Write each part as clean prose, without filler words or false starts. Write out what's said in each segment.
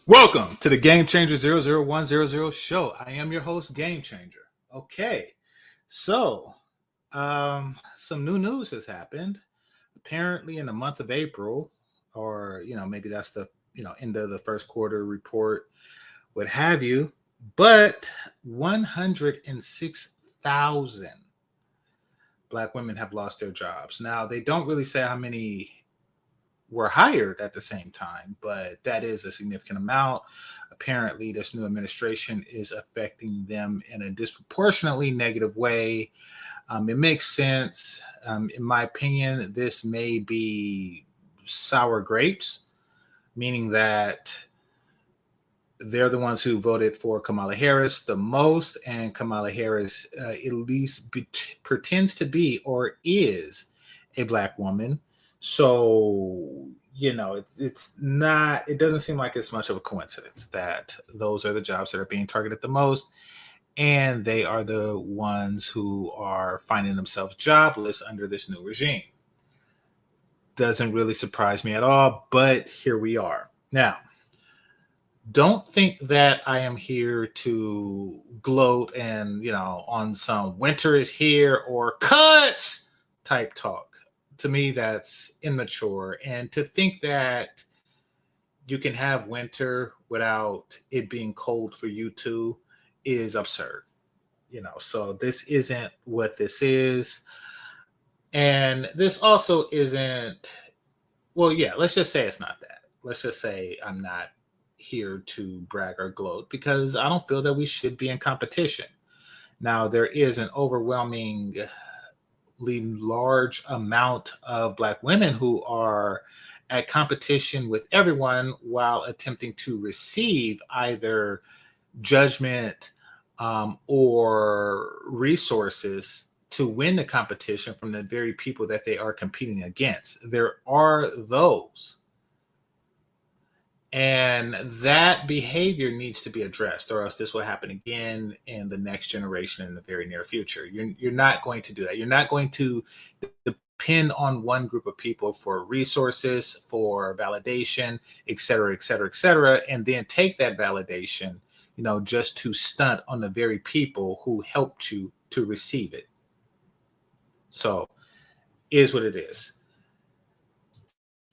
Welcome to the GameChanger 00100 show. I am your host, GameChanger. Okay, so some new news has happened. Apparently, in the month of April, or maybe that's the end of the first quarter report, what have you. But 106,000 Black women have lost their jobs. Now, they don't really say how many were hired at the same time, but that is a significant amount. Apparently, this new administration is affecting them in a disproportionately negative way. It makes sense. In my opinion, this may be sour grapes, meaning that they're the ones who voted for Kamala Harris the most, and Kamala Harris at least pretends to be or is a Black woman. So it's not. It doesn't seem like it's much of a coincidence that those are the jobs that are being targeted the most, and they are the ones who are finding themselves jobless under this new regime. Doesn't really surprise me at all, but here we are now. Don't think that I am here to gloat and, on some winter is here or cuts type talk. To me, that's immature. And to think that you can have winter without it being cold for you too is absurd. So this isn't what this is. And this also isn't, well, yeah, let's just say it's not that. Let's just say I'm not here to brag or gloat because I don't feel that we should be in competition. Now, there is an overwhelmingly large amount of Black women who are at competition with everyone while attempting to receive either judgment or resources to win the competition from the very people that they are competing against. There are those. And that behavior needs to be addressed, or else this will happen again in the next generation in the very near future. You're not going to do that. You're not going to depend on one group of people for resources, for validation, et cetera, et cetera, et cetera, and then take that validation, just to stunt on the very people who helped you to receive it. So, is what it is.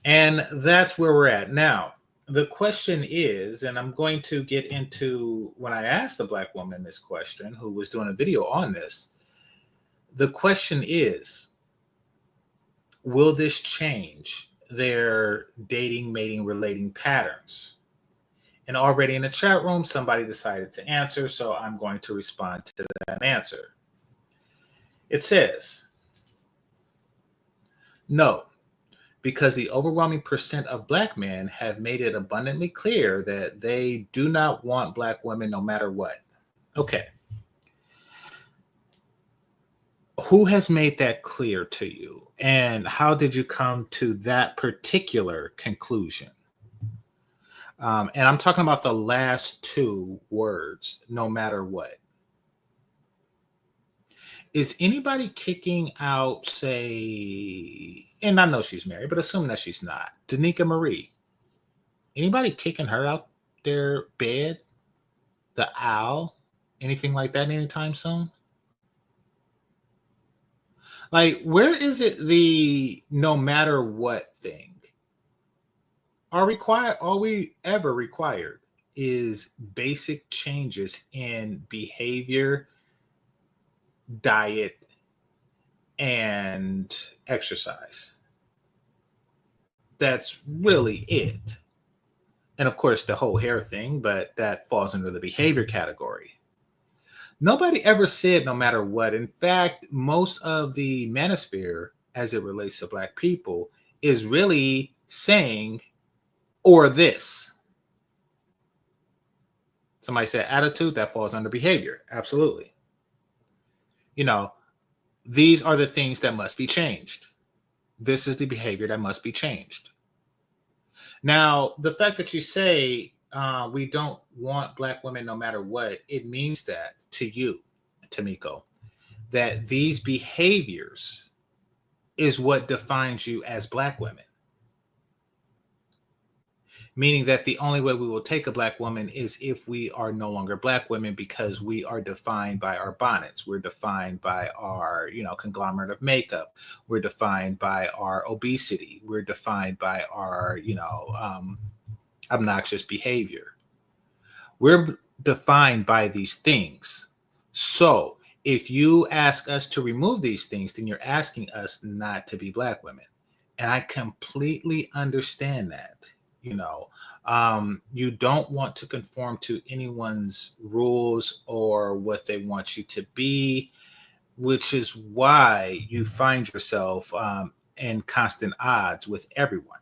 And that's where we're at now. The question is, and I'm going to get into when I asked a Black woman this question who was doing a video on this. The question is, will this change their dating, mating, relating patterns? And already in the chat room, somebody decided to answer, so I'm going to respond to that answer. It says, no, because the overwhelming percent of Black men have made it abundantly clear that they do not want Black women no matter what. Okay. Who has made that clear to you? And how did you come to that particular conclusion? And I'm talking about the last two words, no matter what. Is anybody kicking out, say, and I know she's married, but assume that she's not, Danica Marie? Anybody kicking her out their bed? The owl? Anything like that anytime soon? Like, where is it the no matter what thing? All we ever required is basic changes in behavior, diet, and exercise. That's really it. And of course, the whole hair thing, but that falls under the behavior category. Nobody ever said no matter what. In fact, most of the manosphere, as it relates to Black people, is really saying, or this. Somebody said attitude, that falls under behavior. Absolutely. These are the things that must be changed. This is the behavior that must be changed. Now, the fact that you say we don't want Black women no matter what, it means that to you, Tamiko, that these behaviors is what defines you as Black women. meaning that the only way we will take a Black woman is if we are no longer Black women, because we are defined by our bonnets. We're defined by our, conglomerate of makeup. We're defined by our obesity. We're defined by our, obnoxious behavior. We're defined by these things. So if you ask us to remove these things, then you're asking us not to be Black women. And I completely understand that. You don't want to conform to anyone's rules or what they want you to be, which is why you find yourself in constant odds with everyone,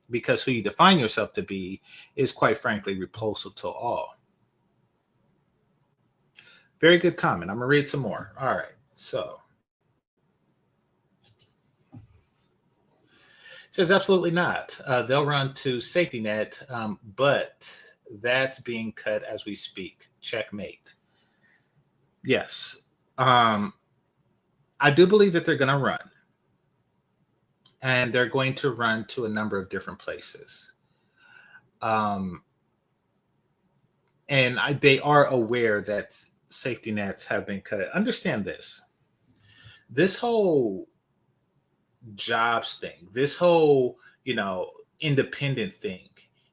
because who you define yourself to be is, quite frankly, repulsive to all. Very good comment. I'm going to read some more. All right. So it says, absolutely not. They'll run to safety net, but that's being cut as we speak. Checkmate. Yes. I do believe that they're going to run. And they're going to run to a number of different places. And they are aware that safety nets have been cut. Understand this. This whole jobs thing, this whole, independent thing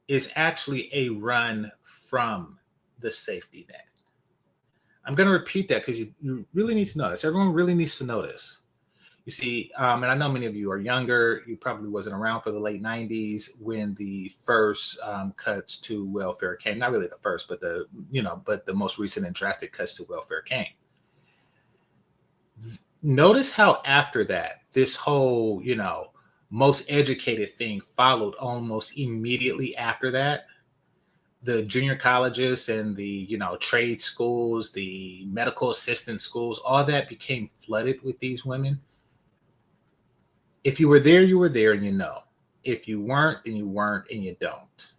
is actually a run from the safety net. I'm going to repeat that because you really need to know this. Everyone really needs to know this. You see, and I know many of you are younger. You probably wasn't around for the late 90s when the first cuts to welfare came. Not really the first, but the most recent and drastic cuts to welfare came. Notice how after that, this whole, most educated thing followed almost immediately after that. The junior colleges and the, trade schools, the medical assistant schools, all that became flooded with these women. If you were there, you were there, and you know. If you weren't, then you weren't, and you don't.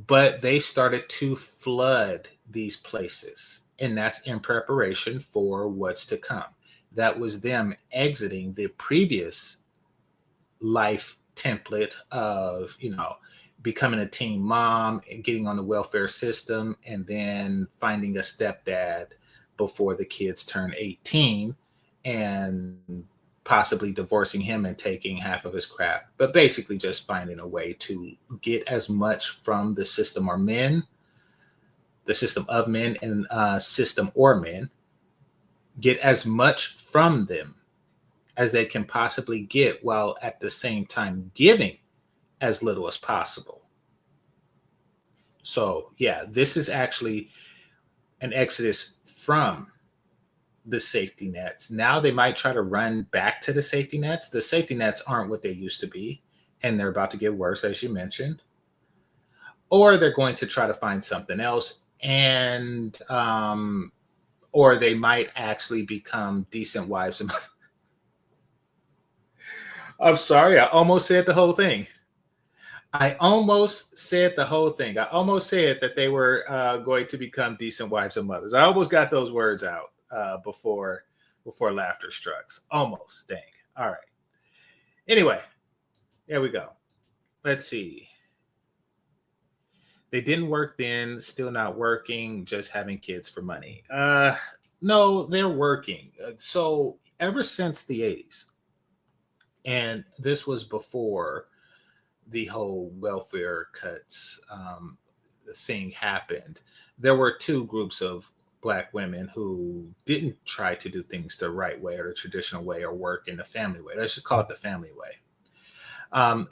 But they started to flood these places, and that's in preparation for what's to come. That was them exiting the previous life template of, becoming a teen mom and getting on the welfare system, and then finding a stepdad before the kids turn 18 and possibly divorcing him and taking half of his crap, but basically just finding a way to get as much from the system of men and system or men, get as much from them as they can possibly get, while at the same time giving as little as possible. So yeah, this is actually an exodus from the safety nets. Now they might try to run back to the safety nets. The safety nets aren't what they used to be, and they're about to get worse, as you mentioned. Or they're going to try to find something else, and or they might actually become decent wives. I'm sorry, I almost said the whole thing. I almost said that they were going to become decent wives and mothers. I almost got those words out before laughter struck. Almost. Dang. All right. Anyway, there we go. Let's see. They didn't work then, still not working, just having kids for money. No, they're working. So ever since the 80s, and this was before the whole welfare cuts thing happened, there were two groups of Black women who didn't try to do things the right way or the traditional way or work in the family way. Let's just call it the family way.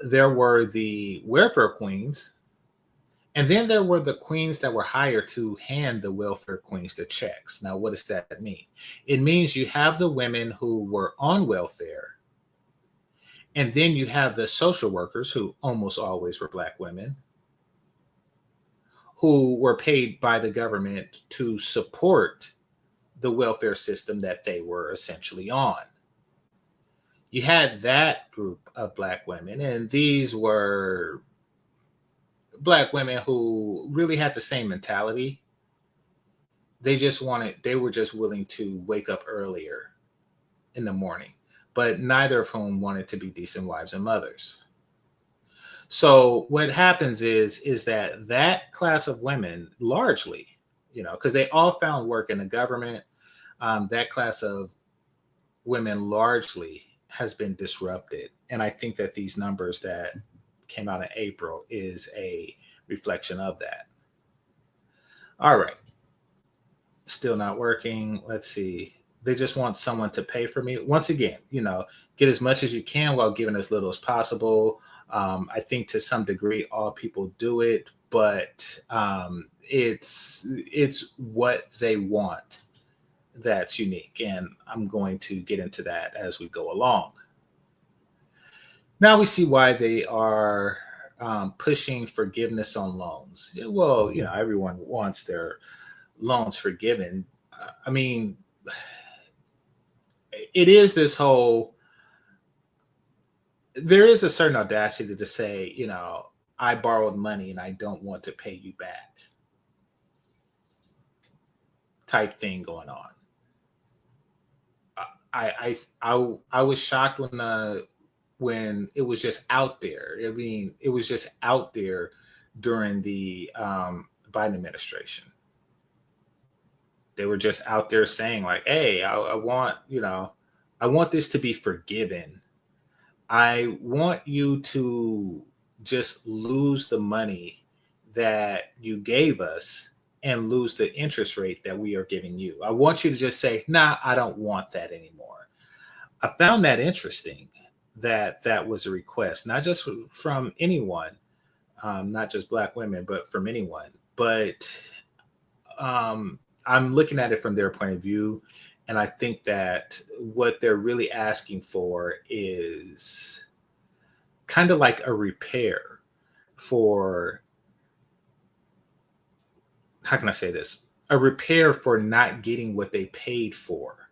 There were the welfare queens, and then there were the queens that were hired to hand the welfare queens the checks. Now, what does that mean? It means you have the women who were on welfare, and then you have the social workers, who almost always were Black women, who were paid by the government to support the welfare system that they were essentially on. You had that group of Black women, and these were Black women who really had the same mentality. They were just willing to wake up earlier in the morning, but neither of whom wanted to be decent wives and mothers. So what happens is that that class of women largely, because they all found work in the government, that class of women largely has been disrupted. And I think that these numbers that came out in April is a reflection of that. All right. Still not working. Let's see. They just want someone to pay for me. Once again, get as much as you can while giving as little as possible. I think to some degree, all people do it, but it's what they want that's unique, and I'm going to get into that as we go along. Now we see why they are pushing forgiveness on loans. Yeah, well, everyone wants their loans forgiven. I mean, it is this whole, there is a certain audacity to say, I borrowed money and I don't want to pay you back type thing going on. I was shocked when it was just out there. I mean, it was just out there during the Biden administration. They were just out there saying like, "Hey, I want I want this to be forgiven. I want you to just lose the money that you gave us and lose the interest rate that we are giving you. I want you to just say, nah, I don't want that anymore." I found that interesting that that was a request, not just from anyone, not just Black women, but from anyone. But I'm looking at it from their point of view. And I think that what they're really asking for is kind of like a repair for, how can I say this? A repair for not getting what they paid for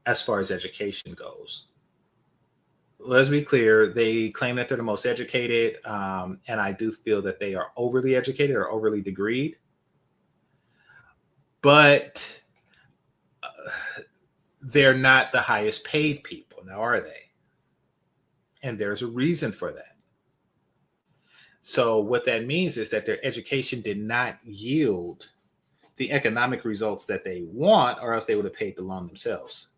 as far as education goes. Let's be clear, they claim that they're the most educated, and I do feel that they are overly educated or overly degreed. But they're not the highest paid people, now are they? And there's a reason for that. So what that means is that their education did not yield the economic results that they want, or else they would have paid the loan themselves.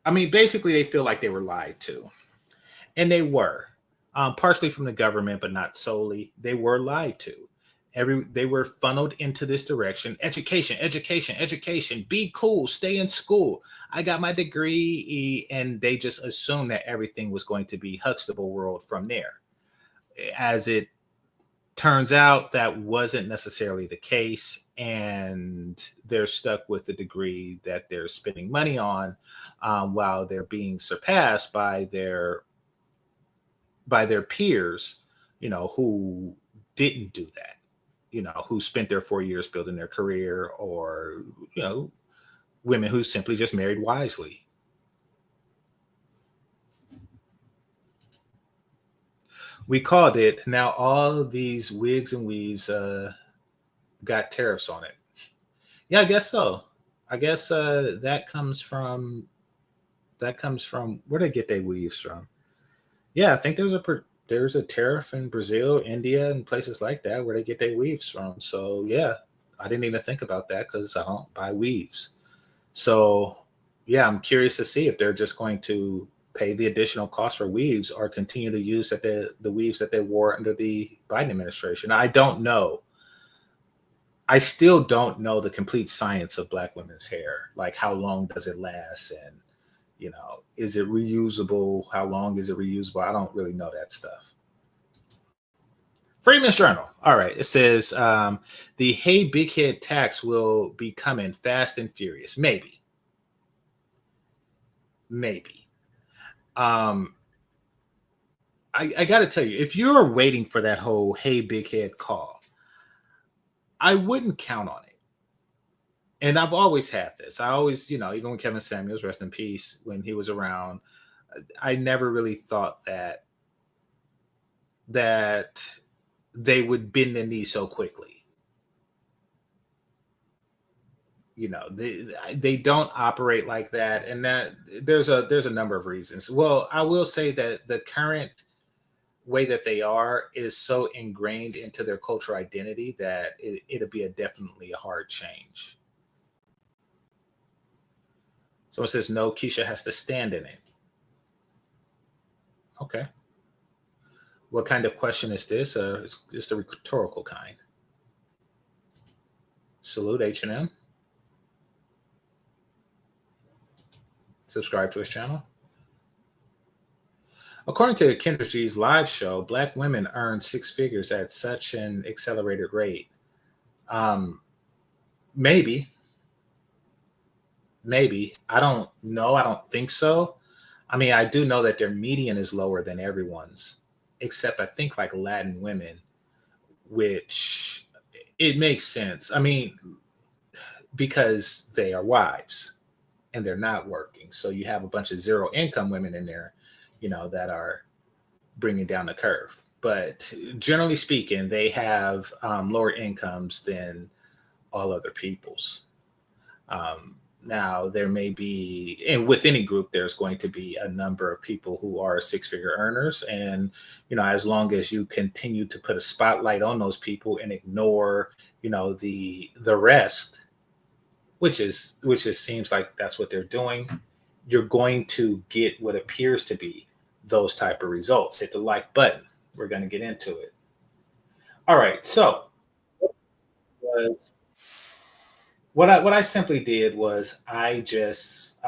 I mean, basically, they feel like they were lied to, and they were, partially from the government, but not solely. They were lied to. They were funneled into this direction: education, education, education. Be cool, stay in school. I got my degree, and they just assumed that everything was going to be Huxtable world from there. As it turns out, that wasn't necessarily the case, and they're stuck with the degree that they're spending money on, while they're being surpassed by their peers, who didn't do that, who spent their 4 years building their career, or women who simply just married wisely. We called it. Now all of these wigs and weaves got tariffs on it. Yeah, I guess so. I guess that comes from where they get their weaves from. Yeah, I think there's a tariff in Brazil, India, and places like that where they get their weaves from. So yeah, I didn't even think about that because I don't buy weaves. So yeah, I'm curious to see if they're just going to pay the additional cost for weaves or continue to use the weaves that they wore under the Biden administration. I don't know. I still don't know the complete science of Black women's hair. Like, how long does it last, and is it reusable? How long is it reusable? I don't really know that stuff. Freeman's Journal. All right. It says the Hey Big Head tax will be coming fast and furious. Maybe. Maybe. Um, I got to tell you, if you're waiting for that whole Hey Big Head call, I wouldn't count on it. And I've always had this. I always, even when Kevin Samuels, rest in peace, when he was around, I never really thought that they would bend the knee so quickly. they don't operate like that, and that there's a number of reasons. Well, I will say that the current way that they are is so ingrained into their cultural identity that it'll be definitely a hard change. Someone says no, Keisha has to stand in it. Okay. What kind of question is this? It's the rhetorical kind. Salute H&M. Subscribe to his channel. According to Kendra G's live show, Black women earn six figures at such an accelerated rate. Um, maybe, maybe. I don't know. I don't think so. I mean, I do know that their median is lower than everyone's, except I think like Latin women, which it makes sense. I mean, because they are wives and they're not working. So you have a bunch of zero income women in there, that are bringing down the curve. But generally speaking, they have lower incomes than all other peoples. Now, there may be, and with any group, there's going to be a number of people who are six-figure earners. And, as long as you continue to put a spotlight on those people and ignore, the rest, which is seems like that's what they're doing, you're going to get what appears to be those type of results. Hit the like button. We're going to get into it. All right. So was what I simply did was I just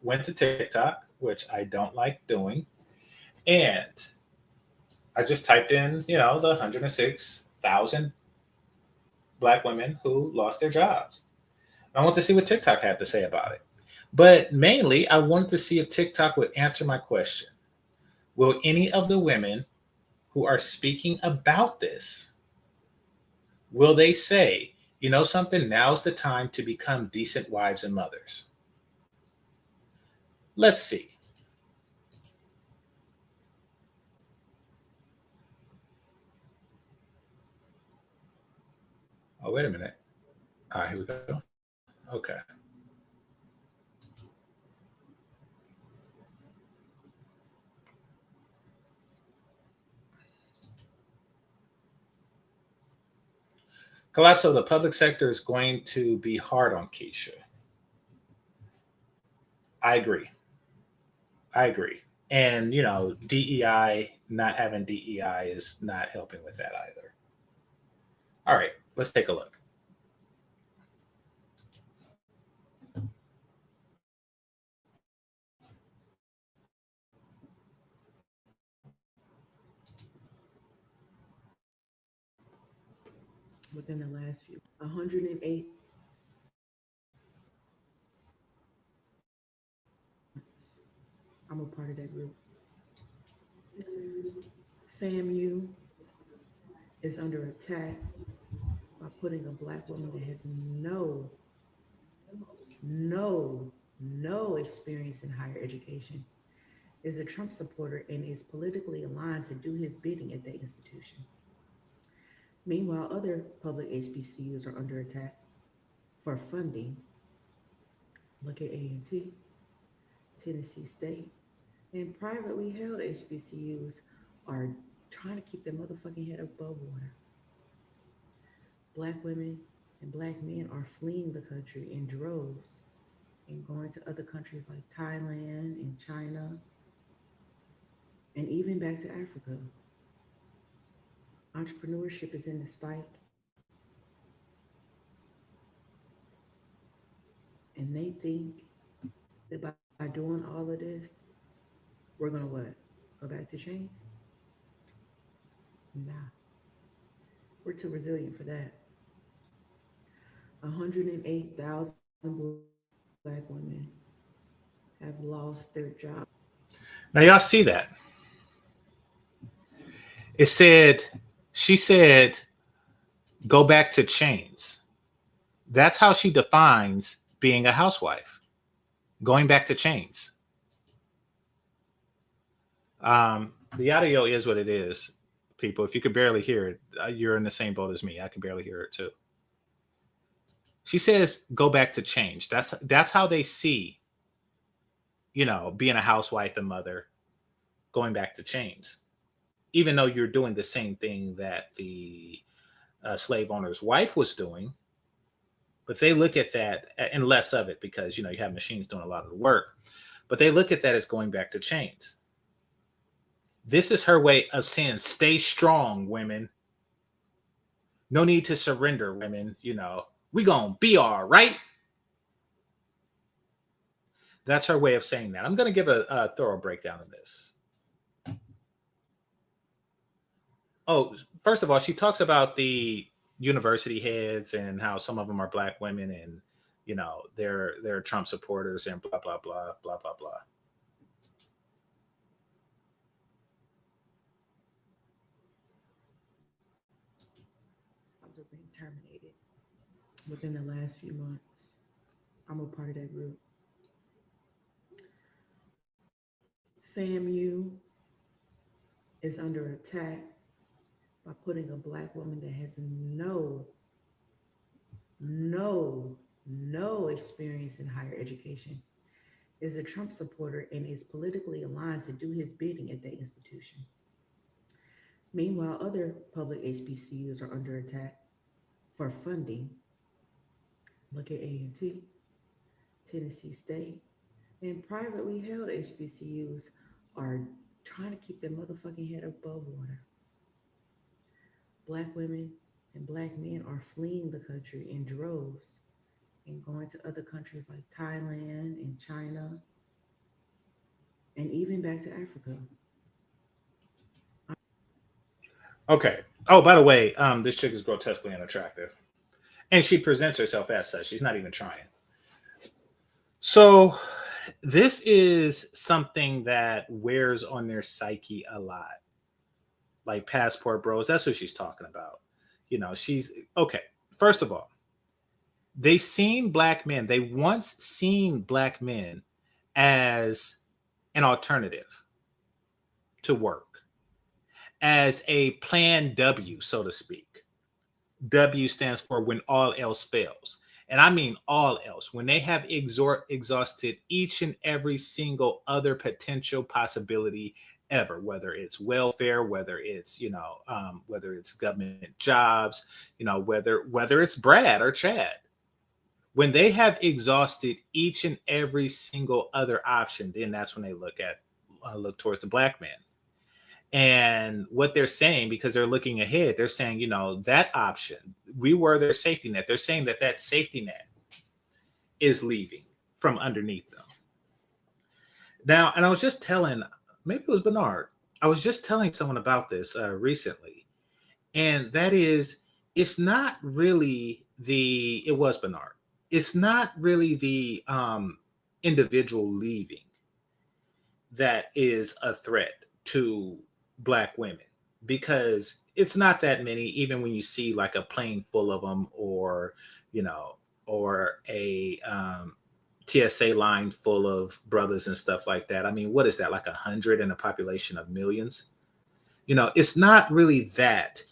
went to TikTok, which I don't like doing, and I just typed in, the 106,000 Black women who lost their jobs. I want to see what TikTok had to say about it. But mainly, I wanted to see if TikTok would answer my question. Will any of the women who are speaking about this, will they say, something, now's the time to become decent wives and mothers? Let's see. Oh, wait a minute. All right, here we go. Okay. Collapse of the public sector is going to be hard on Keisha. I agree. I agree. And, DEI, not having DEI is not helping with that either. All right, let's take a look. Within the last few 108. I'm a part of that group. FAMU is under attack by putting a Black woman that has no, no experience in higher education, is a Trump supporter, and is politically aligned to do his bidding at that institution. Meanwhile, other public HBCUs are under attack for funding. Look at A&T, Tennessee State, and privately held HBCUs are trying to keep their motherfucking head above water. Black women and Black men are fleeing the country in droves and going to other countries like Thailand and China and even back to Africa. Entrepreneurship is in the spike, and they think that by doing all of this, we're gonna what? Go back to chains? Nah, we're too resilient for that. 108,000 Black women have lost their job. Now, y'all see that? She said, go back to chains. That's how she defines being a housewife, going back to chains. The audio is what it is, people. If you could barely hear it, you're in the same boat as me. I can barely hear it too. She says, go back to change. That's how they see, being a housewife and mother, going back to change. Even though you're doing the same thing that the slave owner's wife was doing, but they look at that and less of it because you have machines doing a lot of the work. But they look at that as going back to chains. This is her way of saying, stay strong, women. No need to surrender, women. We gonna be all right. That's her way of saying that. I'm gonna give a thorough breakdown of this. Oh, first of all, she talks about the university heads and how some of them are black women, and they're Trump supporters and blah blah blah blah blah blah. Jobs are being terminated within the last few months. I'm a part of that group. FAMU is under attack by putting a black woman that has no experience in higher education, is a Trump supporter, and is politically aligned to do his bidding at that institution. Meanwhile, other public HBCUs are under attack for funding. Look at A&T, Tennessee State, and privately held HBCUs are trying to keep their motherfucking head above water. Black women and black men are fleeing the country in droves and going to other countries like Thailand and China and even back to Africa. Okay. Oh, by the way, this chick is grotesquely unattractive, and she presents herself as such. She's not even trying. So, this is something that wears on their psyche a lot, like passport bros. That's what she's talking about. She's okay. First of all, they once seen black men as an alternative to work, as a plan W, so to speak. W stands for when all else fails. And I mean all else. When they have exhausted each and every single other potential possibility ever, whether it's welfare, whether it's whether it's government jobs, whether it's Brad or Chad. When they have exhausted each and every single other option, then that's when they look towards the black man. And what they're saying, because they're looking ahead, they're saying, that option, we were their safety net. They're saying that safety net is leaving from underneath them. Now, and I was just telling, maybe it was Bernard, I was just telling someone about this recently. And that is, it's not really it was Bernard. It's not really the individual leaving that is a threat to black women, because it's not that many, even when you see like a plane full of them, or or a TSA line full of brothers and stuff like that. I mean, what is that, like 100 in a population of millions? It's not really that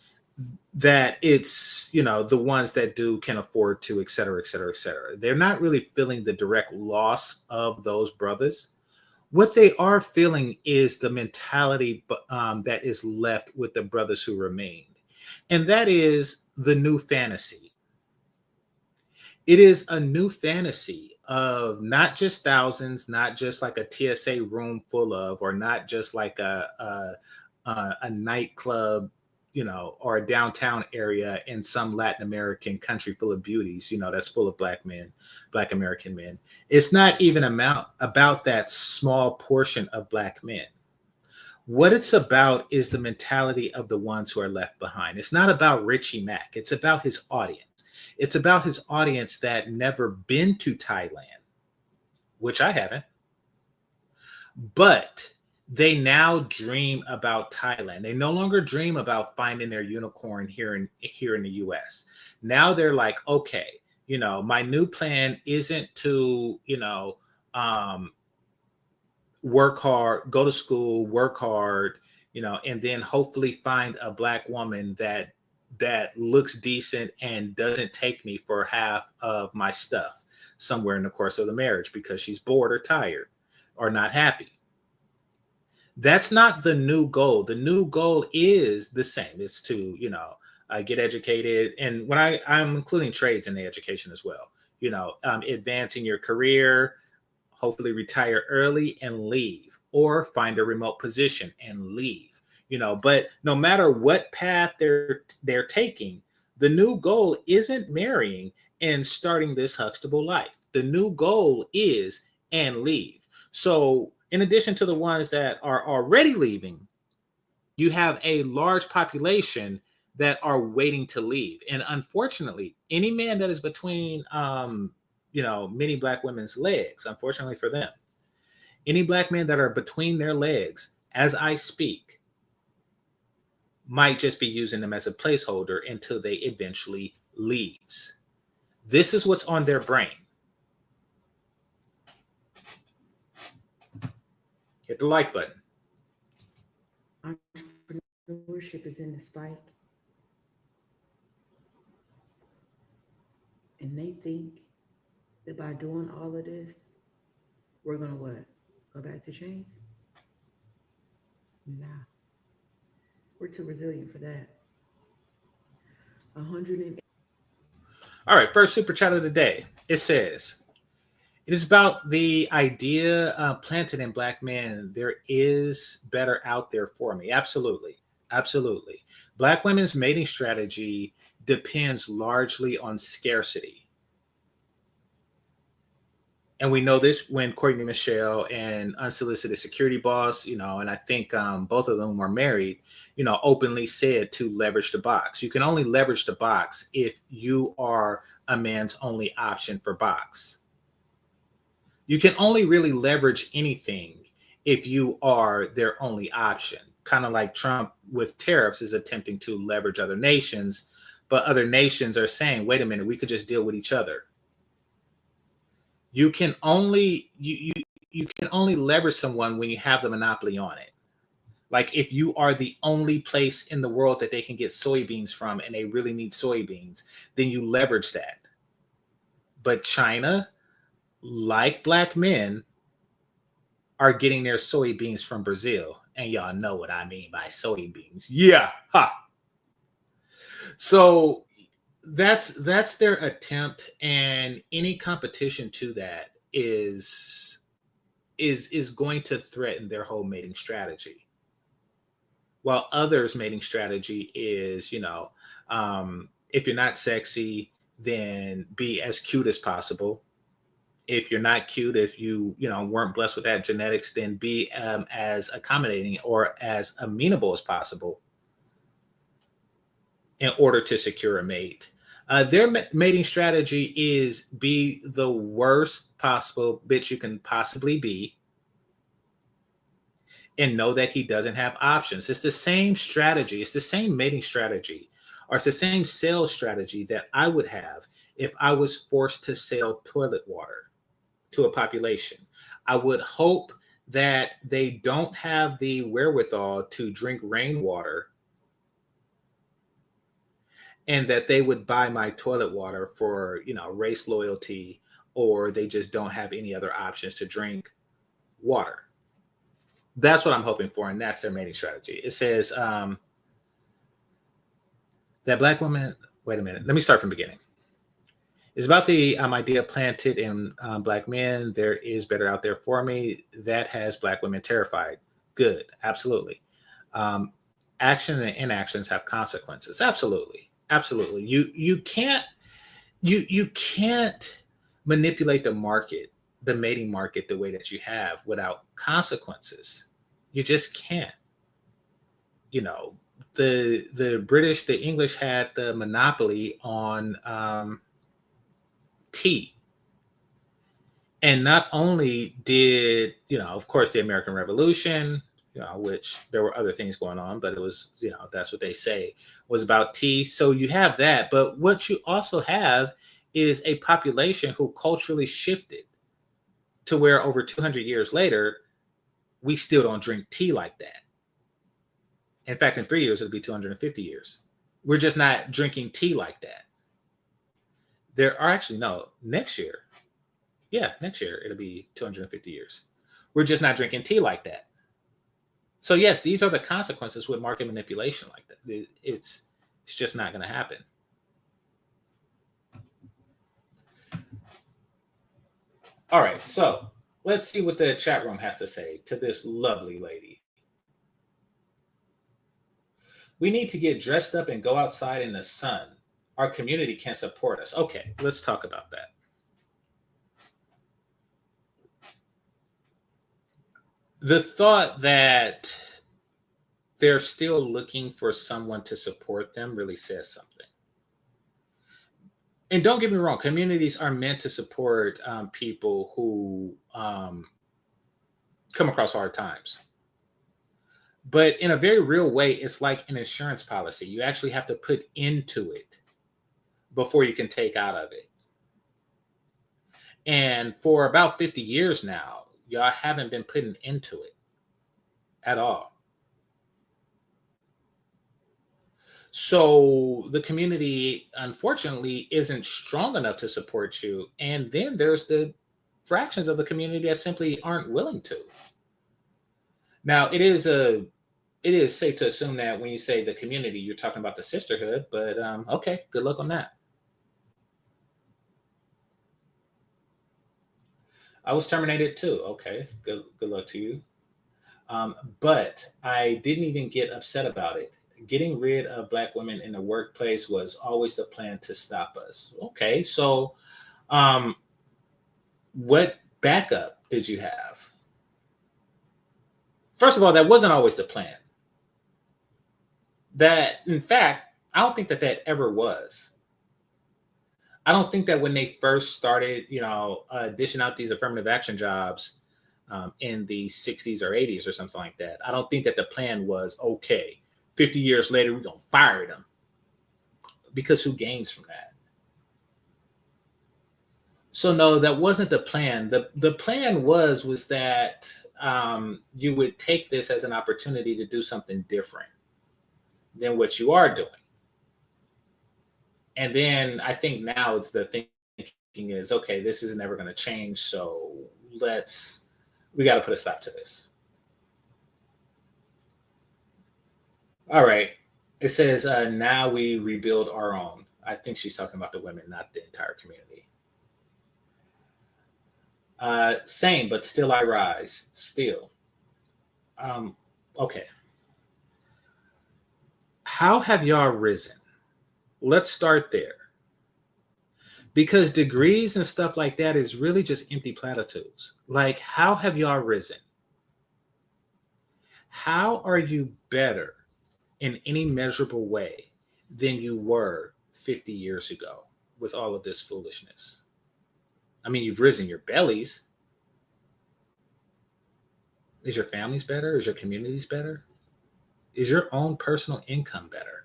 it's the ones that can afford to, et cetera, et cetera, et cetera. They're not really feeling the direct loss of those brothers. What they are feeling is the mentality that is left with the brothers who remained. And that is the new fantasy. It is a new fantasy of not just thousands, not just like a TSA room full of, or not just like a nightclub, or a downtown area in some Latin American country full of beauties, that's full of black men, black American men. It's not even about that small portion of black men. What it's about is the mentality of the ones who are left behind. It's not about Richie Mack. It's about his audience. It's about his audience that never been to Thailand, which I haven't, but they now dream about Thailand. They no longer dream about finding their unicorn here in the US. Now they're like, okay, my new plan isn't to, work hard, go to school, work hard, and then hopefully find a black woman that that looks decent and doesn't take me for half of my stuff somewhere in the course of the marriage because she's bored or tired or not happy. That's not the new goal. The new goal is the same. It's to, get educated. And when I'm including trades in the education as well, advancing your career, hopefully retire early and leave, or find a remote position and leave. But no matter what path they're taking, the new goal isn't marrying and starting this Huxtable life. The new goal is and leave. So in addition to the ones that are already leaving, you have a large population that are waiting to leave. And unfortunately, any man that is between many black women's legs, unfortunately for them, any black men that are between their legs as I speak might just be using them as a placeholder until they eventually leaves. This is what's on their brain. Hit the like button. Entrepreneurship is in the spike. And they think that by doing all of this, we're going to what? Go back to chains? Nah. We're too resilient for that. 108. All right, first super chat of the day. It says, it is about the idea planted in black men. There is better out there for me. Absolutely. Absolutely. Black women's mating strategy depends largely on scarcity. And we know this when Courtney Michelle and Unsolicited Security Boss, and I think both of them were married, openly said to leverage the box. You can only leverage the box if you are a man's only option for box. You can only really leverage anything if you are their only option. Kind of like Trump with tariffs is attempting to leverage other nations, but other nations are saying, wait a minute, we could just deal with each other. You can only you can only leverage someone when you have the monopoly on it. Like if you are the only place in the world that they can get soybeans from and they really need soybeans, then you leverage that. But China, like black men, are getting their soybeans from Brazil. And y'all know what I mean by soybeans. Yeah. Ha. So that's their attempt, and any competition to that is going to threaten their whole mating strategy. While others' mating strategy is, if you're not sexy, then be as cute as possible. If you're not cute, if you weren't blessed with that genetics, then be as accommodating or as amenable as possible in order to secure a mate. Their mating strategy is be the worst possible bitch you can possibly be and know that he doesn't have options. It's the same strategy. It's the same mating strategy, or it's the same sales strategy that I would have if I was forced to sell toilet water to a population. I would hope that they don't have the wherewithal to drink rainwater and that they would buy my toilet water for, race loyalty, or they just don't have any other options to drink water. That's what I'm hoping for, and that's their mating strategy. It says that black women, wait a minute, let me start from the beginning. It's about the idea planted in black men. There is better out there for me. That has black women terrified. Good, absolutely. Action and inactions have consequences. Absolutely. Absolutely. You can't manipulate the market, the mating market, the way that you have without consequences. You just can't. The British, the English had the monopoly on tea. And not only did, of course, the American Revolution, which there were other things going on, but it was, that's what they say, was about tea. So you have that. But what you also have is a population who culturally shifted to where over 200 years later, we still don't drink tea like that. In fact, in 3 years, it'll be 250 years. We're just not drinking tea like that. There are actually, no, next year. Yeah, next year it'll be 250 years. We're just not drinking tea like that. So yes, these are the consequences with market manipulation like that. It's just not going to happen. All right, so let's see what the chat room has to say to this lovely lady. We need to get dressed up and go outside in the sun. Our community can support us. Okay, let's talk about that. The thought that they're still looking for someone to support them really says something. And don't get me wrong, communities are meant to support people who come across hard times. But in a very real way, it's like an insurance policy. You actually have to put into it before you can take out of it. And for about 50 years now, y'all haven't been putting into it at all. So the community, unfortunately, isn't strong enough to support you. And then there's the fractions of the community that simply aren't willing to. Now, it is safe to assume that when you say the community, you're talking about the sisterhood. But okay, good luck on that. I was terminated too. Okay, good luck to you. But I didn't even get upset about it. Getting rid of Black women in the workplace was always the plan to stop us. Okay, so um, what backup did you have? First of all, that wasn't always the plan. That, in fact, I don't think that that ever was. I don't think that when they first started, dishing out these affirmative action jobs in the 60s or 80s or something like that, I don't think that the plan was, okay, 50 years later, we're going to fire them. Because who gains from that? So no, that wasn't the plan. The plan was that you would take this as an opportunity to do something different than what you are doing. And then I think now it's the thinking is, okay, this is never going to change. So we got to put a stop to this. All right. It says, now we rebuild our own. I think she's talking about the women, not the entire community. Same, but still I rise. Still. Okay. How have y'all risen? Let's start there. Because degrees and stuff like that is really just empty platitudes. Like, how have y'all risen? How are you better in any measurable way than you were 50 years ago with all of this foolishness? I mean, you've risen your bellies. Is your families better? Is your communities better? Is your own personal income better?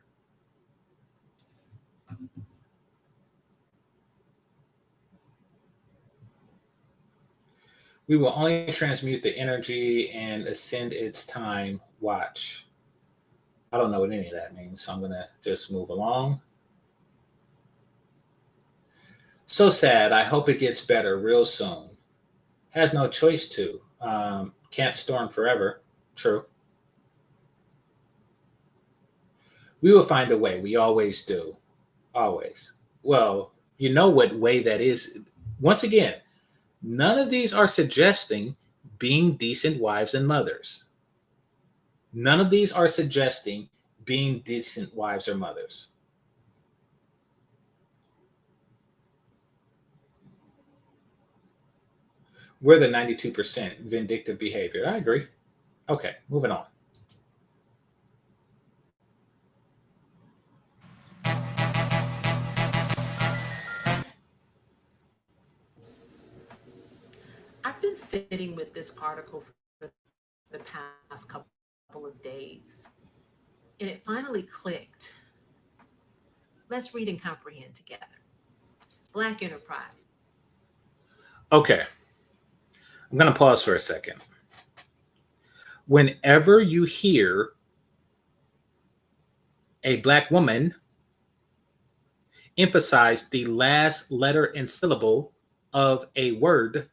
We will only transmute the energy and ascend its time. Watch. I don't know what any of that means, so I'm going to just move along. So sad. I hope it gets better real soon. Has no choice to. Can't storm forever. True. We will find a way. We always do. Always. Well, you know what way that is. Once again, none of these are suggesting being decent wives and mothers. None of these are suggesting being decent wives or mothers. We're the 92% vindictive behavior. I agree. Okay, moving on. I've been sitting with this article for the past couple of days, and it finally clicked. Let's read and comprehend together. Black enterprise. Okay, I'm going to pause for a second. Whenever you hear a Black woman emphasize the last letter and syllable of a word,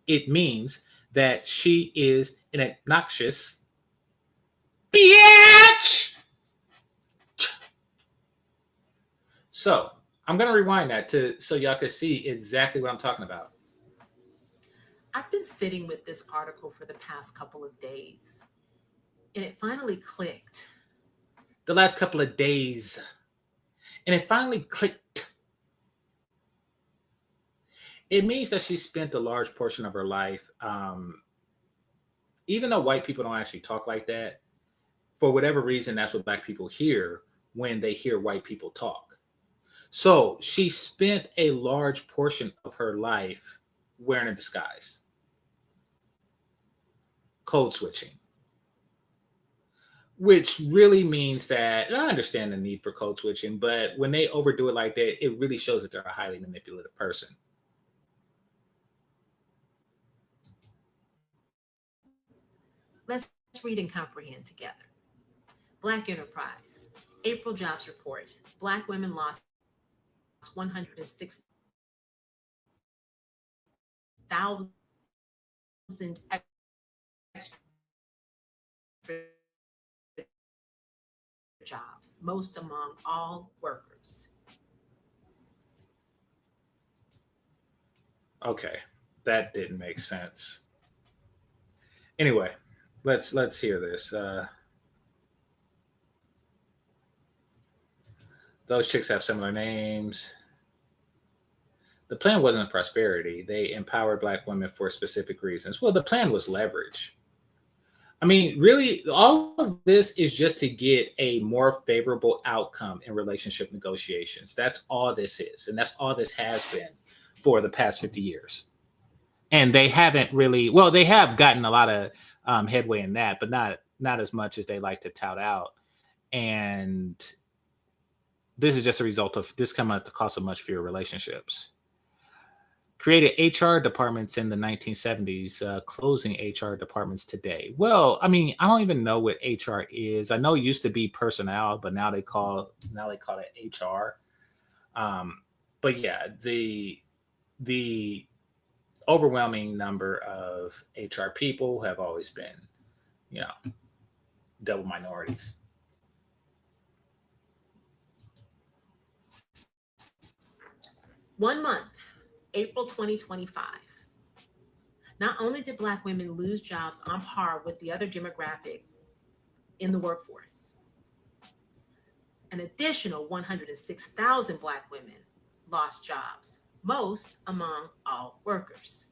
it means that she is an obnoxious bitch. So I'm gonna rewind that to so y'all can see exactly what I'm talking about. I've been sitting with this article for the past couple of days, and it finally clicked. The last couple of days, and it finally clicked. It means that she spent a large portion of her life, even though white people don't actually talk like that. For whatever reason, that's what black people hear when they hear white people talk. So she spent a large portion of her life wearing a disguise, code switching, which really means that, and I understand the need for code switching, but when they overdo it like that, it really shows that they're a highly manipulative person. Let's read and comprehend together. Black Enterprise, April Jobs Report. Black women lost 106,000 extra jobs, most among all workers. Okay, that didn't make sense. Anyway, let's hear this. Those chicks have similar names. The plan wasn't prosperity. They empowered black women for specific reasons. Well, the plan was leverage. I mean, really, all of this is just to get a more favorable outcome in relationship negotiations. That's all this is. And that's all this has been for the past 50 years. And they haven't really, well, they have gotten a lot of headway in that, but not as much as they like to tout out. And this is just a result of this coming at the cost of much fewer relationships. Created HR departments in the 1970s, closing HR departments today. Well, I mean, I don't even know what HR is. I know it used to be personnel, but now they call it HR. But yeah, the overwhelming number of HR people have always been, you know, double minorities. 1 month, April 2025. Not only did Black women lose jobs on par with the other demographics in the workforce, an additional 106,000 Black women lost jobs, most among all workers.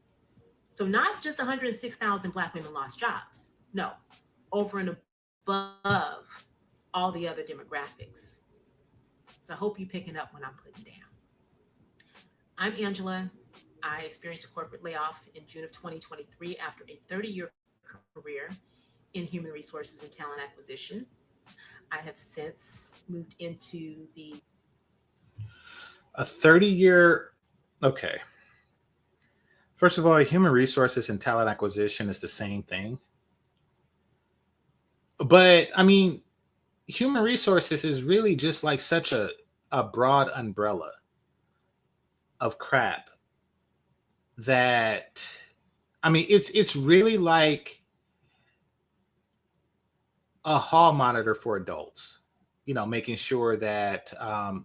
So, not just 106,000 Black women lost jobs, no, over and above all the other demographics. So, I hope you're picking up what I'm putting down. I'm Angela. I experienced a corporate layoff in June of 2023 after a 30-year career in human resources and talent acquisition. I have since moved into the A 30-year, okay. First of all, human resources and talent acquisition is the same thing. But I mean, human resources is really just like such a broad umbrella of crap that I mean it's really like a hall monitor for adults. You know, making sure that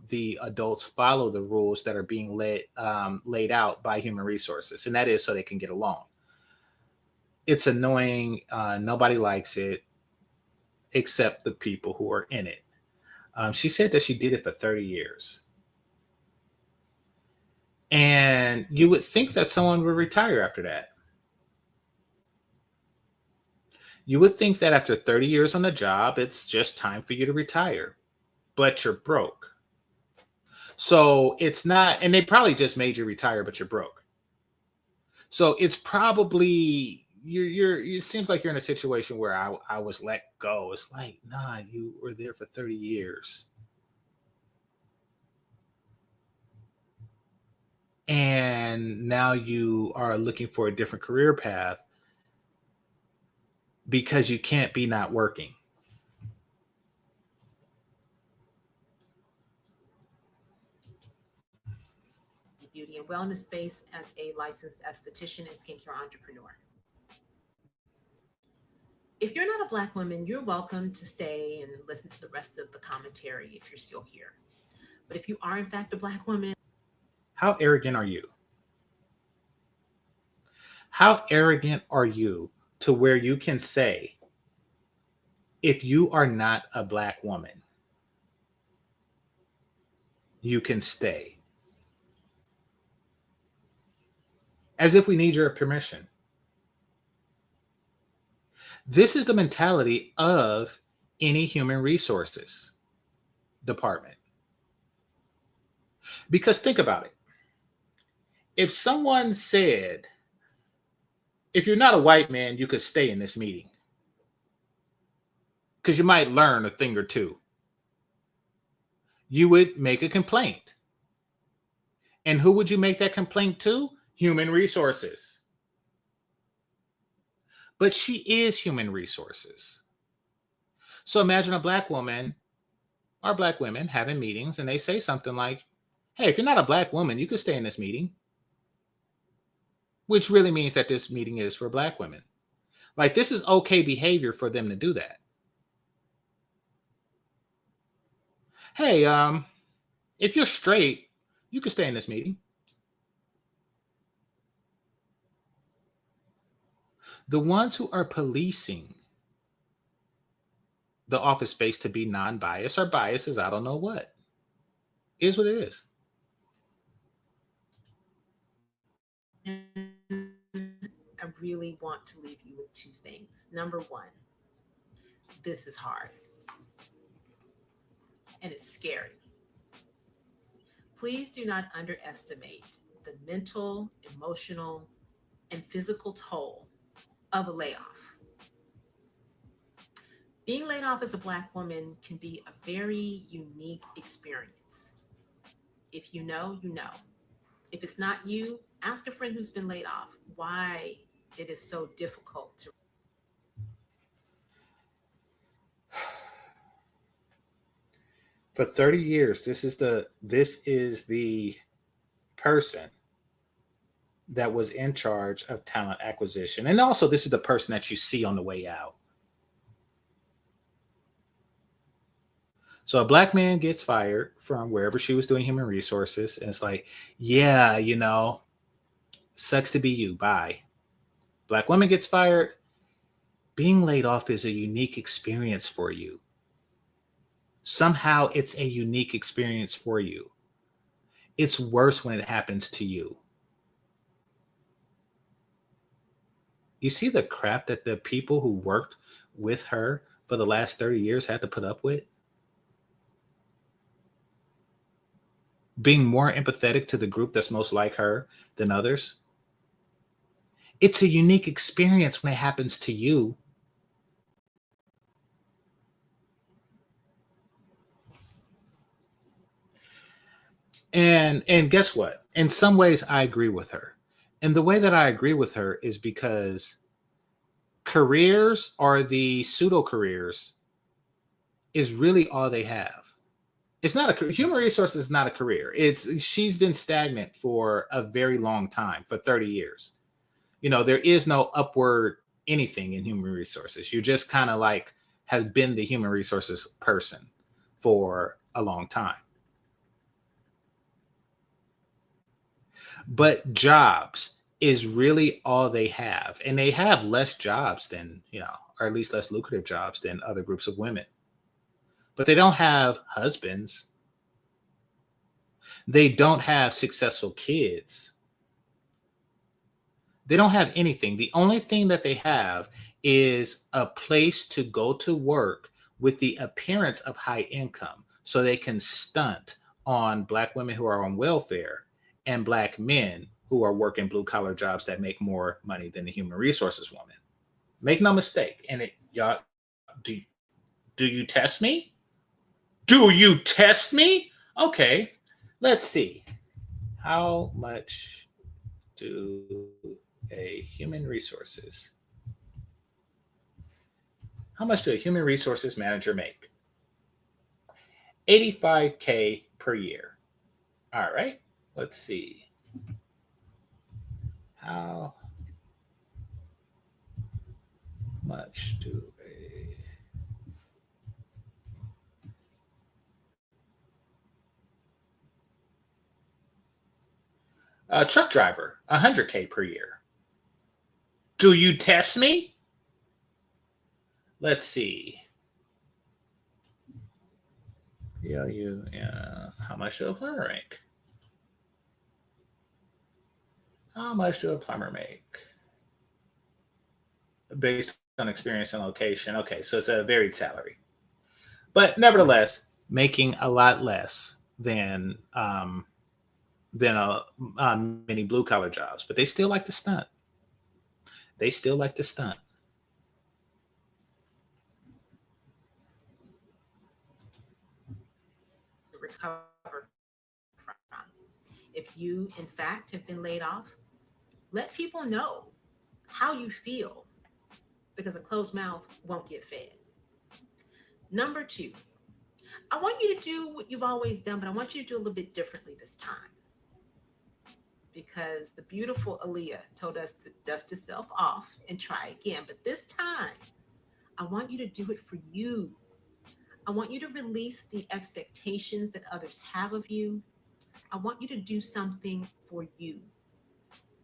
the adults follow the rules that are being laid out by human resources, and that is so they can get along. It's annoying. Nobody likes it except the people who are in it. She said that she did it for 30 years. And you would think that someone would retire after that. You would think that after 30 years on the job, it's just time for you to retire, but you're broke. So it's not, and they probably just made you retire, but you're broke. So it's probably, it seems like you're in a situation where I was let go. It's like, nah, you were there for 30 years. And now you are looking for a different career path because you can't be not working. beauty and wellness space as a licensed esthetician and skincare entrepreneur. If you're not a Black woman, you're welcome to stay and listen to the rest of the commentary if you're still here. But if you are, in fact, a Black woman, How arrogant are you? How arrogant are you to where you can say, if you are not a Black woman, you can stay? As if we need your permission. This is the mentality of any human resources department. Because think about it. If someone said, if you're not a white man, you could stay in this meeting because you might learn a thing or two, you would make a complaint. And who would you make that complaint to? Human resources. But she is human resources. So imagine a Black woman or Black women having meetings and they say something like, hey, if you're not a Black woman, you could stay in this meeting. Which really means that this meeting is for Black women. Like, this is okay behavior for them to do that. Hey, if you're straight, you can stay in this meeting. The ones who are policing the office space to be non-biased or biased as I don't know what. Is what it is. I really want to leave you with two things. Number one, this is hard and it's scary. Please do not underestimate the mental, emotional, and physical toll of a layoff. Being laid off as a Black woman can be a very unique experience. If you know, you know. If it's not you, ask a friend who's been laid off why it is so difficult to. For 30 years, this is the person that was in charge of talent acquisition. And also this is the person that you see on the way out. So a Black man gets fired from wherever she was doing human resources. And it's like, yeah, sucks to be you. Bye. Black woman gets fired. Being laid off is a unique experience for you. Somehow it's a unique experience for you. It's worse when it happens to you. You see the crap that the people who worked with her for the last 30 years had to put up with? Being more empathetic to the group that's most like her than others. It's a unique experience when it happens to you. And guess what? In some ways, I agree with her. And the way that I agree with her is because careers or the pseudo careers is really all they have. It's not a human resources is not a career. She's been stagnant for a very long time, for 30 years. There is no upward anything in human resources. You just kind of like has been the human resources person for a long time. But jobs is really all they have. And they have less jobs than, or at least less lucrative jobs than other groups of women. But they don't have husbands. They don't have successful kids. They don't have anything. The only thing that they have is a place to go to work with the appearance of high income so they can stunt on Black women who are on welfare and Black men who are working blue collar jobs that make more money than the human resources woman. Make no mistake. And y'all, do you test me? Do you test me? Okay, let's see. How much do a human resources manager make? $85K per year. All right, let's see. How much do a truck driver 100K per year? Do you test me? Let's see. Yeah. How much do a plumber make? How much do a plumber make? Based on experience and location. Okay, so it's a varied salary, but nevertheless, making a lot less than many blue collar jobs. But they still like to stunt. They still like to stunt. To recover from. If you, in fact, have been laid off, let people know how you feel because a closed mouth won't get fed. Number two, I want you to do what you've always done, but I want you to do a little bit differently this time because the beautiful Aaliyah told us to dust yourself off and try again. But this time, I want you to do it for you. I want you to release the expectations that others have of you. I want you to do something for you.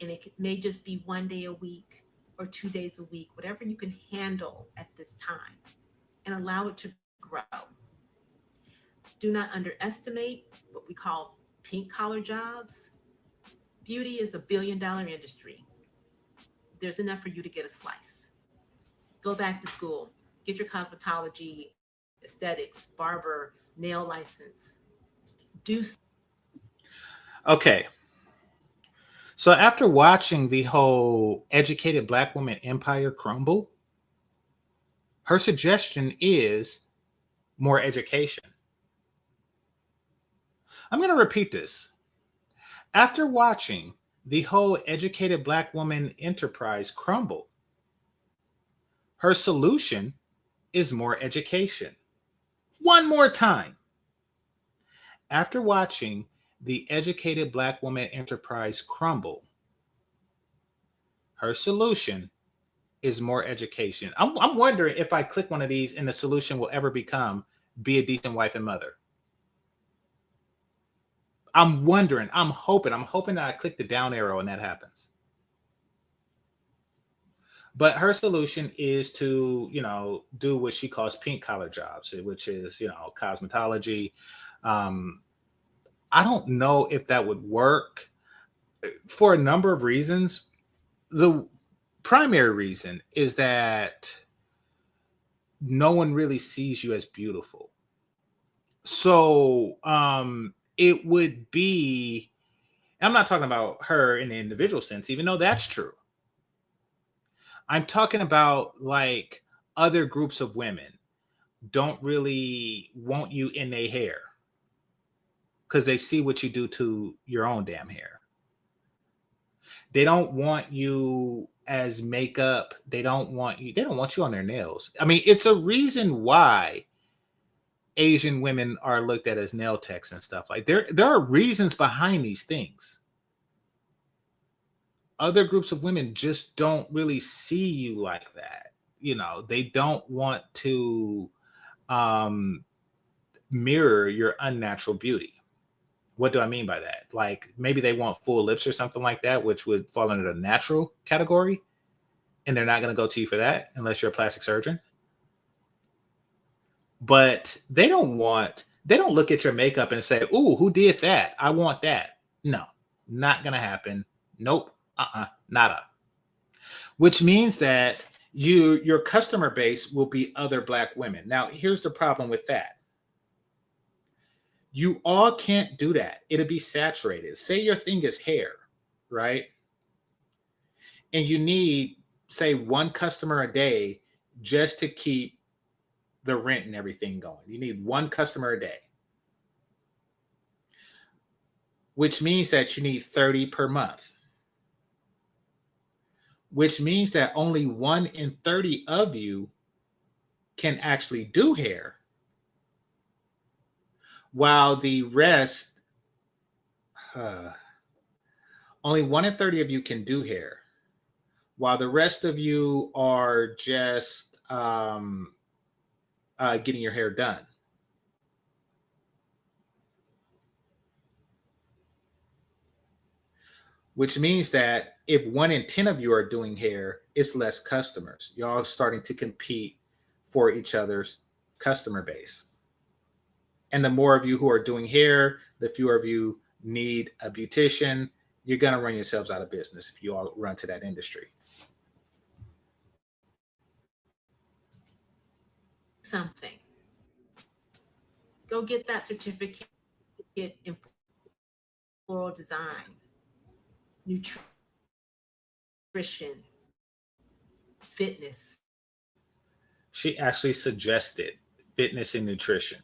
And it may just be 1 day a week or 2 days a week, whatever you can handle at this time, and allow it to grow. Do not underestimate what we call pink collar jobs. Beauty is $1 billion industry. There's enough for you to get a slice. Go back to school, get your cosmetology, aesthetics, barber, nail license. Do. Okay. So after watching the whole educated black woman empire crumble, her suggestion is more education. I'm going to repeat this. After watching the whole educated black woman enterprise crumble, her solution is more education. One more time. After watching the educated black woman enterprise crumble, her solution is more education. I'm wondering if I click one of these and the solution will ever become be a decent wife and mother. I'm wondering, I'm hoping that I click the down arrow and that happens. But her solution is to, do what she calls pink collar jobs, which is, cosmetology. I don't know if that would work for a number of reasons. The primary reason is that no one really sees you as beautiful. So it would be, I'm not talking about her in the individual sense, even though that's true. I'm talking about like other groups of women don't really want you in their hair because they see what you do to your own damn hair. They don't want you as makeup. They don't want you on their nails. I mean, it's a reason why Asian women are looked at as nail techs and stuff. Like there are reasons behind these things. Other groups of women just don't really see you like that. They don't want to mirror your unnatural beauty. What do I mean by that? Like maybe they want full lips or something like that, which would fall under the natural category. And they're not going to go to you for that unless you're a plastic surgeon. But they don't look at your makeup and say, "Ooh, who did that? I want that." No, not going to happen. Nope. Nada. Which means that your customer base will be other black women. Now, here's the problem with that. You all can't do that. It'll be saturated. Say your thing is hair, right? And you need, say, one customer a day just to keep the rent and everything going. You need one customer a day, which means that you need 30 per month, which means that only 1 in 30 of you can actually do hair, while the rest, Only 1 in 30 of you can do hair, while the rest of you are just getting your hair done. Which means that if 1 in 10 of you are doing hair, it's less customers. Y'all starting to compete for each other's customer base. And the more of you who are doing hair, the fewer of you need a beautician. You're going to run yourselves out of business if you all run to that industry. Something. Go get that certificate in floral design, nutrition, fitness. She actually suggested fitness and nutrition.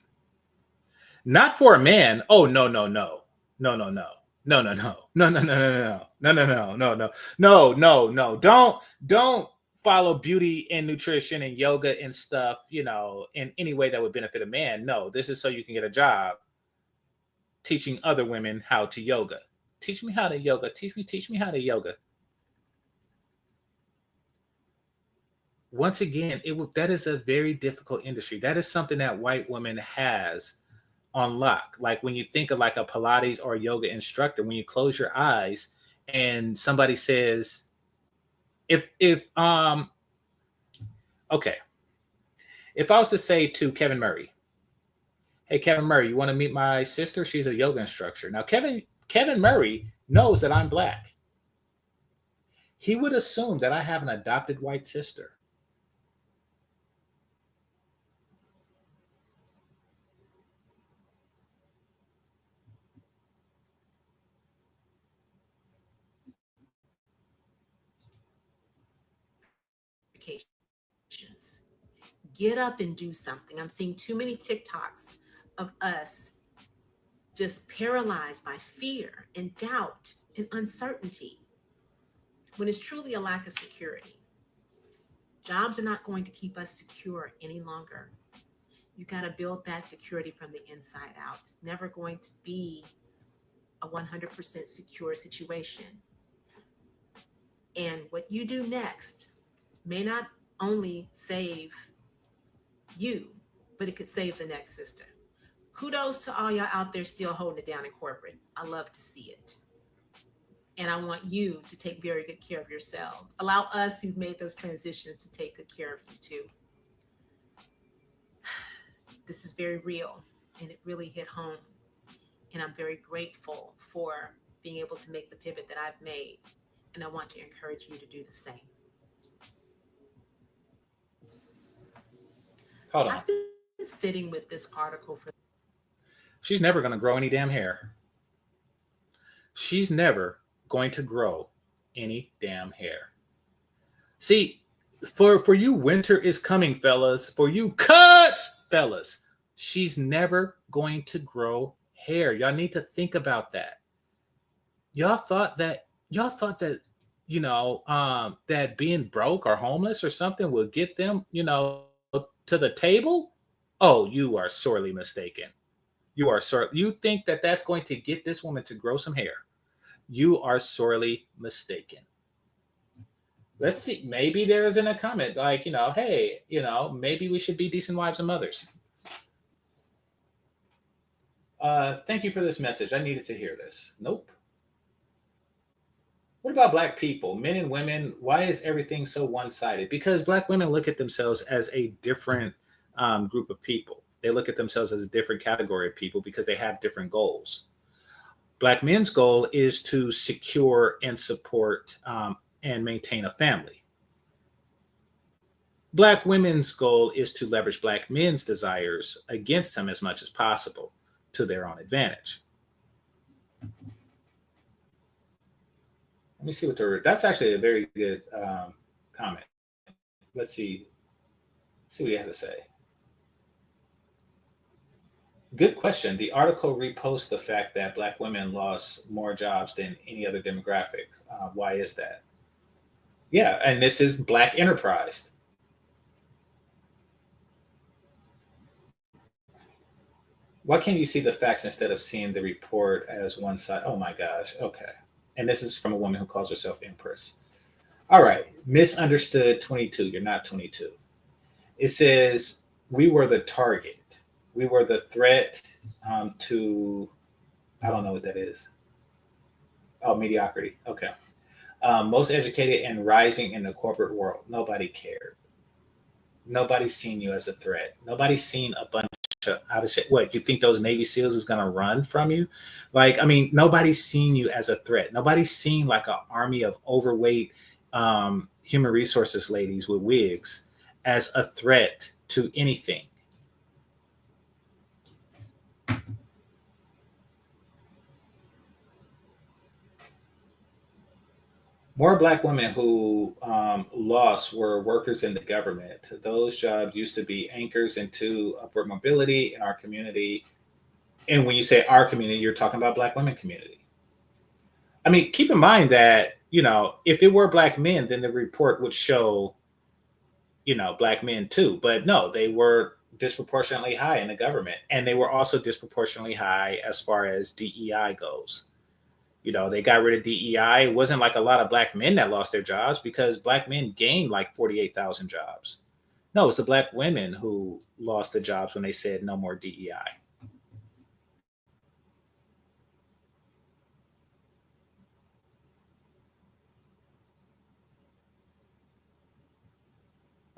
Not for a man. Oh, no, no, no. No, no, no. No, no, no. No, no, no, no, no. No, no, no, no, no. No, no, no. Don't follow beauty and nutrition and yoga and stuff, in any way that would benefit a man. No, this is so you can get a job teaching other women how to yoga. Teach me how to yoga. Teach me how to yoga. Once again, that is a very difficult industry. That is something that white women has on lock. Like when you think of like a Pilates or yoga instructor, when you close your eyes and somebody says, okay, if I was to say to Kevin Murray, hey, Kevin Murray, you want to meet my sister? She's a yoga instructor. Now, Kevin Murray knows that I'm Black. He would assume that I have an adopted white sister. Get up and do something. I'm seeing too many TikToks of us just paralyzed by fear and doubt and uncertainty when it's truly a lack of security. Jobs are not going to keep us secure any longer. You got to build that security from the inside out. It's never going to be a 100% secure situation. And what you do next may not only save you, but it could save the next sister. Kudos to all y'all out there still holding it down in corporate. I love to see it. And I want you to take very good care of yourselves. Allow us who've made those transitions to take good care of you too. This is very real and it really hit home. And I'm very grateful for being able to make the pivot that I've made. And I want to encourage you to do the same. Hold on. I've been sitting with this article for. She's never going to grow any damn hair. She's never going to grow any damn hair. See, for you, winter is coming, fellas. For you cuts, fellas, she's never going to grow hair. Y'all need to think about that. Y'all thought that that being broke or homeless or something will get them, to the table. Oh, you are sorely mistaken. You think that that's going to get this woman to grow some hair. You are sorely mistaken. Let's see. Maybe there isn't a comment like, hey, maybe we should be decent wives and mothers. Thank you for this message. I needed to hear this. Nope. What about Black people, men and women? Why is everything so one-sided? Because Black women look at themselves as a different group of people. They look at themselves as a different category of people because they have different goals. Black men's goal is to secure and support and maintain a family. Black women's goal is to leverage Black men's desires against them as much as possible to their own advantage. Let me see what that's actually a very good comment. Let's see what he has to say. Good question. The article reposts the fact that Black women lost more jobs than any other demographic. Why is that? Yeah, and this is Black enterprise. Why can't you see the facts instead of seeing the report as one side? Oh my gosh. Okay. And this is from a woman who calls herself Empress. All right, misunderstood 22. You're not 22. It says, we were the target. We were the threat to, I don't know what that is. Oh, mediocrity. Okay. Most educated and rising in the corporate world. Nobody cared. Nobody's seen you as a threat. Nobody's seen a bunch of out of shit. What, you think those Navy SEALs is gonna run from you? Like, I mean, nobody's seen you as a threat. Nobody's seen like an army of overweight human resources ladies with wigs as a threat to anything. More Black women who lost were workers in the government. Those jobs used to be anchors into upward mobility in our community. And when you say our community, you're talking about Black women community. I mean, keep in mind that, if it were Black men, then the report would show, Black men too. But no, they were disproportionately high in the government. And they were also disproportionately high as far as DEI goes. They got rid of DEI. It wasn't like a lot of Black men that lost their jobs because Black men gained like 48,000 jobs. No, it's the Black women who lost the jobs when they said no more DEI.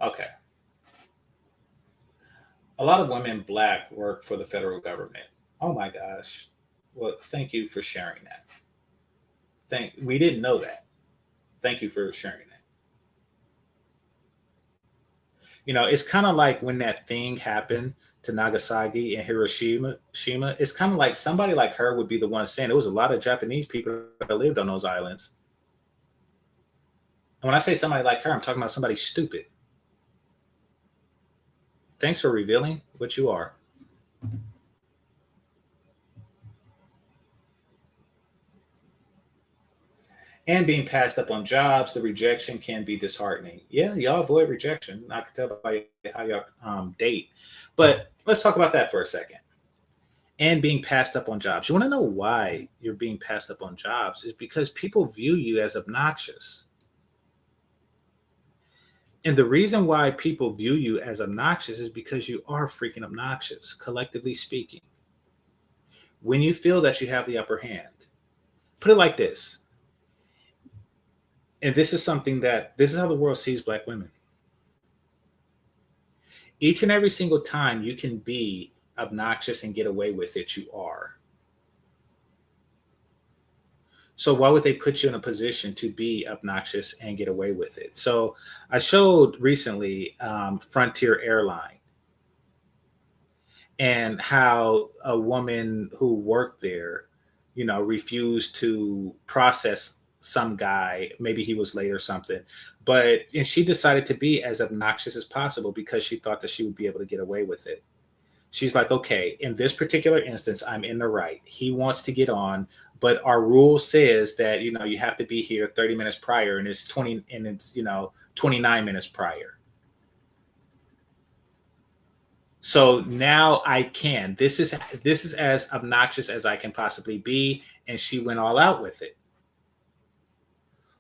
Okay. A lot of women Black work for the federal government. Oh my gosh. Well, thank you for sharing that. We didn't know that. Thank you for sharing that. It's kind of like when that thing happened to Nagasaki and Hiroshima. It's kind of like somebody like her would be the one saying it was a lot of Japanese people that lived on those islands. And when I say somebody like her, I'm talking about somebody stupid. Thanks for revealing what you are. And being passed up on jobs, the rejection can be disheartening. Yeah, y'all avoid rejection. I can tell by how y'all date. But let's talk about that for a second. And being passed up on jobs. You want to know why you're being passed up on jobs? Is because people view you as obnoxious. And the reason why people view you as obnoxious is because you are freaking obnoxious, collectively speaking. When you feel that you have the upper hand, put it like this. And this is how the world sees Black women. Each and every single time you can be obnoxious and get away with it, you are. So why would they put you in a position to be obnoxious and get away with it? So I showed recently Frontier Airline and how a woman who worked there, refused to process some guy. Maybe he was late or something, and she decided to be as obnoxious as possible because she thought that she would be able to get away with it. She's like, okay, in this particular instance, I'm in the right. He wants to get on, but our rule says that, you have to be here 30 minutes prior and it's 29 minutes prior. So now I can. This is as obnoxious as I can possibly be. And she went all out with it.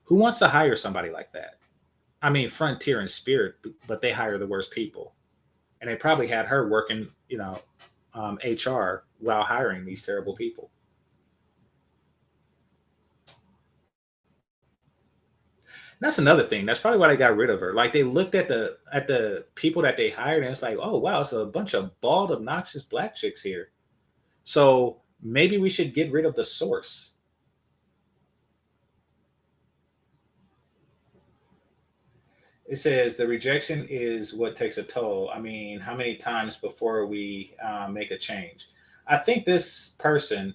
Who wants to hire somebody like that? I mean, Frontier and Spirit, but they hire the worst people. And they probably had her working, HR while hiring these terrible people. And that's another thing. That's probably why they got rid of her. Like they looked at the people that they hired and it's like, oh wow, it's a bunch of bald, obnoxious Black chicks here. So maybe we should get rid of the source. It says the rejection is what takes a toll. I mean, how many times before we make a change? I think this person.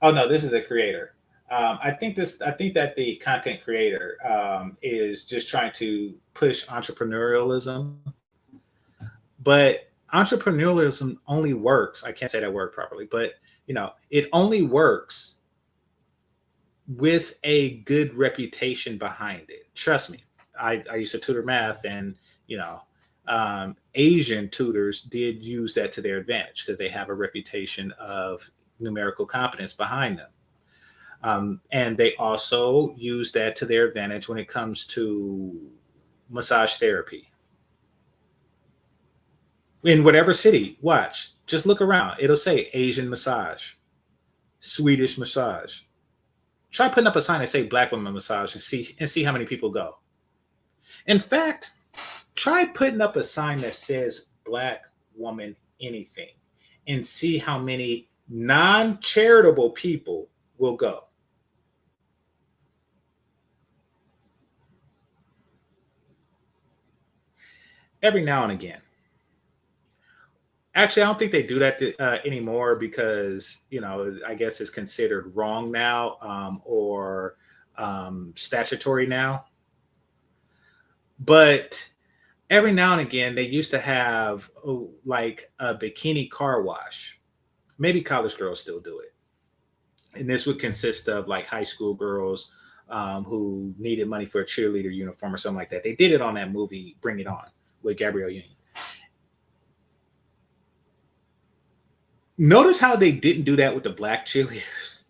Oh no, this is the creator. I think that the content creator is just trying to push entrepreneurialism, but entrepreneurialism only works. I can't say that word properly, but it only works with a good reputation behind it. Trust me. I used to tutor math, and Asian tutors did use that to their advantage because they have a reputation of numerical competence behind them. And they also use that to their advantage when it comes to massage therapy. In whatever city, watch, just look around. It'll say Asian massage, Swedish massage. Try putting up a sign that say Black women massage and see how many people go. In fact, try putting up a sign that says Black woman anything and see how many non-charitable people will go. Every now and again. Actually, I don't think they do that anymore because, I guess it's considered wrong now, or statutory now. But every now and again, they used to have like a bikini car wash. Maybe college girls still do it. And this would consist of like high school girls who needed money for a cheerleader uniform or something like that. They did it on that movie, Bring It On, with Gabrielle Union. Notice how they didn't do that with the Black cheerleaders.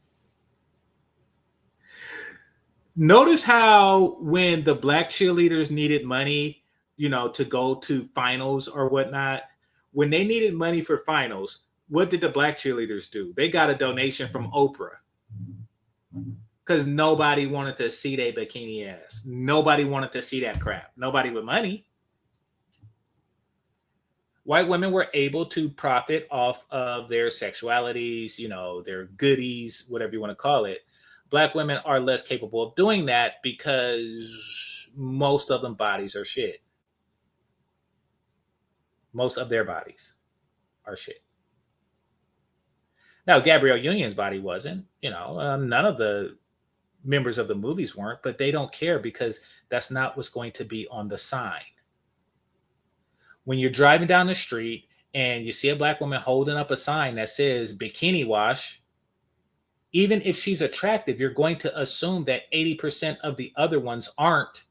Notice how when the Black cheerleaders needed money, to go to finals or whatnot, when they needed money for finals, what did the Black cheerleaders do? They got a donation from Oprah because nobody wanted to see their bikini ass. Nobody wanted to see that crap. Nobody with money. White women were able to profit off of their sexualities, their goodies, whatever you want to call it. Black women are less capable of doing that because most of them bodies are shit. Most of their bodies are shit. Now, Gabrielle Union's body wasn't, none of the members of the movies weren't, but they don't care because that's not what's going to be on the sign. When you're driving down the street and you see a Black woman holding up a sign that says bikini wash, even if she's attractive, you're going to assume that 80% of the other ones aren't.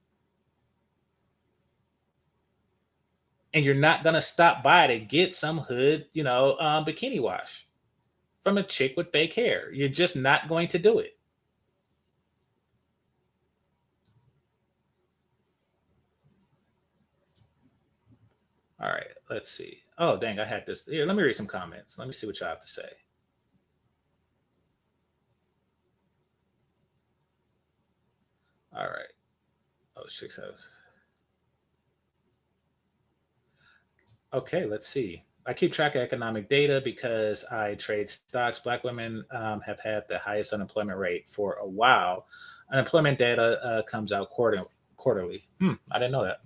And you're not going to stop by to get some hood, bikini wash from a chick with fake hair. You're just not going to do it. All right, let's see. Oh, dang, I had this. Here, let me read some comments. Let me see what y'all have to say. All right. Oh, 6 hours. Okay, let's see. I keep track of economic data because I trade stocks. Black women have had the highest unemployment rate for a while. Unemployment data comes out quarterly. I didn't know that.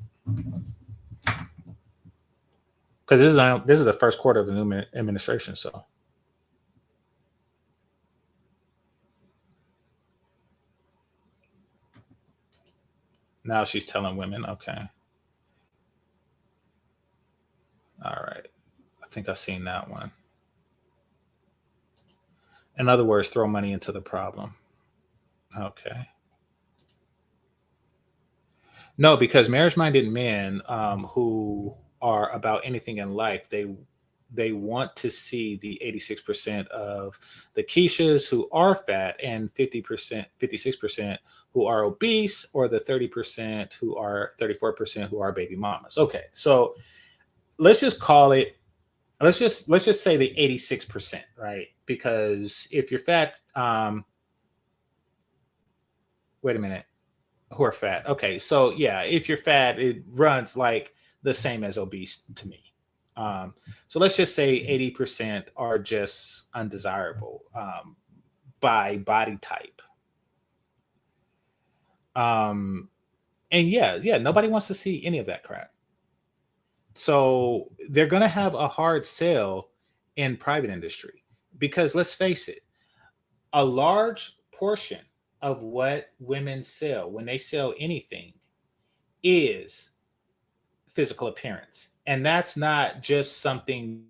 Because this is the first quarter of the new administration. So now she's telling women, okay. All right. I think I've seen that one. In other words, throw money into the problem. Okay. No, because marriage-minded men who are about anything in life, they want to see the 86% of the Keishas who are fat and 50%, 56% who are obese, or the 30% who are 34% who are baby mamas. Okay, so let's just call it. Let's just say the 86%, right? Because if you're fat, wait a minute. Who are fat. Okay, so yeah, if you're fat, it runs like the same as obese to me. So let's just say 80% are just undesirable by body type. Um, and yeah, nobody wants to see any of that crap. So they're going to have a hard sell in private industry because let's face it, a large portion of what women sell when they sell anything is physical appearance. And that's not just something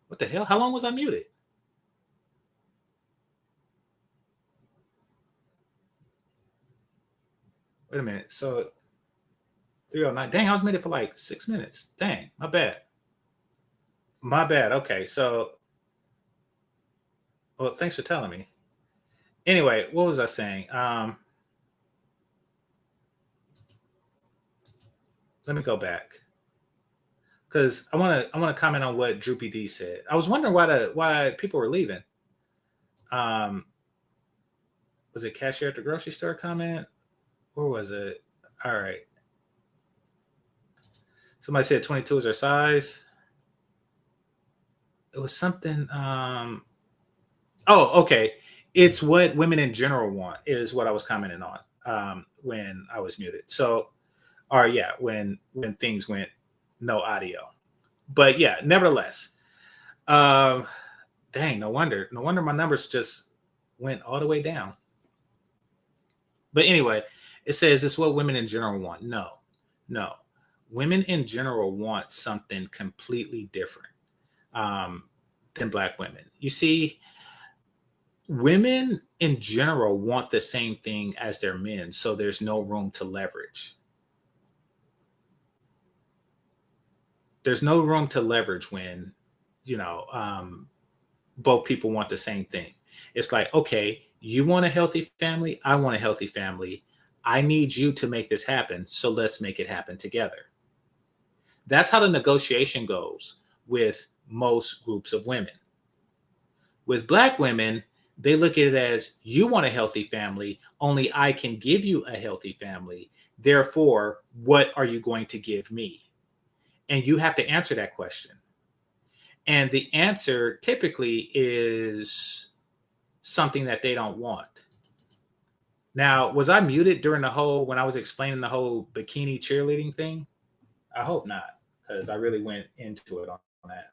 What the hell? How long was I muted? Wait a minute. So 309. Dang, I was muted for like 6 minutes. Dang, my bad. My bad. Okay, so well, thanks for telling me. Anyway, what was I saying? Let me go back because I want to comment on what Droopy D said. I was wondering why people were leaving. Um, was it cashier at the grocery store comment? Or was it? All right. Somebody said 22 is their size. It was something. Oh, okay. It's what women in general want is what I was commenting on when I was muted. So, or yeah, when things went no audio. But yeah, nevertheless, um, dang, no wonder my numbers just went all the way down. But anyway, it says it's what women in general want. No, no, women in general want something completely different um, than Black women. You see, women in general want the same thing as their men, so there's no room to leverage. There's no room to leverage when, you know, both people want the same thing. It's like, okay, you want a healthy family, I want a healthy family. I need you to make this happen, so let's make it happen together. That's how the negotiation goes with most groups of women. With Black women, they look at it as you want a healthy family, only I can give you a healthy family. Therefore, what are you going to give me? And you have to answer that question. And the answer typically is something that they don't want. Now, was I muted during the whole, when I was explaining the whole bikini cheerleading thing? I hope not, because I really went into it on that.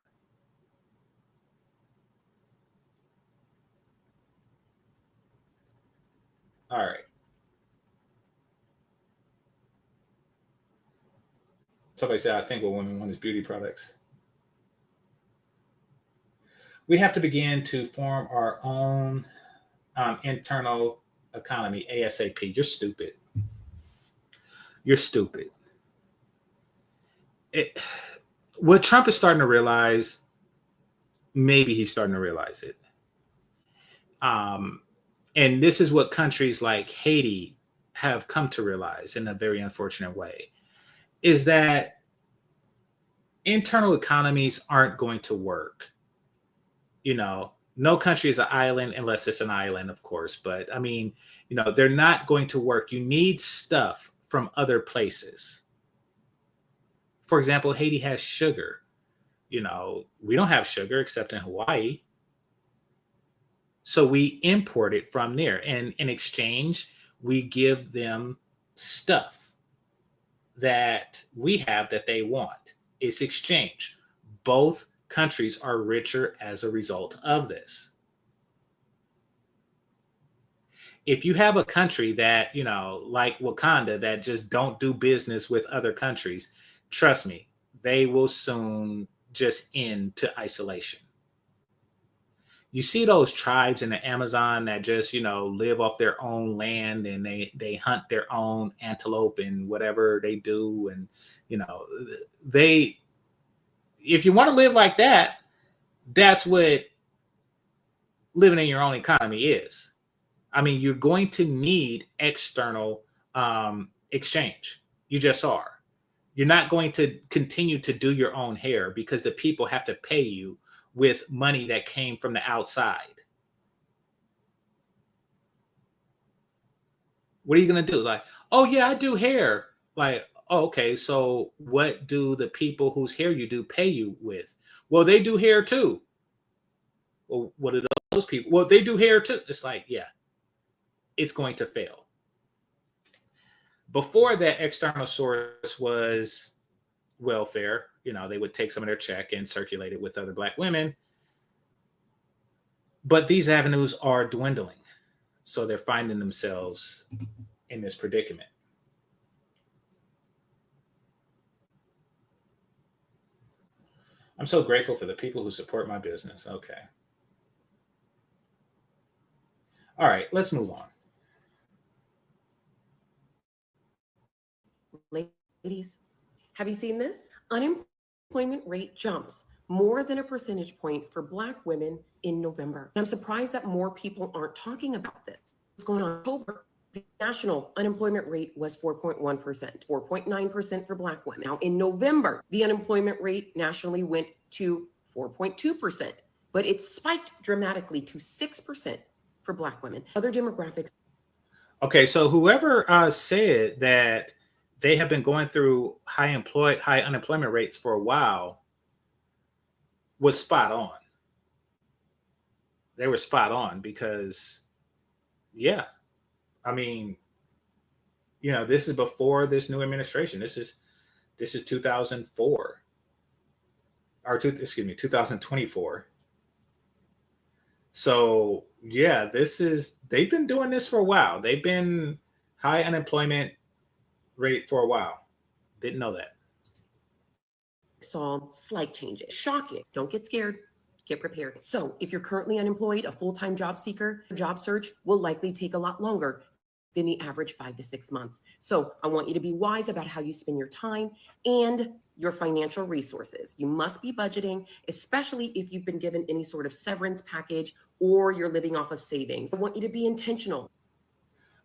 All right. Somebody said, I think what women want is beauty products. We have to begin to form our own internal economy ASAP. You're stupid. You're stupid. It, what Trump is starting to realize, maybe he's starting to realize it. And this is what countries like Haiti have come to realize in a very unfortunate way, is that internal economies aren't going to work. You know, no country is an island unless it's an island, of course. But I mean, you know, they're not going to work. You need stuff from other places. For example, Haiti has sugar. You know, we don't have sugar except in Hawaii. So we import it from there. And in exchange, we give them stuff that we have that they want. It's exchange. Both countries are richer as a result of this. If you have a country that, you know, like Wakanda, that just don't do business with other countries, trust me, they will soon just end to isolation. You see those tribes in the Amazon that just, you know, live off their own land and they hunt their own antelope and whatever they do. And, you know, they, if you want to live like that, that's what living in your own economy is. I mean, you're going to need external exchange. You just are. You're not going to continue to do your own hair because the people have to pay you with money that came from the outside. What are you going to do? Like, oh, yeah, I do hair. Like, oh, okay, so what do the people whose hair you do pay you with? Well, they do hair too. Well, what are those people? Well, they do hair too. It's like, yeah, it's going to fail. Before that external source was welfare, you know, they would take some of their check and circulate it with other Black women. But these avenues are dwindling. So they're finding themselves in this predicament. I'm so grateful for the people who support my business. Okay. All right, let's move on. Ladies, have you seen this? Unemployment rate jumps more than a percentage point for Black women in November. And I'm surprised that more people aren't talking about this. What's going on in October? The national unemployment rate was 4.1%, 4.9% for Black women. Now, in November, the unemployment rate nationally went to 4.2%, but it spiked dramatically to 6% for Black women. Other demographics. Okay, so whoever said that they have been going through high unemployment rates for a while was spot on. They were spot on because, yeah, I mean, this is before this new administration. This is 2004 or 2024. So yeah, they've been doing this for a while. They've been high unemployment rate for a while. Didn't know that. Saw slight changes. Shocking. Don't get scared. Get prepared. So if you're currently unemployed, a full-time job seeker, job search will likely take a lot longer than the average 5 to 6 months. So I want you to be wise about how you spend your time and your financial resources. You must be budgeting, especially if you've been given any sort of severance package or you're living off of savings. I want you to be intentional.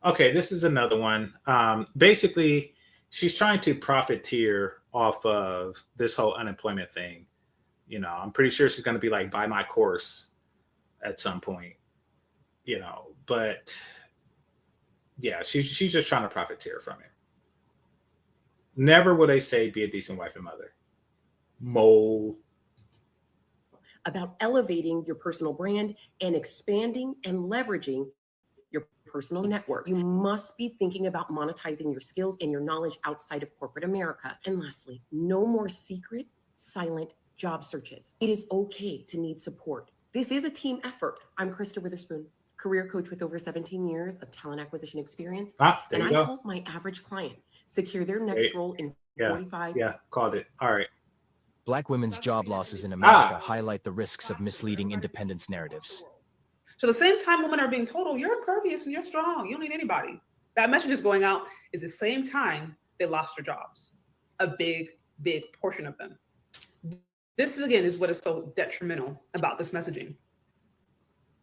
Okay, this is another one. Basically, she's trying to profiteer off of this whole unemployment thing. I'm pretty sure she's going to be like, buy my course at some point, but yeah, she's just trying to profiteer from it. Never would I say be a decent wife and mother. Mole. About elevating your personal brand and expanding and leveraging your personal network. You must be thinking about monetizing your skills and your knowledge outside of corporate America. And lastly, no more secret, silent job searches. It is okay to need support. This is a team effort. I'm Krista Witherspoon, career coach with over 17 years of talent acquisition experience. There you go. Help my average client secure their next role in 45. Yeah, called it. All right. Black women's job losses in America highlight the risks of misleading independence narratives. So the same time women are being told, oh, you're impervious and you're strong, you don't need anybody. That message is going out is the same time they lost their jobs. A big, big portion of them. This, again, is what is so detrimental about this messaging.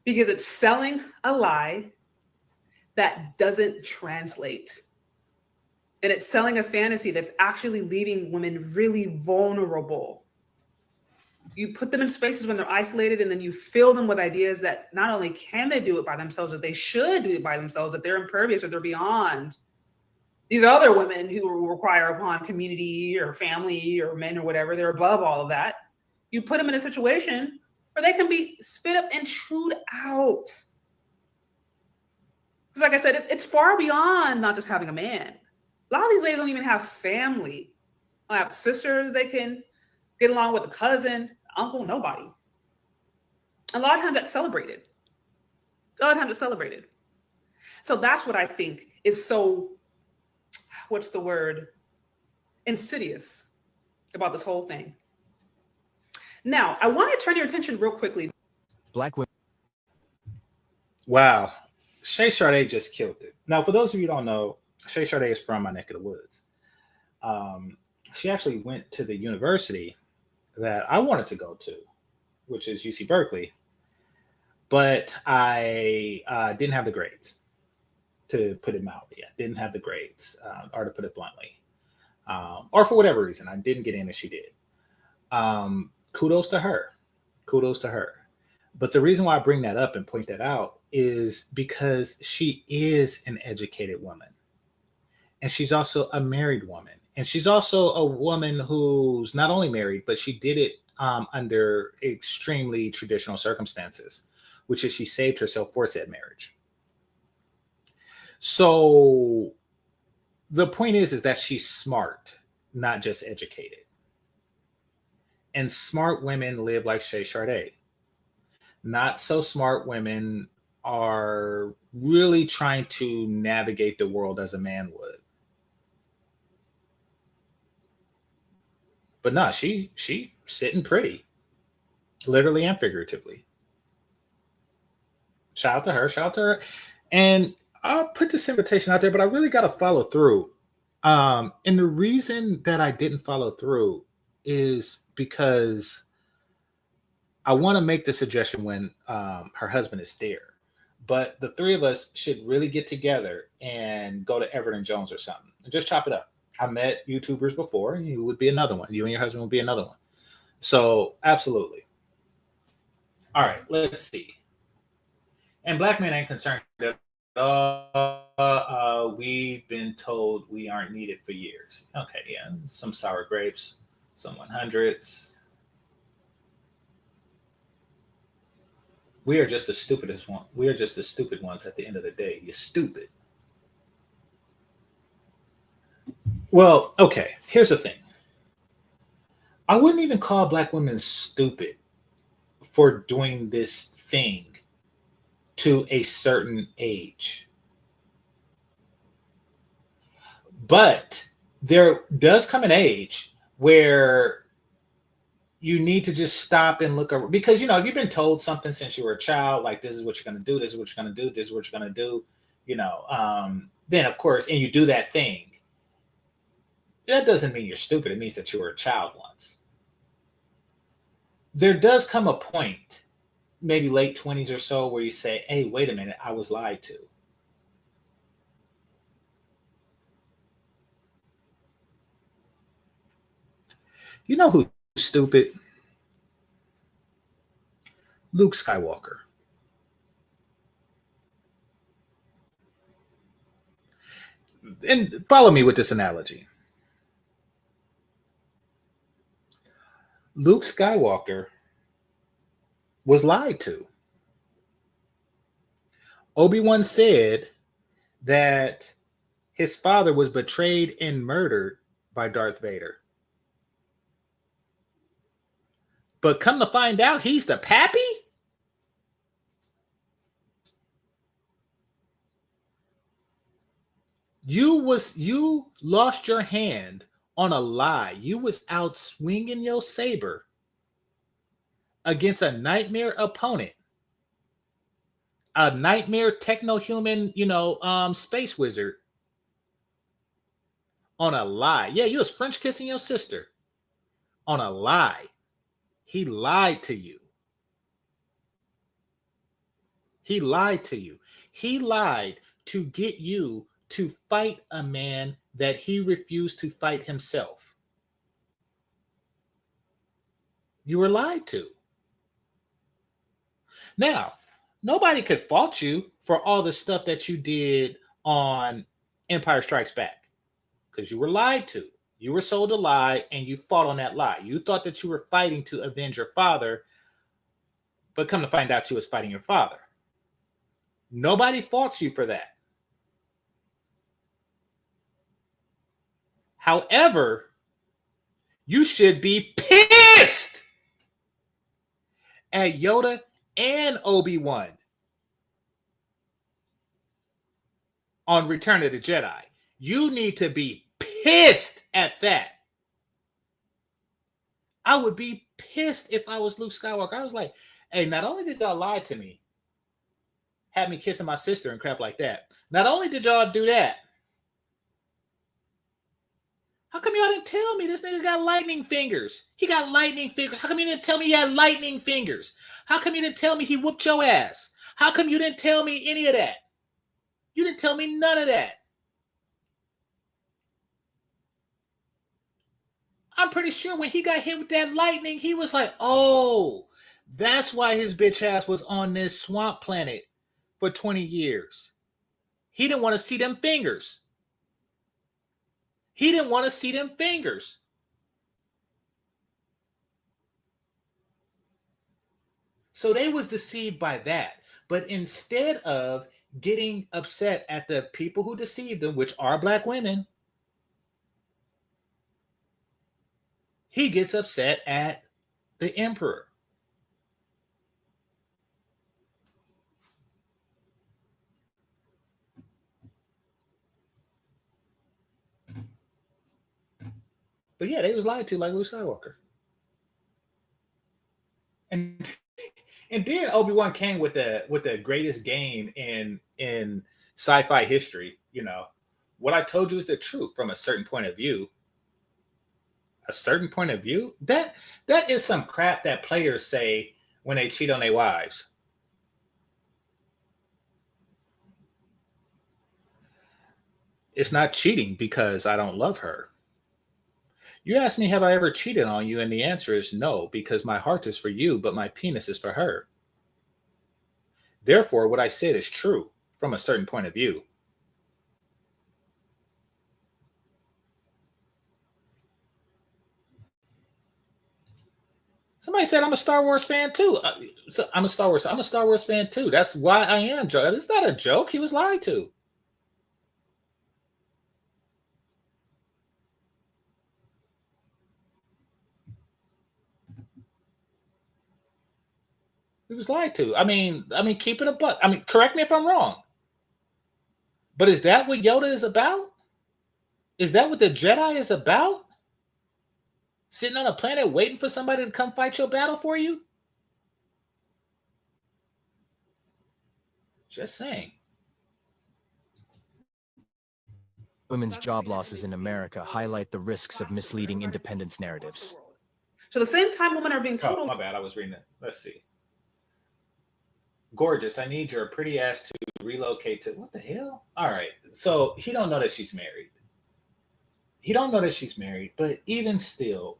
Because it's selling a lie that doesn't translate. And it's selling a fantasy that's actually leaving women really vulnerable. You put them in spaces when they're isolated, and then you fill them with ideas that not only can they do it by themselves, that they should do it by themselves, that they're impervious or they're beyond these other women who require upon community or family or men or whatever. They're above all of that. You put them in a situation where they can be spit up and chewed out. Because like I said, it's far beyond not just having a man. A lot of these ladies don't even have family. I have sisters they can get along with, a cousin, uncle, nobody. A lot of times that's celebrated. A lot of times it's celebrated. So that's what I think is so, what's the word? Insidious about this whole thing. Now, I want to turn your attention real quickly. Black women. Wow. Shay Sade just killed it. Now, for those of you who don't know, Shay Sade is from my neck of the woods. She actually went to the university that I wanted to go to, which is UC Berkeley, but I didn't have the grades, to put it mildly. I didn't have the grades, or to put it bluntly, or for whatever reason, I didn't get in as she did. Kudos to her. Kudos to her. But the reason why I bring that up and point that out is because she is an educated woman. And she's also a married woman. And she's also a woman who's not only married, but she did it under extremely traditional circumstances, which is she saved herself for said marriage. So the point is that she's smart, not just educated. And smart women live like Shay Sade. Not so smart women are really trying to navigate the world as a man would. But no, she sitting pretty, literally and figuratively. Shout out to her. Shout out to her. And I'll put this invitation out there, but I really got to follow through. And the reason that I didn't follow through is because I want to make the suggestion when her husband is there. But the three of us should really get together and go to Everett and Jones or something and just chop it up. I met YouTubers before, and you would be another one. You and your husband would be another one. So, absolutely. All right, let's see. And black men ain't concerned at all. We've been told we aren't needed for years. Okay, yeah, some sour grapes, some 100s. We are just the stupidest one. We are just the stupid ones at the end of the day. You're stupid. Well, okay, here's the thing. I wouldn't even call black women stupid for doing this thing to a certain age. But there does come an age where you need to just stop and look over, because if you've been told something since you were a child, like this is what you're going to do, this is what you're going to do, this is what you're going to do, then of course, and you do that thing, that doesn't mean you're stupid. It means that you were a child once. There does come a point, maybe late 20s or so, where you say, hey, wait a minute, I was lied to. You know who's stupid? Luke Skywalker. And follow me with this analogy. Luke Skywalker was lied to. Obi-Wan said that his father was betrayed and murdered by Darth Vader. But come to find out, he's the pappy? You lost your hand on a lie. You was out swinging your saber against a nightmare opponent, a nightmare techno-human, space wizard, on a lie. Yeah, you was French kissing your sister on a lie. He lied to you. He lied to you. He lied to get you to fight a man that he refused to fight himself. You were lied to. Now, nobody could fault you for all the stuff that you did on Empire Strikes Back, because you were lied to. You were sold a lie and you fought on that lie. You thought that you were fighting to avenge your father, but come to find out you was fighting your father. Nobody faults you for that. However, you should be pissed at Yoda and Obi-Wan on Return of the Jedi. You need to be pissed at that. I would be pissed if I was Luke Skywalker. I was like, hey, not only did y'all lie to me, had me kissing my sister and crap like that, not only did y'all do that, how come y'all didn't tell me this nigga got lightning fingers? He got lightning fingers. How come you didn't tell me he had lightning fingers? How come you didn't tell me he whooped your ass? How come you didn't tell me any of that? You didn't tell me none of that. I'm pretty sure when he got hit with that lightning, he was like, oh, that's why his bitch ass was on this swamp planet for 20 years. He didn't want to see them fingers. He didn't want to see them fingers. So they was deceived by that. But instead of getting upset at the people who deceived them, which are black women, he gets upset at the emperor. But yeah, they was lied to like Luke Skywalker. And and then Obi-Wan came with the greatest game in sci-fi history. What I told you is the truth from a certain point of view. A certain point of view? That is some crap that players say when they cheat on their wives. It's not cheating because I don't love her. You ask me, have I ever cheated on you? And the answer is no, because my heart is for you, but my penis is for her. Therefore, what I said is true from a certain point of view. Somebody said I'm a Star Wars fan too. I'm a Star Wars fan too. That's why I am, Joe. It's not a joke. He was lied to. He was lied to. Keep it a buck. Correct me if I'm wrong. But is that what Yoda is about? Is that what the Jedi is about? Sitting on a planet waiting for somebody to come fight your battle for you? Just saying. Women's job losses in America highlight the risks of misleading independence narratives. So the same time women are being told. Oh, my bad. I was reading it. Let's see. Gorgeous. I need your pretty ass to relocate to what the hell? All right. So he don't know that she's married. But even still,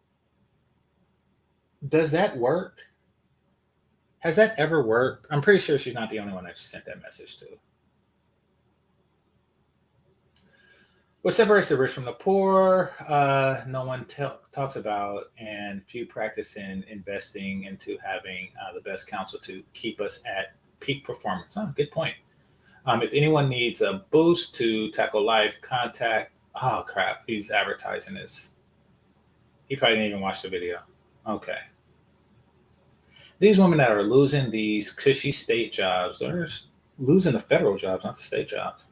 does that work? Has that ever worked? I'm pretty sure she's not the only one that she sent that message to. What separates the rich from the poor, no one talks about, and few practice in investing into having the best counsel to keep us at peak performance. Oh, good point. If anyone needs a boost to tackle life, contact. Oh, crap. He's advertising this. He probably didn't even watch the video. Okay. These women that are losing these cushy state jobs, they're losing the federal jobs, not the state jobs.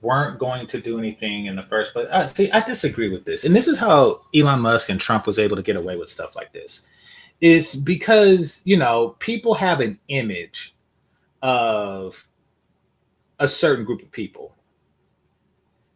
Weren't going to do anything in the first place. I disagree with this. And this is how Elon Musk and Trump was able to get away with stuff like this. It's because, people have an image of a certain group of people.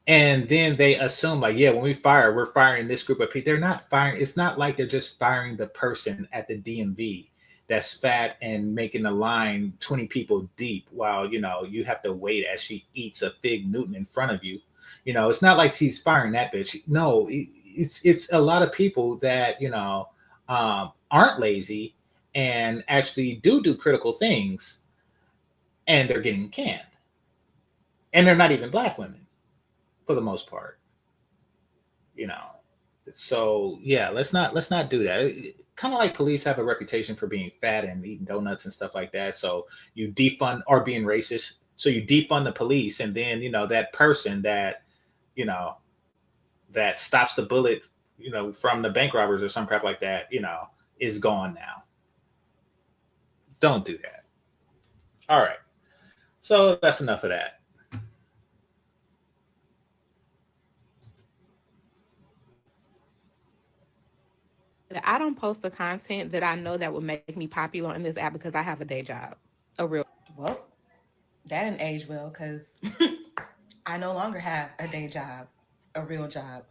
And then they assume when we fire, we're firing this group of people. They're not firing. It's not like they're just firing the person at the DMV that's fat and making a line 20 people deep while, you have to wait as she eats a fig Newton in front of you. It's not like she's firing that bitch. No, it's a lot of people that, aren't lazy and actually do critical things, and they're getting canned. And they're not even Black women for the most part. So yeah, let's not do that. Kind of like police have a reputation for being fat and eating donuts and stuff like that. So you defund, or being racist. So you defund the police, and then that person that that stops the bullet, from the bank robbers or some crap like that, is gone now. Don't do that. All right. So that's enough of that. I don't post the content that I know that would make me popular on this app because I have a day job. Well, that didn't age well, because I no longer have a day job, a real job.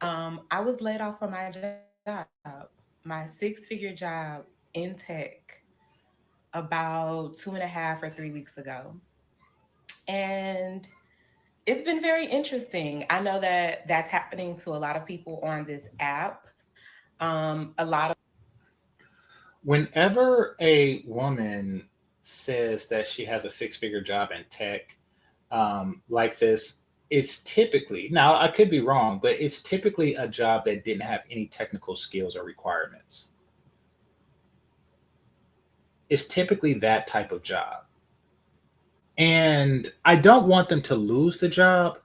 I was laid off from my job, my 6-figure job in tech, about 2.5 or 3 weeks ago. And it's been very interesting. I know that that's happening to a lot of people on this app. Whenever a woman says that she has a 6-figure job in tech, like this, it's typically, now I could be wrong, but it's typically a job that didn't have any technical skills or requirements. It's typically that type of job. And I don't want them to lose the job,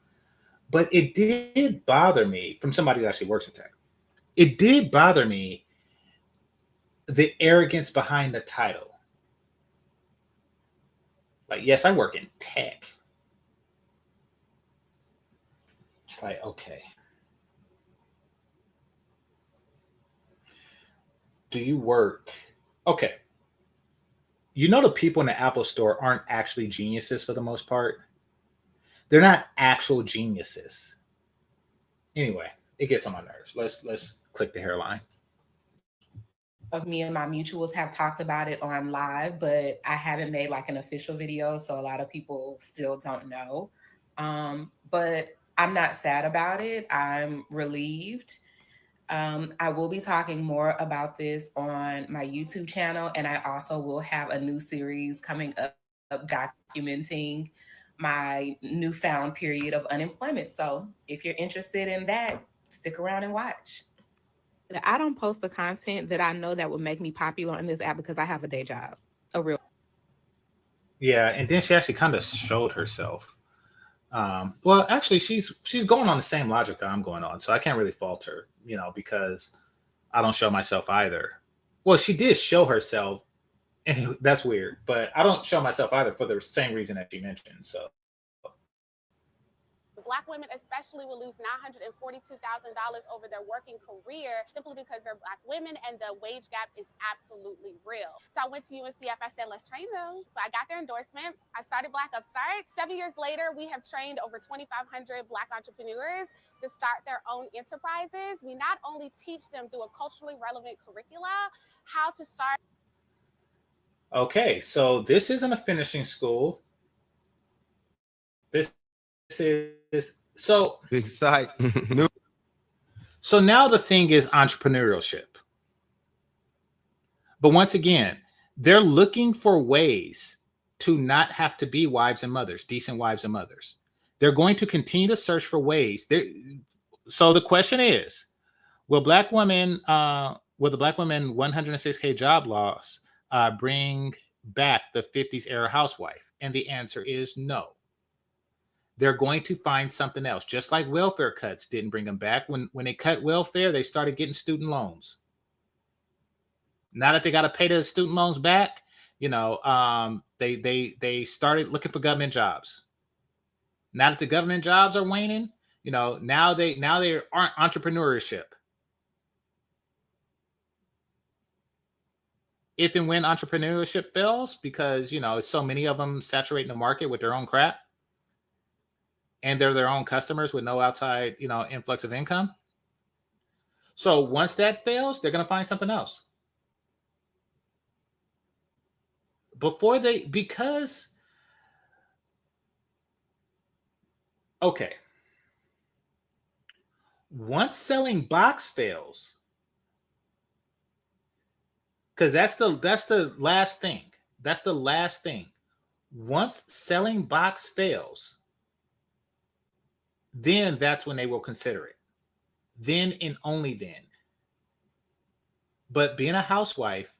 but it did bother me, from somebody who actually works in tech. It did bother me, the arrogance behind the title. Yes, I work in tech. It's like, okay. Do you work? Okay. You know, the people in the Apple store aren't actually geniuses for the most part. They're not actual geniuses. Anyway, it gets on my nerves. Let's click the hairline. Of me and my mutuals have talked about it on live, but I haven't made like an official video, so a lot of people still don't know. But I'm not sad about it. I'm relieved. I will be talking more about this on my YouTube channel, and I also will have a new series coming up documenting my newfound period of unemployment. So if you're interested in that, stick around and watch. I don't post the content that I know that would make me popular on this app because I have a day job, a real. Yeah, and then she actually kind of showed herself. Well, actually, she's going on the same logic that I'm going on, so I can't really fault her, because I don't show myself either. Well, she did show herself, and that's weird, but I don't show myself either for the same reason that she mentioned. So. Black women especially will lose $942,000 over their working career simply because they're Black women, and the wage gap is absolutely real. So I went to UNCF. I said, let's train them. So I got their endorsement. I started Black Upstart. 7 years later, we have trained over 2,500 Black entrepreneurs to start their own enterprises. We not only teach them through a culturally relevant curricula how to start. Okay, so this isn't a finishing school. This is so exciting. So now the thing is entrepreneurship. But once again, they're looking for ways to not have to be wives and mothers, decent wives and mothers. They're going to continue to search for ways. So the question is, will the Black women 106K job loss bring back the 50s era housewife? And the answer is no. They're going to find something else, just like welfare cuts didn't bring them back. When they cut welfare, they started getting student loans. Now that they got to pay the student loans back, they started looking for government jobs. Now that the government jobs are waning, now they aren't entrepreneurship. If and when entrepreneurship fails, because so many of them saturating the market with their own crap, and they're their own customers with no outside, influx of income. So once that fails, they're going to find something else. Once selling box fails, because that's the last thing. That's the last thing. Once selling box fails, then that's when they will consider it. Then and only then. But being a housewife,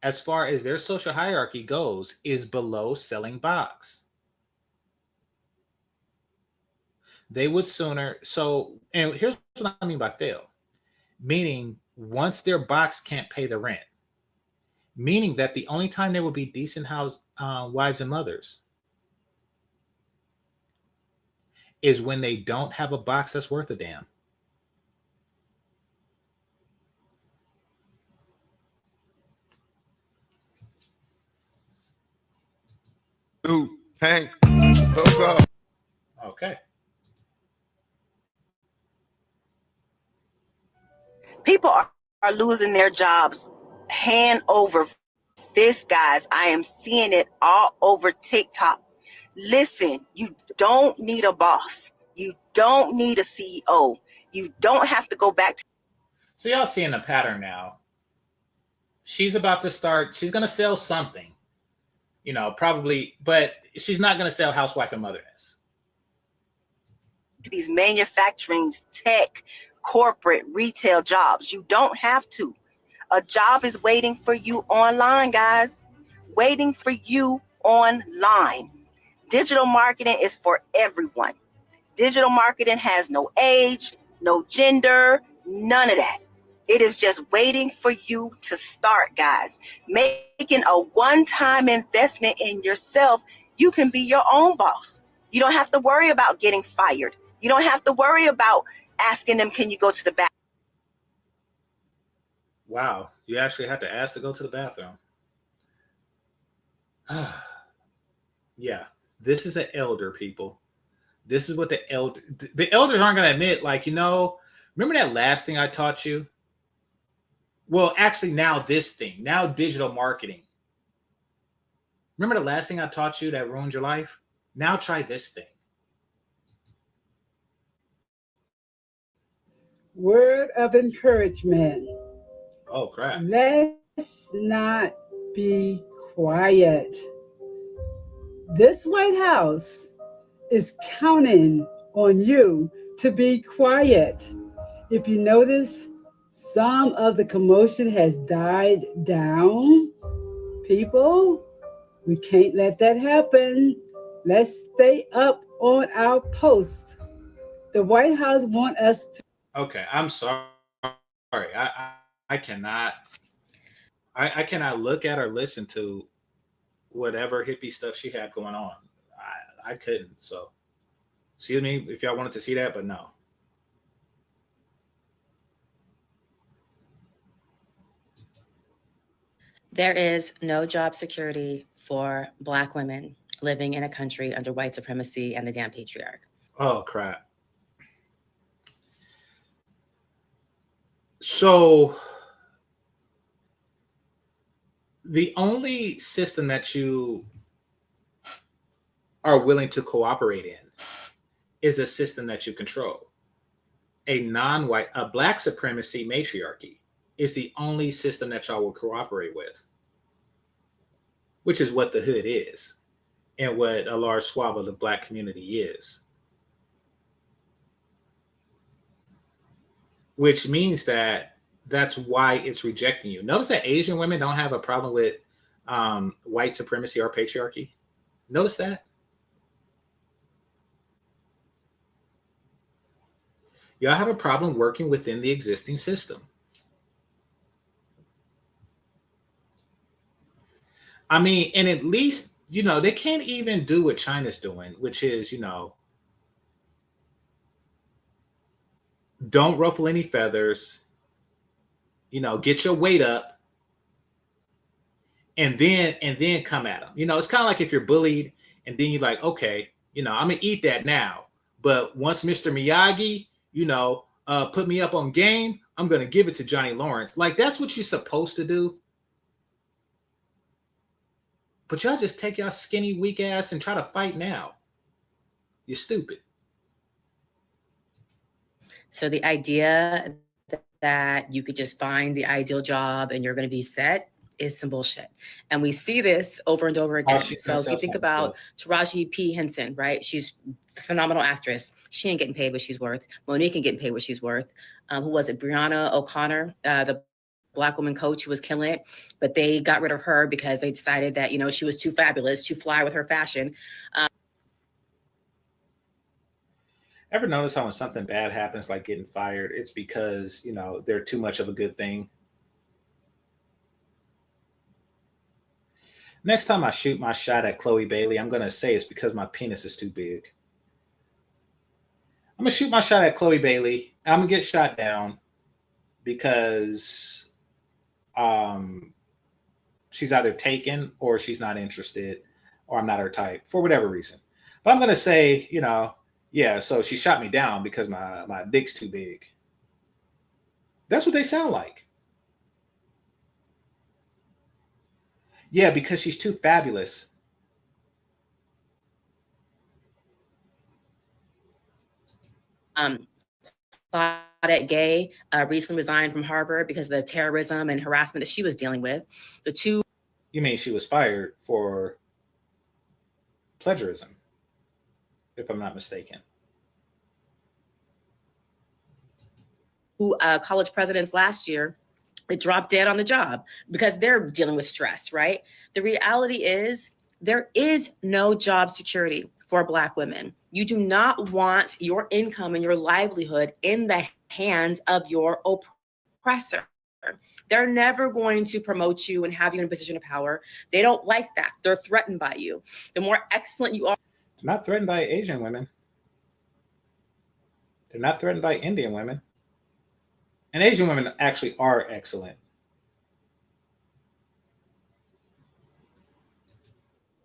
as far as their social hierarchy goes, is below selling box. They would sooner. So, and here's what I mean by fail. Meaning, once their box can't pay the rent. Meaning that the only time they will be decent wives and mothers is when they don't have a box that's worth a damn. Dude, Hank, okay. People are losing their jobs hand over fist, guys. I am seeing it all over TikTok. Listen, you don't need a boss. You don't need a CEO. You don't have to go back to. So y'all seeing the pattern now. She's about to start. She's going to sell something, probably, but she's not going to sell housewife and motherness. These manufacturing, tech, corporate, retail jobs. You don't have to. A job is waiting for you online, guys. Waiting for you online. Digital marketing is for everyone. Digital marketing has no age, no gender, none of that. It is just waiting for you to start, guys. Making a one-time investment in yourself, you can be your own boss. You don't have to worry about getting fired. You don't have to worry about asking them, can you go to the bathroom? Wow, you actually have to ask to go to the bathroom. Yeah, this is an elder, people. This is what the elders aren't going to admit. Like, remember that last thing I taught you? Well, actually, now this thing, now digital marketing. Remember the last thing I taught you that ruined your life? Now try this thing. Word of encouragement. Oh, crap. Let's not be quiet. This White House is counting on you to be quiet. If you notice, some of the commotion has died down. People, we can't let that happen. Let's stay up on our post. The White House want us to. Okay, I'm sorry. I cannot. I cannot look at or listen to whatever hippie stuff she had going on. I couldn't. So, excuse me if y'all wanted to see that, but no. There is no job security for Black women living in a country under white supremacy and the damn patriarch. Oh, crap. So, the only system that you are willing to cooperate in is a system that you control. A non-white, a Black supremacy matriarchy is the only system that y'all will cooperate with, which is what the hood is and what a large swath of the Black community is. Which means that that's why it's rejecting you. Notice that Asian women don't have a problem with white supremacy or patriarchy. Notice that. Y'all have a problem working within the existing system. I mean, and at least, they can't even do what China's doing, which is, don't ruffle any feathers, get your weight up and then come at them. It's kind of like if you're bullied and then you're like, okay, I'm gonna eat that now. But once Mr. Miyagi, put me up on game, I'm gonna give it to Johnny Lawrence. Like, that's what you're supposed to do. But y'all just take y'all skinny, weak ass and try to fight now. You're stupid. So the idea that you could just find the ideal job and you're going to be set is some bullshit. And we see this over and over again. So if you think about Taraji P. Henson, right? She's a phenomenal actress. She ain't getting paid what she's worth. Monique ain't getting paid what she's worth. Who was it? Brianna O'Connor, the Black woman coach who was killing it, but they got rid of her because they decided that, she was too fabulous, too fly with her fashion. Ever notice how when something bad happens, like getting fired, it's because, they're too much of a good thing? Next time I shoot my shot at Chloe Bailey, I'm going to say it's because my penis is too big. I'm going to shoot my shot at Chloe Bailey. I'm going to get shot down because she's either taken or she's not interested or I'm not her type for whatever reason. But I'm going to say, yeah, so she shot me down because my dick's too big. That's what they sound like. Yeah, because she's too fabulous. Claudette Gay recently resigned from Harvard because of the terrorism and harassment that she was dealing with. The two. You mean she was fired for plagiarism, if I'm not mistaken. Who college presidents last year, they dropped dead on the job because they're dealing with stress, right? The reality is there is no job security for Black women. You do not want your income and your livelihood in the hands of your oppressor. They're never going to promote you and have you in a position of power. They don't like that. They're threatened by you. The more excellent you are. Not threatened by Asian women. They're not threatened by Indian women. And Asian women actually are excellent.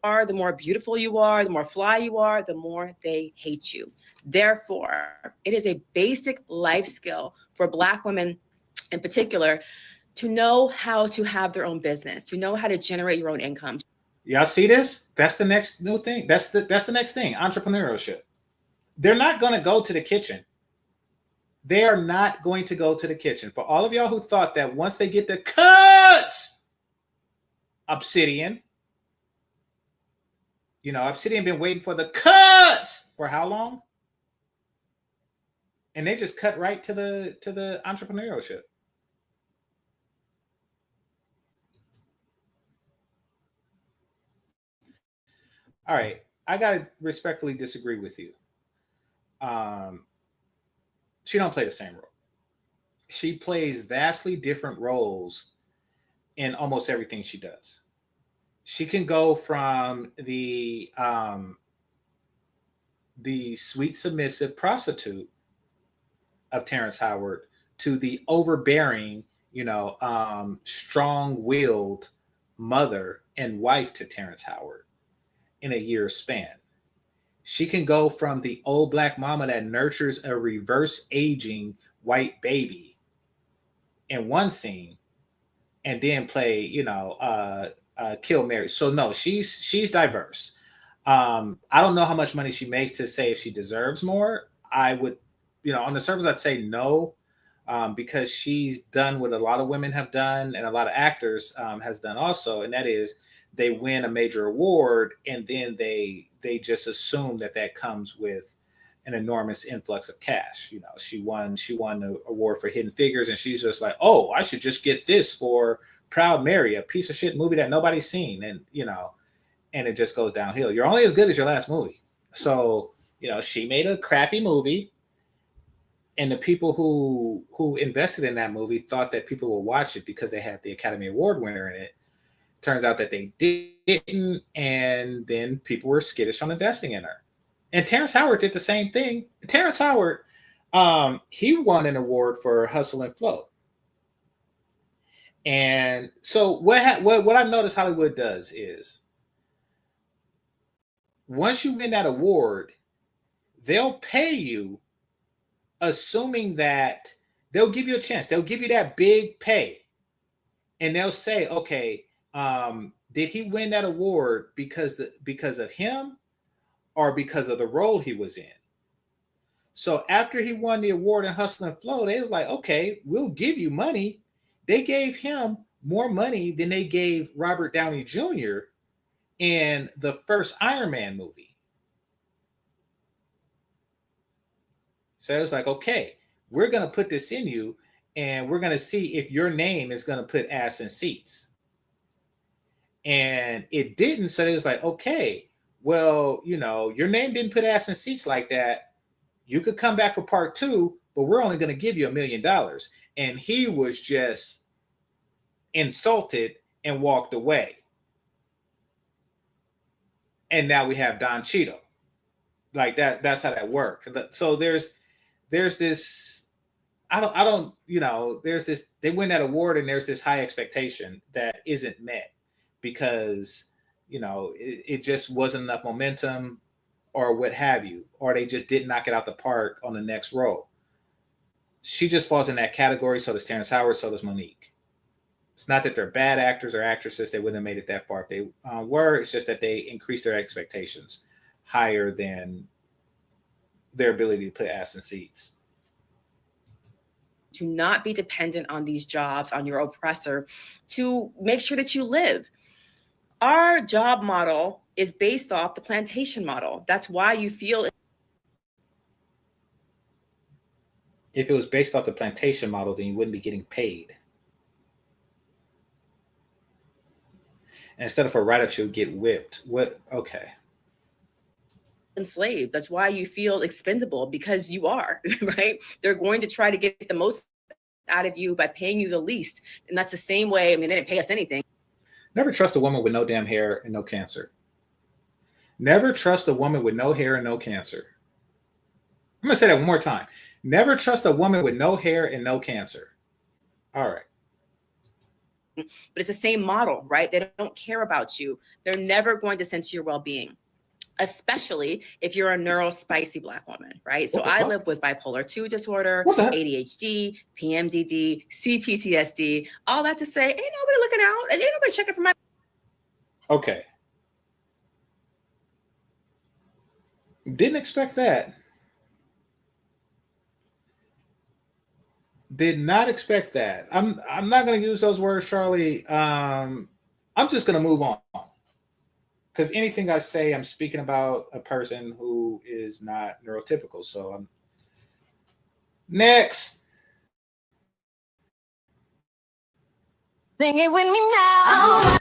The more beautiful you are, the more fly you are, the more they hate you. Therefore, it is a basic life skill for Black women in particular to know how to have their own business, to know how to generate your own income. Y'all see this? That's the next new thing. That's the next thing, entrepreneurship. They're not going to go to the kitchen. They are not going to go to the kitchen. For all of y'all who thought that once they get the cuts, Obsidian, Obsidian been waiting for the cuts for how long? And they just cut right to the entrepreneurship. All right, I gotta respectfully disagree with you. She don't play the same role. She plays vastly different roles in almost everything she does. She can go from the sweet, submissive prostitute of Terrence Howard to the overbearing, strong-willed mother and wife to Terrence Howard in a year's span. She can go from the old Black mama that nurtures a reverse aging white baby in one scene and then play, Kill Mary. So no, she's diverse. I don't know how much money she makes to say if she deserves more. I would, on the surface, I'd say no, because she's done what a lot of women have done and a lot of actors has done also, and that is they win a major award and then they just assume that comes with an enormous influx of cash. She won the award for Hidden Figures, and she's just like, oh, I should just get this for Proud Mary, a piece of shit movie that nobody's seen, and and it just goes downhill. You're only as good as your last movie. So she made a crappy movie, and the people who invested in that movie thought that people will watch it because they had the Academy Award winner in it. Turns out that they didn't, and then people were skittish on investing in her. And Terrence Howard did the same thing. Terrence Howard, he won an award for Hustle and Flow. And so what I've noticed Hollywood does is once you win that award, they'll pay you, assuming that they'll give you a chance. They'll give you that big pay, and they'll say, okay, did he win that award because of him or because of the role he was in? So after he won the award in Hustle and Flow, they was like, okay, we'll give you money. They gave him more money than they gave Robert Downey Jr. in the first Iron Man movie. So it was like, okay, we're going to put this in you, and we're going to see if your name is going to put ass in seats. And it didn't. So it was like, okay, well, your name didn't put ass in seats like that. You could come back for part 2, but we're only going to give you $1 million. And he was just insulted and walked away. And now we have Don Cheadle. Like that's how that worked. So there's this, there's this, they win that award and there's this high expectation that isn't met because, it just wasn't enough momentum or what have you, or they just didn't knock it out the park on the next role. She just falls in that category. So does Terrence Howard. So does Monique. It's not that they're bad actors or actresses. They wouldn't have made it that far if they were. It's just that they increased their expectations higher than their ability to put ass in seats. To not be dependent on these jobs, on your oppressor, to make sure that you live. Our job model is based off the plantation model. That's why you feel. If it was based off the plantation model, then you wouldn't be getting paid. And instead of a write-up, you would get whipped. What? Okay. Enslaved. That's why you feel expendable, because you are, right? They're going to try to get the most out of you by paying you the least. And that's the same way. I mean, they didn't pay us anything. Never trust a woman with no damn hair and no cancer. Never trust a woman with no hair and no cancer. I'm going to say that one more time. Never trust a woman with no hair and no cancer. All right. But it's the same model, right? They don't care about you. They're never going to center your well-being, especially if you're a neurospicy Black woman, right? So I live with bipolar 2 disorder, ADHD, PMDD, CPTSD, all that to say, ain't nobody looking out and ain't nobody checking for my. Okay. Didn't expect that. Did not expect that. I'm not going to use those words, Charlie. I'm just going to move on. Because anything I say, I'm speaking about a person who is not neurotypical. So I'm next. Sing it with me now.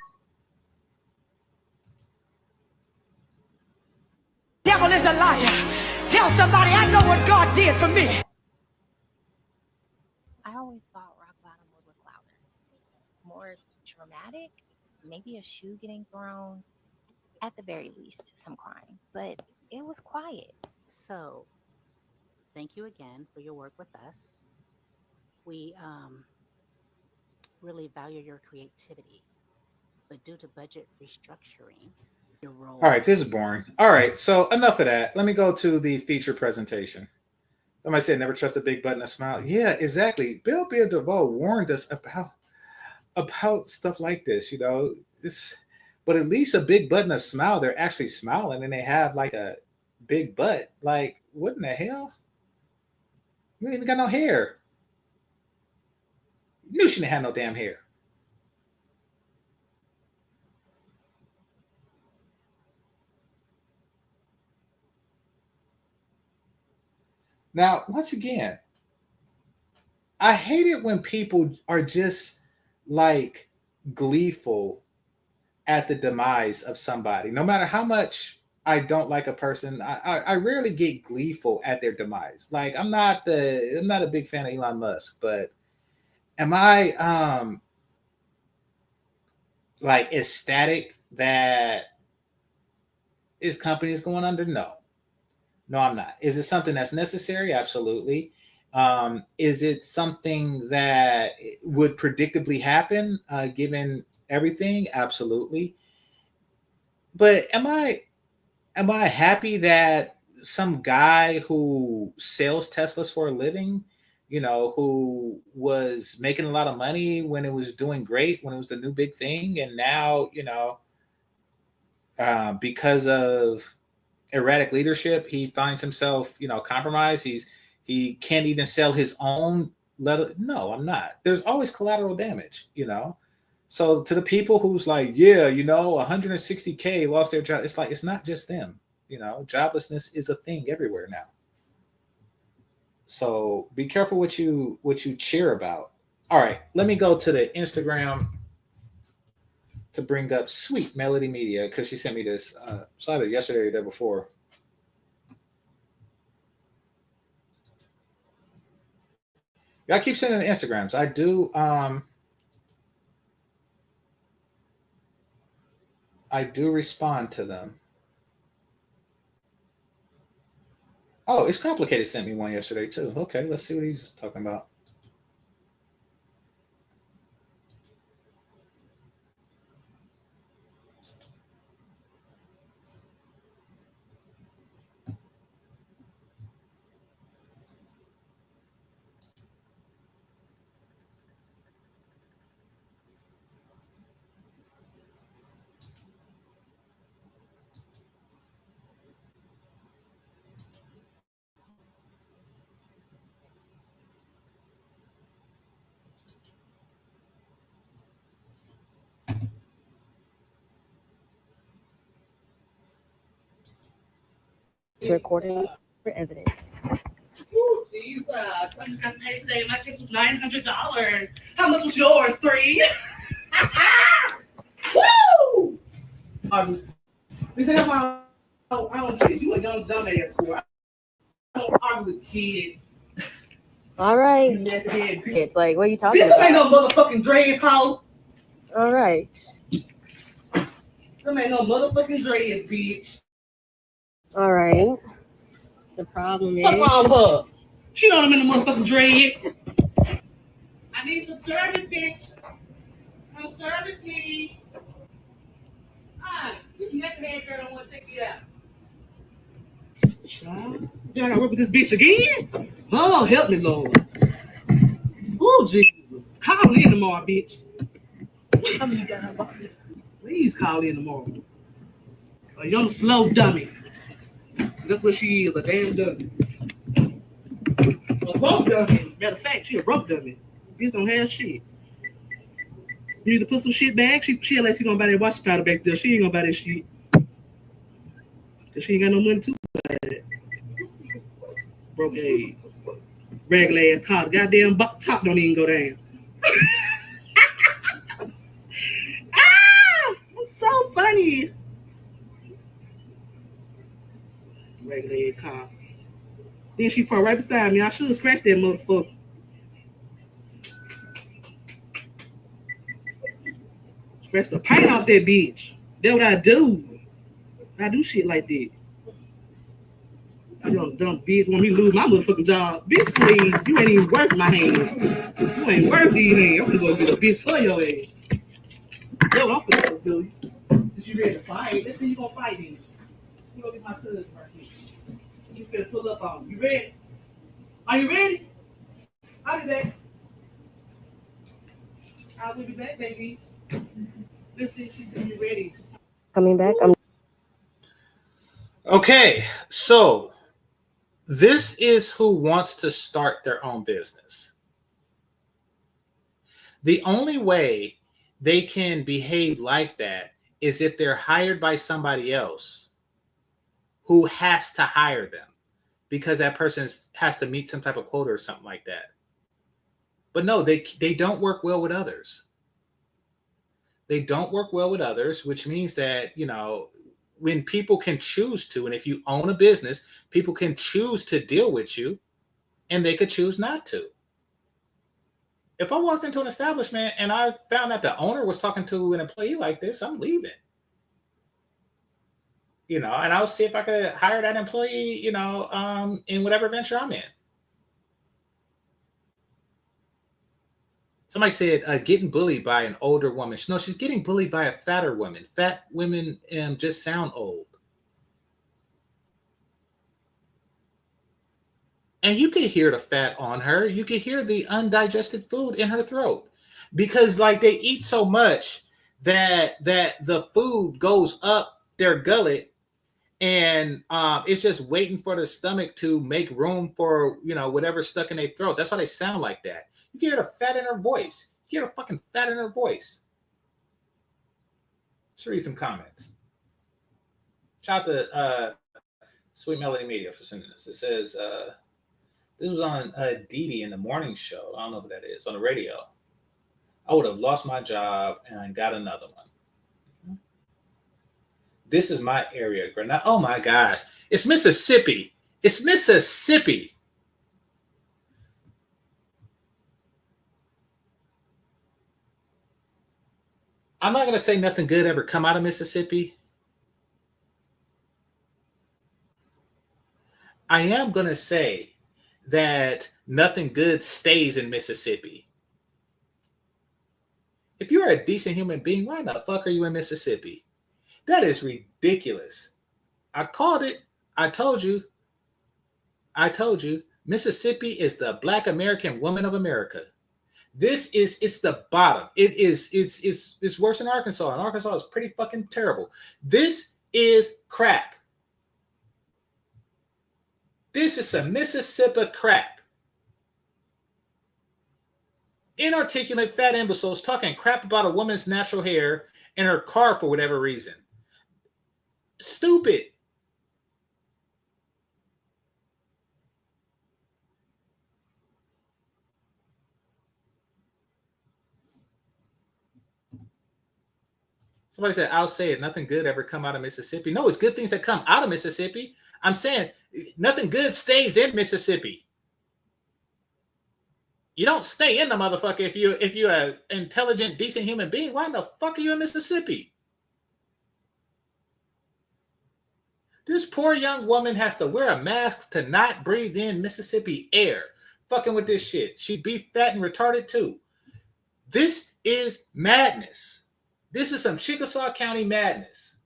Devil is a liar. Tell somebody I know what God did for me. I always thought rock bottom would look louder, more dramatic, maybe a shoe getting thrown, at the very least, some crying. But it was quiet. So, thank you again for your work with us. We really value your creativity, but due to budget restructuring, your role. All right, this is boring. All right, so enough of that. Let me go to the feature presentation. Somebody said, never trust a big butt and a smile. Yeah, exactly. Bill DeVoe warned us about stuff like this, you know. But at least a big butt and a smile, they're actually smiling and they have like a big butt. Like, what in the hell? We ain't even got no hair. You shouldn't have no damn hair. Now, once again, I hate it when people are just like gleeful at the demise of somebody. No matter how much I don't like a person, I rarely get gleeful at their demise. Like I'm not a big fan of Elon Musk, but am I like ecstatic that his company is going under? No, I'm not. Is it something that's necessary? Absolutely. Is it something that would predictably happen given everything? Absolutely. But am I happy that some guy who sells Teslas for a living, you know, who was making a lot of money when it was doing great, when it was the new big thing, and now, you know, because of erratic leadership, he finds himself, you know, compromised. He can't even sell his own. No, I'm not. There's always collateral damage, you know. So to the people who's like, yeah, you know, 160K lost their job, it's like it's not just them. You know, joblessness is a thing everywhere now. So be careful what you cheer about. All right, let me go to the Instagram to bring up Sweet Melody Media because she sent me this. It's either yesterday or the day before. Y'all keep sending the Instagrams. I do respond to them. Oh, It's Complicated sent me one yesterday too. Okay, let's see what he's talking about. Recording for evidence. Oh, Jesus. I just got paid today. My check was $900. How much was yours? 3? Woo! They said that's why I don't get it. You a young dumbass boy. I don't argue with kids. All right. It's like, what are you talking about? This ain't no motherfucking dreads, hoe. All right. Them ain't no motherfucking dreads, bitch. All right. The problem is. What's wrong with her? She on them in the motherfucking dreads. I need some service, bitch. Some service, please. This neck head girl don't want to take you out. Child. Then I gotta work with this bitch again? Oh, help me, Lord. Oh, Jesus. Call in tomorrow, bitch. Please call in tomorrow. A young slow dummy. That's what she is, a damn dummy. A broke dummy. Matter of fact, she a broke dummy. Bitch don't have shit. You need to put some shit back. She'll let you gonna buy that wash powder back there. She ain't gonna buy that shit. Cause she ain't got no money to buy that. Broke a regular ass car. Goddamn top don't even go down. It's so funny. Regular ass car. Then she parked right beside me. I should have scratched that motherfucker. Scratch the paint off that bitch. That's what I do. I do shit like that. I don't dumb bitch want me to lose my motherfucking job. Bitch, please. You ain't even worth my hands. You ain't worth these hands. I'm gonna go get a bitch for your ass. That's what I'm gonna do. Since you ready to fight, let's see you gonna fight in. You gonna get my cousin right here. You finna pull up on me. You ready? Are you ready? I'll be back. I will be back, baby. Let's see if she's gonna be ready. Coming back. Okay, so this is who wants to start their own business. The only way they can behave like that is if they're hired by somebody else who has to hire them because that person has to meet some type of quota or something like that. But no, they don't work well with others. They don't work well with others, which means that, you know, when people can choose to, and if you own a business, people can choose to deal with you and they could choose not to. If I walked into an establishment and I found that the owner was talking to an employee like this, I'm leaving. You know, and I'll see if I could hire that employee, you know, in whatever venture I'm in. Somebody said getting bullied by an older woman. No, she's getting bullied by a fatter woman. Fat women just sound old. And you could hear the fat on her. You could hear the undigested food in her throat because like they eat so much that the food goes up their gullet and it's just waiting for the stomach to make room for, you know, whatever's stuck in their throat. That's why they sound like that. You can hear the fat in her voice. You hear the fucking fat in her voice. Let's read some comments. Shout out to Sweet Melody Media for sending this. It says, this was on Dee Dee in the morning show. I don't know who that is, on the radio. I would have lost my job and got another one. This is my area. Oh my gosh. It's Mississippi. It's Mississippi. I'm not going to say nothing good ever come out of Mississippi. I am going to say that nothing good stays in Mississippi. If you're a decent human being, why the fuck are you in Mississippi? That is ridiculous. I called it. I told you. Mississippi is the Black American woman of America. It's the bottom. It's worse than Arkansas. And Arkansas is pretty fucking terrible. This is crap. This is some Mississippi crap. Inarticulate fat imbeciles talking crap about a woman's natural hair in her car for whatever reason. Stupid. Somebody said, I'll say it. Nothing good ever come out of Mississippi. No, it's good things that come out of Mississippi. I'm saying nothing good stays in Mississippi. You don't stay in the motherfucker if you're an intelligent, decent human being. Why in the fuck are you in Mississippi? This poor young woman has to wear a mask to not breathe in Mississippi air. Fucking with this shit. She'd be fat and retarded too. This is madness. This is some Chickasaw County madness.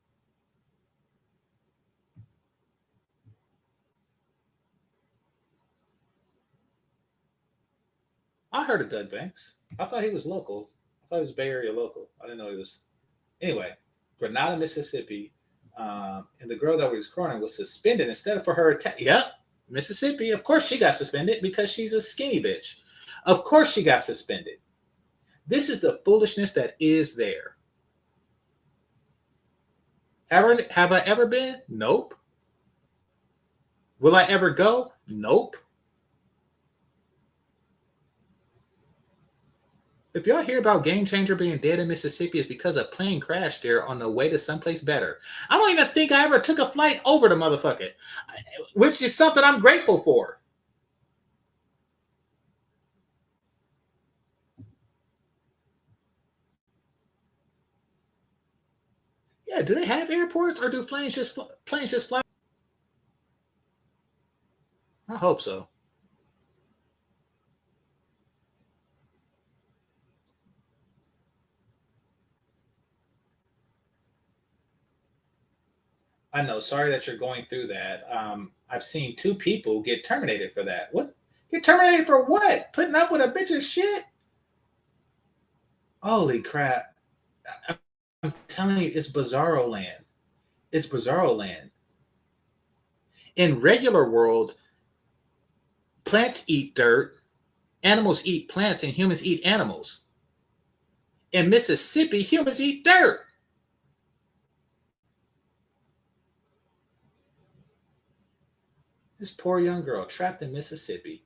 I heard of Doug Banks. I thought he was local. I thought he was Bay Area local. I didn't know he was. Anyway, Grenada, Mississippi. And the girl that was crying was suspended instead of for her attack. Yep, Mississippi. Of course she got suspended because she's a skinny bitch. Of course she got suspended. This is the foolishness that is there. Have I ever been? Nope. Will I ever go? Nope. If y'all hear about GameChanger being dead in Mississippi, it's because a plane crashed there on the way to someplace better. I don't even think I ever took a flight over the motherfucker, which is something I'm grateful for. Yeah, do they have airports or do planes just fly? I hope so. I know. Sorry that you're going through that. I've seen 2 people get terminated for that. What? Get terminated for what? Putting up with a bitch's shit? Holy crap. I'm telling you, it's bizarro land. It's bizarro land. In regular world, plants eat dirt, animals eat plants, and humans eat animals. In Mississippi, humans eat dirt. This poor young girl trapped in Mississippi.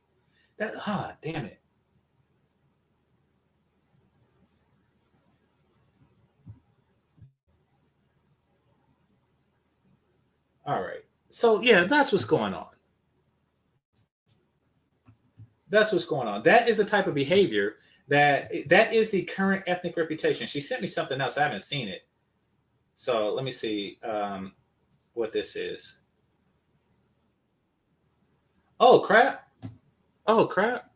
Damn it. All right. So, yeah, that's what's going on. That's what's going on. That is the type of behavior that is the current ethnic reputation. She sent me something else. I haven't seen it. So let me see what this is. Oh, crap. Oh, crap.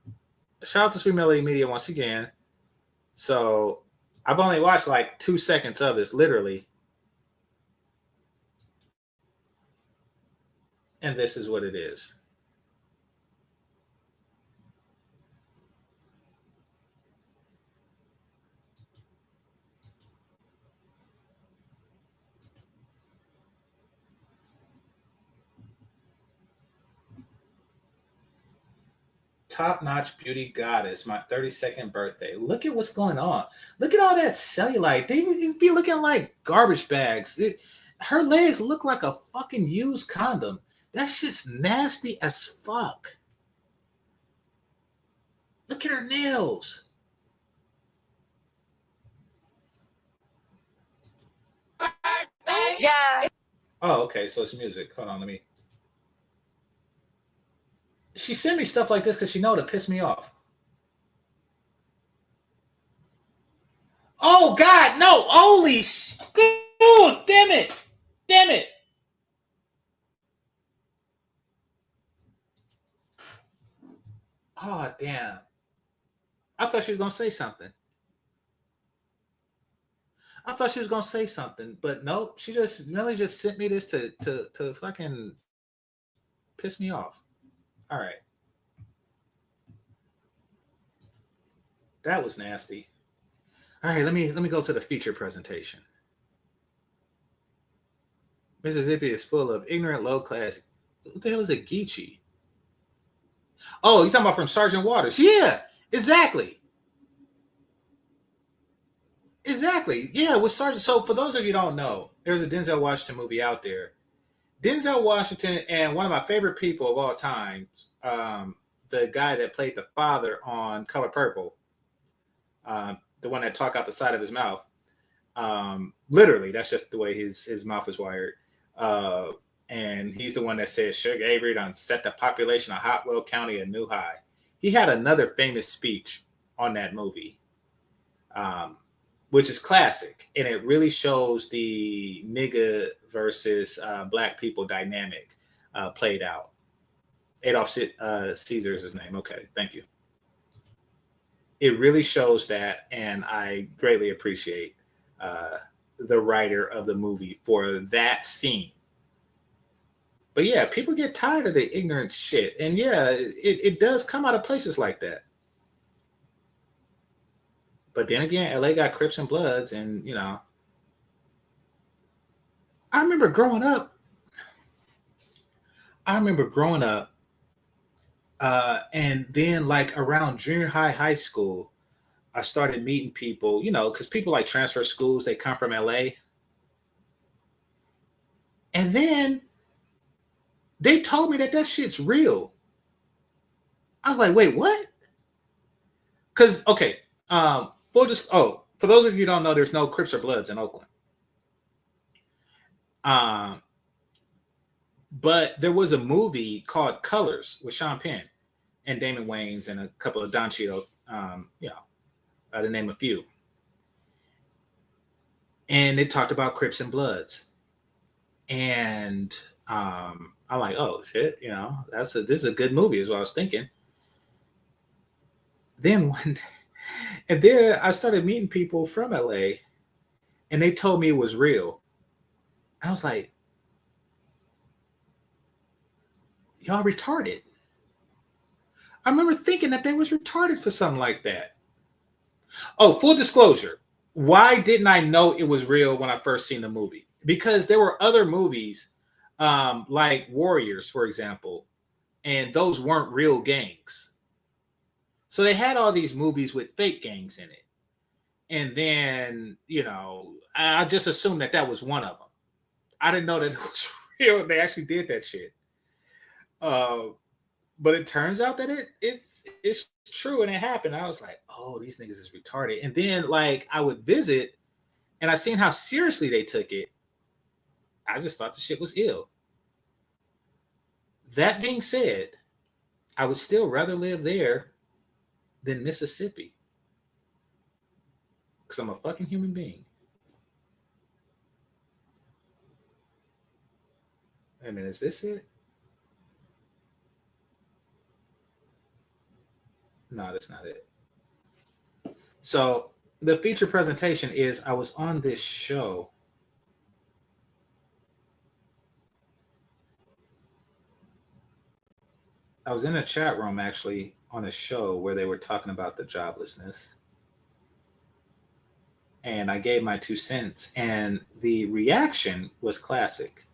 Shout out to Sweet Melody Media once again. So I've only watched like 2 seconds of this, literally. And this is what it is. Top-notch beauty goddess, my 32nd birthday. Look at what's going on. Look at all that cellulite. They be looking like garbage bags. Her legs look like a fucking used condom. That shit's nasty as fuck. Look at her nails. Yeah. Oh, okay. So it's music. Hold on, let me. She sent me stuff like this because she know to piss me off. Oh God, no! Holy oh, damn it! Damn it! Oh damn! I thought she was gonna say something. I thought she was gonna say something, but nope. Melly just sent me this to fucking piss me off. All right. That was nasty. All right, let me go to the feature presentation. Mississippi is full of ignorant, low-class. What the hell is a Geechee? Oh, you're talking about from Sergeant Waters? Yeah, exactly. Exactly. Yeah, with Sergeant. So for those of you who don't know, there's a Denzel Washington movie out there. Denzel Washington and one of my favorite people of all time, the guy that played the father on Color Purple, the one that talked out the side of his mouth. Literally, that's just the way his mouth is wired. And he's the one that says Sugar Avery done set the population of Hotwell County a new high. He had another famous speech on that movie. which is classic, and it really shows the nigga versus black people dynamic played out. Adolf Caesar is his name. Okay, thank you. It really shows that, and I greatly appreciate the writer of the movie for that scene. But yeah, people get tired of the ignorant shit, and yeah, it does come out of places like that. But then again, LA got Crips and Bloods, and you know, I remember growing up. And then like around junior high, high school, I started meeting people, you know, because people like transfer schools, they come from LA. And then they told me that shit's real. I was like, wait, what? Because, okay, for those of you who don't know, there's no Crips or Bloods in Oakland. But there was a movie called Colors with Sean Penn and Damon Wayans and a couple of Don Cheadle, to name a few. And it talked about Crips and Bloods. And I'm like, oh shit, you know, this is a good movie, is what I was thinking. Then I started meeting people from LA, and they told me it was real. I was like, y'all retarded. I remember thinking that they was retarded for something like that. Oh, full disclosure. Why didn't I know it was real when I first seen the movie? Because there were other movies like Warriors, for example, and those weren't real gangs. So they had all these movies with fake gangs in it. And then, you know, I just assumed that was one of them. I didn't know that it was real. They actually did that shit. But it turns out that it's true and it happened. I was like, oh, these niggas is retarded. And then like I would visit and I seen how seriously they took it. I just thought the shit was ill. That being said, I would still rather live there than Mississippi. Because I'm a fucking human being. Wait a minute, is this it? No, that's not it. So the feature presentation is I was on this show. I was in a chat room actually on a show where they were talking about the joblessness. And I gave my 2 cents, and the reaction was classic.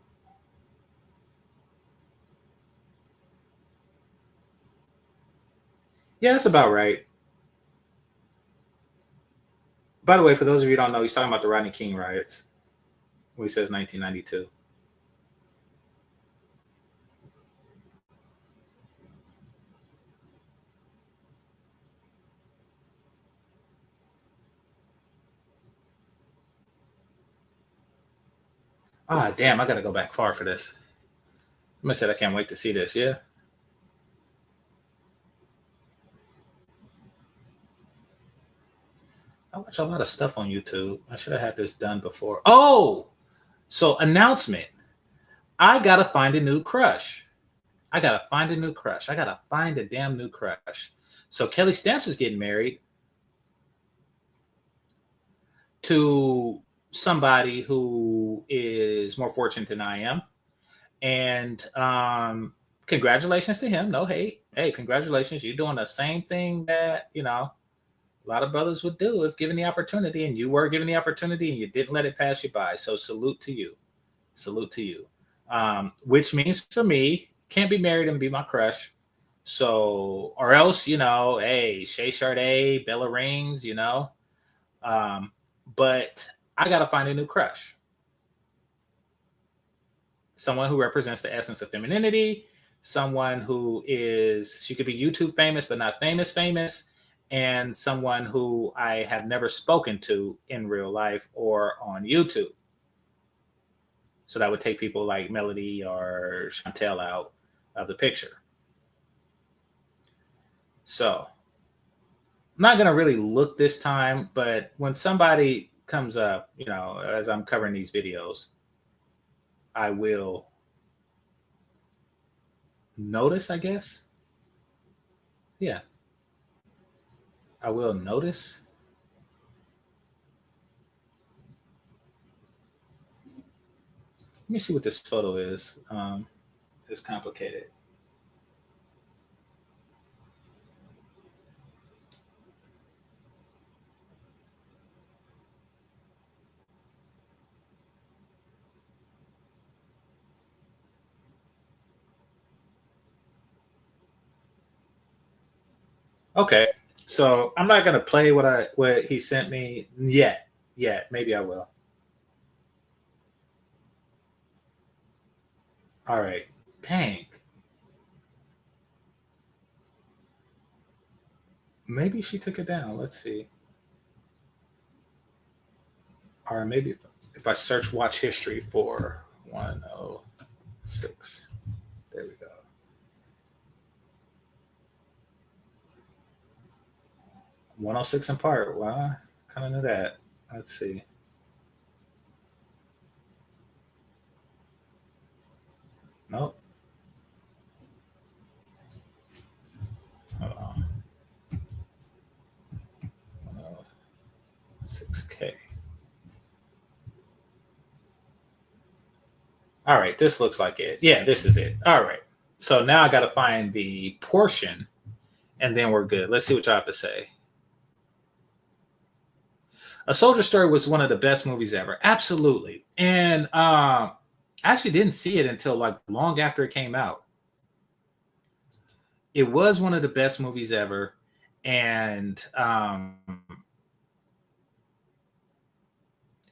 Yeah, that's about right. By the way, for those of you who don't know, he's talking about the Rodney King riots when he says 1992. Ah, damn, I got to go back far for this. I said I can't wait to see this, yeah? I watch a lot of stuff on YouTube. I should have had this done before. Oh, so announcement. I got to find a new crush. I got to find a damn new crush. So Kelly Stamps is getting married to somebody who is more fortunate than I am. And congratulations to him. No hate. Hey, congratulations. You're doing the same thing that, you know, a lot of brothers would do if given the opportunity, and you were given the opportunity and you didn't let it pass you by. So salute to you. Salute to you. Which means for me, can't be married and be my crush. So, or else, you know, hey, Shay Sade, Bella Rings, you know. But I got to find a new crush. Someone who represents the essence of femininity. Someone who is, she could be YouTube famous, but not famous. And someone who I have never spoken to in real life or on YouTube. So that would take people like Melody or Chantel out of the picture. So not going to really look this time, but when somebody comes up, you know, as I'm covering these videos, I will notice, I guess. Yeah. I will notice. Let me see what this photo is. It's complicated. Okay, so I'm not gonna play what he sent me yet. Yet, maybe I will. All right. Dang. Maybe she took it down. Let's see. Or maybe if I search watch history for 106. There we go. 106 in part. Well, I kind of knew that. Let's see. Nope. Hold on. 106K. All right, this looks like it. Yeah, this is it. All right. So now I got to find the portion and then we're good. Let's see what y'all have to say. A Soldier Story was one of the best movies ever. Absolutely. And I actually didn't see it until like long after it came out. It was one of the best movies ever. And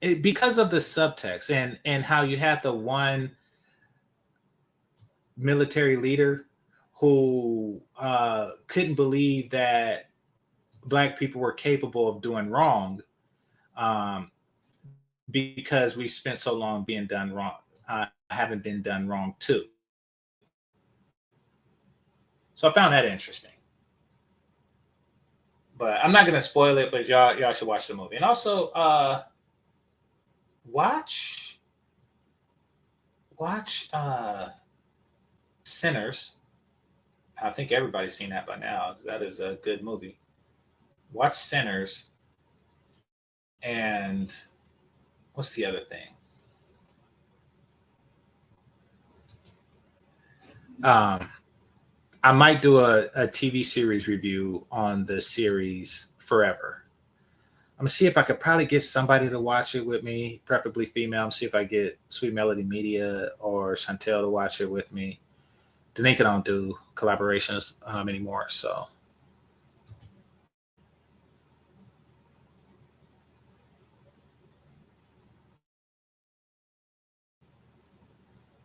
because of the subtext and how you had the one military leader who couldn't believe that Black people were capable of doing wrong because we spent so long being done wrong, haven't been done wrong too. So I found that interesting. But I'm not going to spoil it, but y'all should watch the movie. And also watch Sinners. I think everybody's seen that by now because that is a good movie. Watch Sinners. And what's the other thing? I might do a TV series review on the series Forever. I'm gonna see if I could probably get somebody to watch it with me, preferably female. See if I get Sweet Melody Media or Chantel to watch it with me. Danica don't do collaborations anymore, so.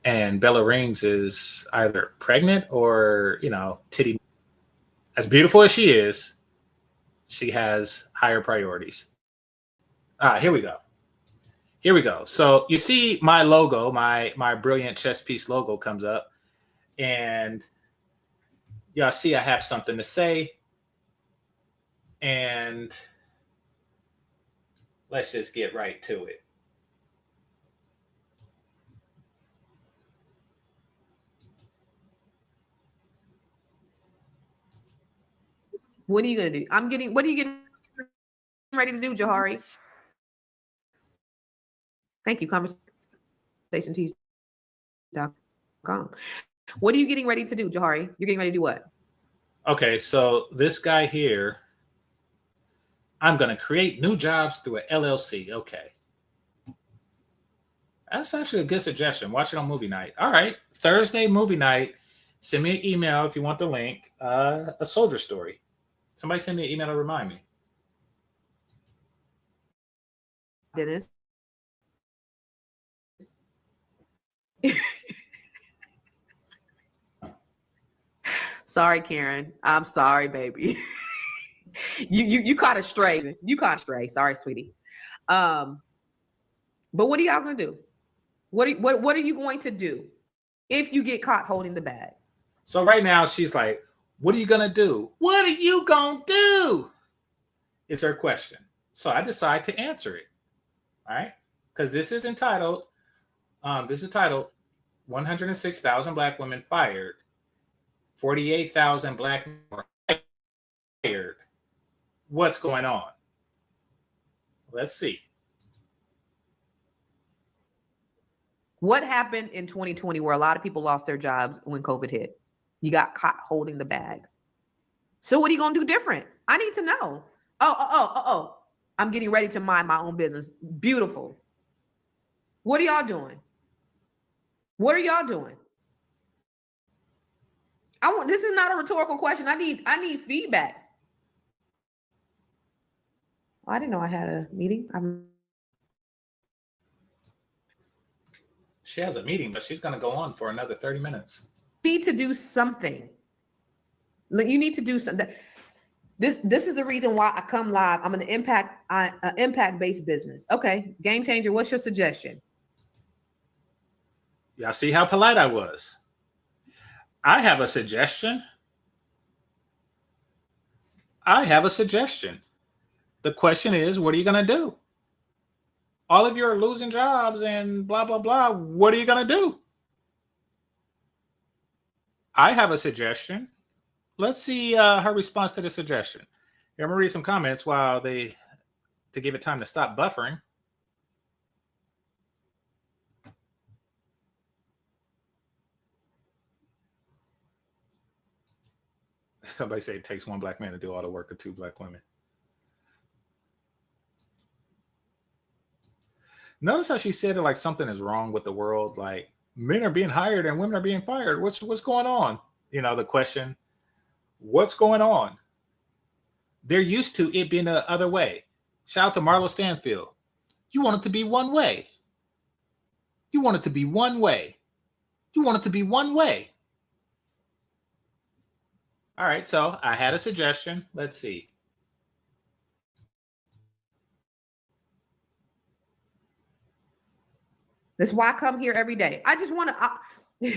And Bella Rings is either pregnant or, you know, titty. As beautiful as she is, she has higher priorities. Here we go. Here we go. So you see my logo, my brilliant chess piece logo comes up. And y'all see I have something to say. And let's just get right to it. What are you gonna do? What are you getting ready to do, Johari? Thank you, conversationtees.com. What are you getting ready to do, Johari? You're getting ready to do what? Okay, so this guy here, I'm gonna create new jobs through an LLC. Okay. That's actually a good suggestion. Watch it on movie night. All right. Thursday movie night. Send me an email if you want the link. A Soldier Story. Somebody send me an email to remind me. Dennis. Sorry, Karen. I'm sorry, baby. you caught a stray. You caught a stray. Sorry, sweetie. But what are y'all gonna do? What are you going to do if you get caught holding the bag? So right now she's like, what are you gonna do? What are you gonna do? It's her question. So I decide to answer it. All right. Because this is titled 106,000 Black women fired, 48,000 Black men were hired. What's going on? Let's see. What happened in 2020 where a lot of people lost their jobs when COVID hit? You got caught holding the bag. So what are you going to do different? I need to know. Oh. I'm getting ready to mind my own business. Beautiful. What are y'all doing? What are y'all doing? This is not a rhetorical question. I need feedback. Oh, I didn't know I had a meeting. She has a meeting, but she's going to go on for another 30 minutes. Need to do something. You need to do something. This is the reason why I come live. I'm an impact-based business. Okay, GameChanger, what's your suggestion? Y'all see how polite I was? I have a suggestion. The question is, what are you going to do? All of you are losing jobs and blah, blah, blah. What are you going to do? I have a suggestion. Let's see her response to the suggestion. Here, I'm going to read some comments to give it time to stop buffering. Somebody say it takes one Black man to do all the work of two Black women. Notice how she said it like something is wrong with the world. Like men are being hired and women are being fired. What's going on? You know, the question, what's going on? They're used to it being the other way. Shout out to Marlo Stanfield. You want it to be one way. You want it to be one way. You want it to be one way. All right, so I had a suggestion. Let's see. That's why I come here every day. I just want to,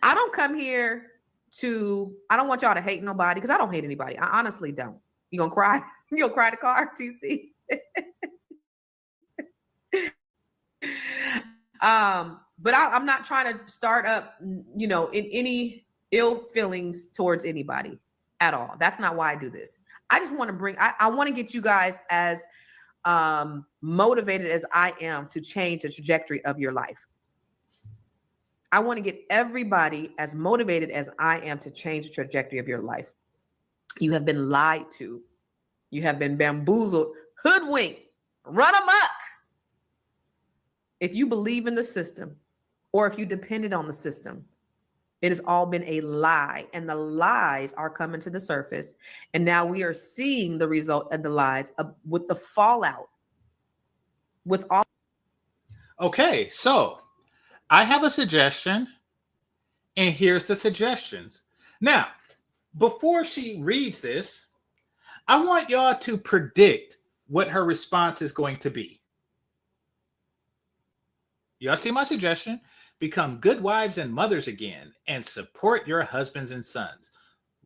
I don't come here I don't want y'all to hate nobody because I don't hate anybody. I honestly don't. You gonna cry? You gonna cry the car, TC? But I'm not trying to start up, in any ill feelings towards anybody at all. That's not why I do this. I just want to I want to get you guys as motivated as I am to change the trajectory of your life. I want to get everybody as motivated as I am to change the trajectory of your life. You have been lied to. You have been bamboozled, hoodwinked, run amok. If you believe in the system or if you depended on the system, it has all been a lie, and the lies are coming to the surface. And now we are seeing the result of the lies with the fallout. Okay, so I have a suggestion, and here's the suggestions. Now, before she reads this, I want y'all to predict what her response is going to be. Y'all see my suggestion? Become good wives and mothers again and support your husbands and sons.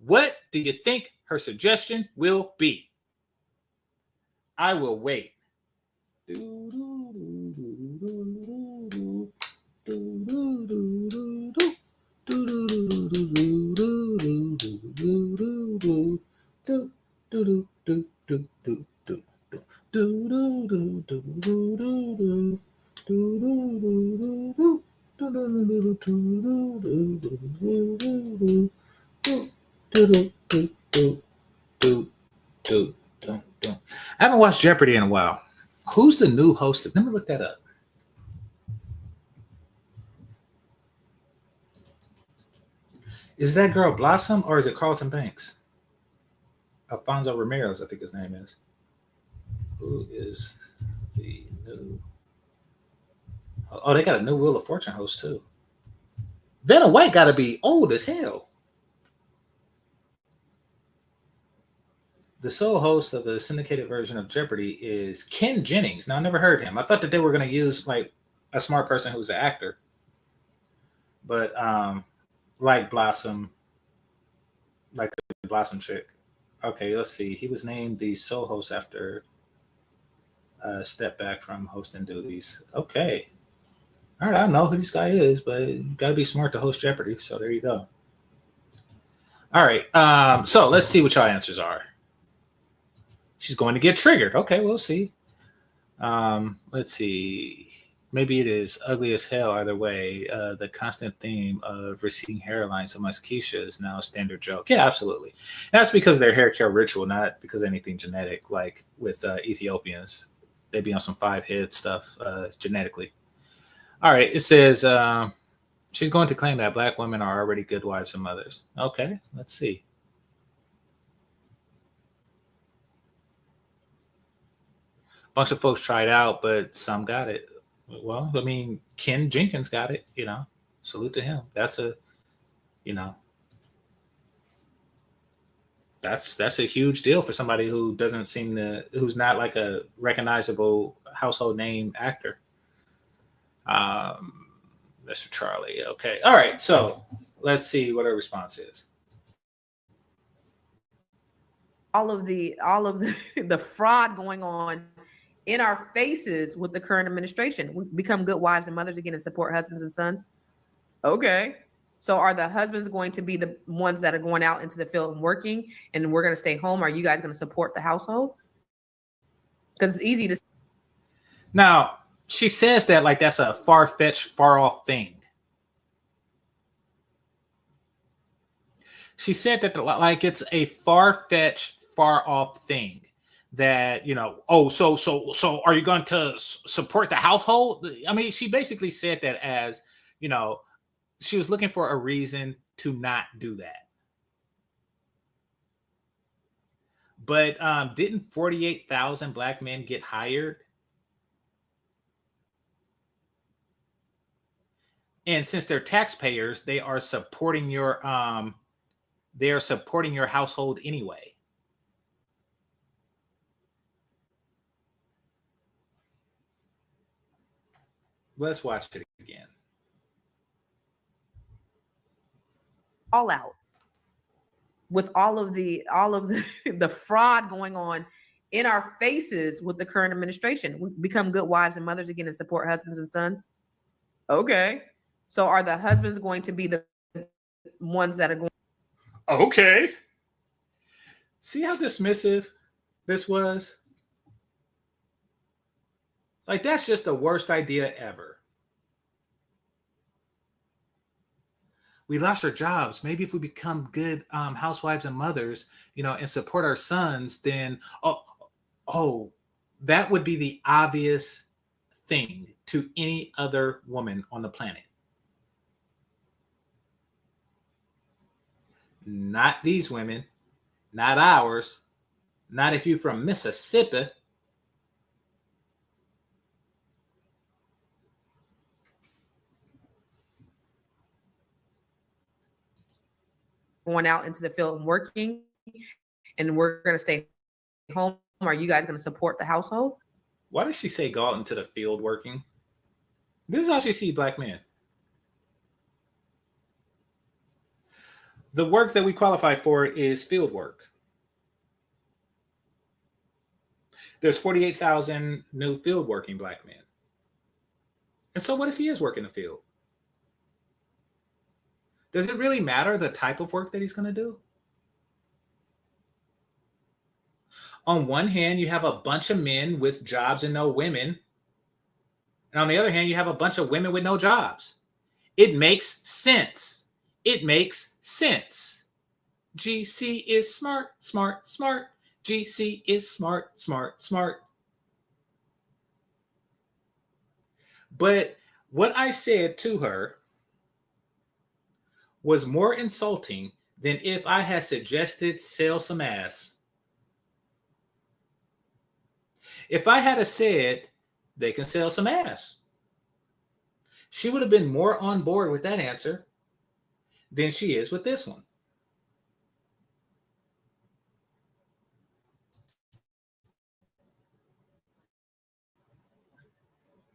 What do you think her suggestion will be? I will wait. I haven't watched Jeopardy in a while. Who's the new host? Let me look that up. Is that girl Blossom or is it Carlton Banks? Alfonso Ramirez, I think his name is. Who is the new? Oh, they got a new Wheel of Fortune host too. Vanna White got to be old as hell. The sole host of the syndicated version of Jeopardy is Ken Jennings. Now, I never heard him. I thought that they were going to use like a smart person who's an actor. But like Blossom, like the Blossom chick, Okay, let's see. He was named the sole host after step back from hosting duties. Okay. All right, I don't know who this guy is, but you got to be smart to host Jeopardy. So there you go. All right. So let's see what your answers are. She's going to get triggered. Okay, we'll see. Let's see. Maybe it is ugly as hell either way. The constant theme of receding hairlines amongst Keisha is now a standard joke. Yeah, absolutely. That's because of their hair care ritual, not because of anything genetic, like with Ethiopians. They be on some 5-head stuff genetically. All right, it says she's going to claim that Black women are already good wives and mothers. Okay, let's see. A bunch of folks tried out, but some got it. Well, I mean, Ken Jenkins got it, salute to him. That's a, that's a huge deal for somebody who doesn't seem to, who's not like a recognizable household name actor. Mr. Charlie. Okay. All right. So let's see what our response is. All of the the fraud going on in our faces with the current administration. We become good wives and mothers again and support husbands and sons. Okay. So are the husbands going to be the ones that are going out into the field and working, and we're going to stay home? Are you guys going to support the household? Because it's easy to. Now, she says that like that's a far-fetched, far-off thing. She said that like it's a far-fetched, far-off thing. That, so are you going to support the household? I mean, she basically said that as, she was looking for a reason to not do that. But didn't 48,000 Black men get hired? And since they're taxpayers, they are supporting your household anyway. Let's watch it again. All out with all of the the fraud going on in our faces with the current administration. We become good wives and mothers again and support husbands and sons. Okay. So are the husbands going to be the ones that are going? Okay. See how dismissive this was? Like, that's just the worst idea ever. We lost our jobs. Maybe if we become good housewives and mothers, and support our sons, then, that would be the obvious thing to any other woman on the planet. Not these women, not ours, not if you're from Mississippi. Going out into the field and working, and we're going to stay home. Are you guys going to support the household? Why does she say go out into the field working? This is how she sees Black men. The work that we qualify for is field work. There's 48,000 new field working Black men. And so what if he is working the field? Does it really matter the type of work that he's going to do? On one hand, you have a bunch of men with jobs and no women. And on the other hand, you have a bunch of women with no jobs. It makes sense. It makes sense. GC is smart, smart, smart. GC is smart, smart, smart. But what I said to her was more insulting than if I had suggested sell some ass. If I had said they can sell some ass, she would have been more on board with that answer than she is with this one.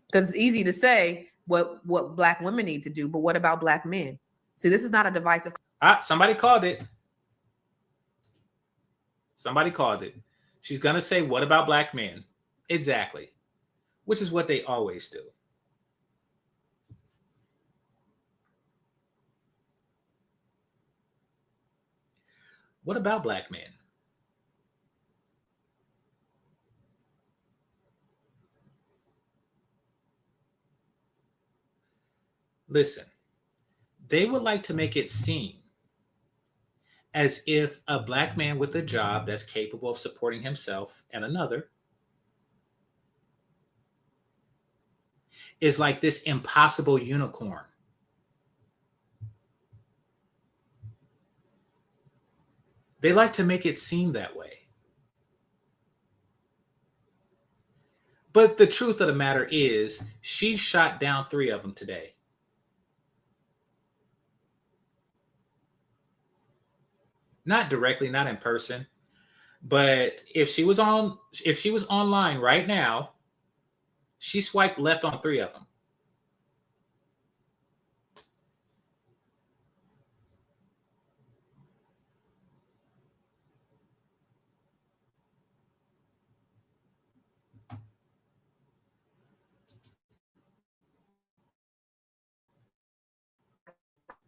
Because it's easy to say what Black women need to do, but what about Black men? See, this is not a divisive. Somebody called it. Somebody called it. She's going to say, what about black men? Exactly. Which is what they always do. What about black men? Listen, they would like to make it seem as if a black man with a job that's capable of supporting himself and another is like this impossible unicorn. They like to make it seem that way. But the truth of the matter is, she shot down 3 of them today. Not directly, not in person, but if she was online right now, she swiped left on 3 of them.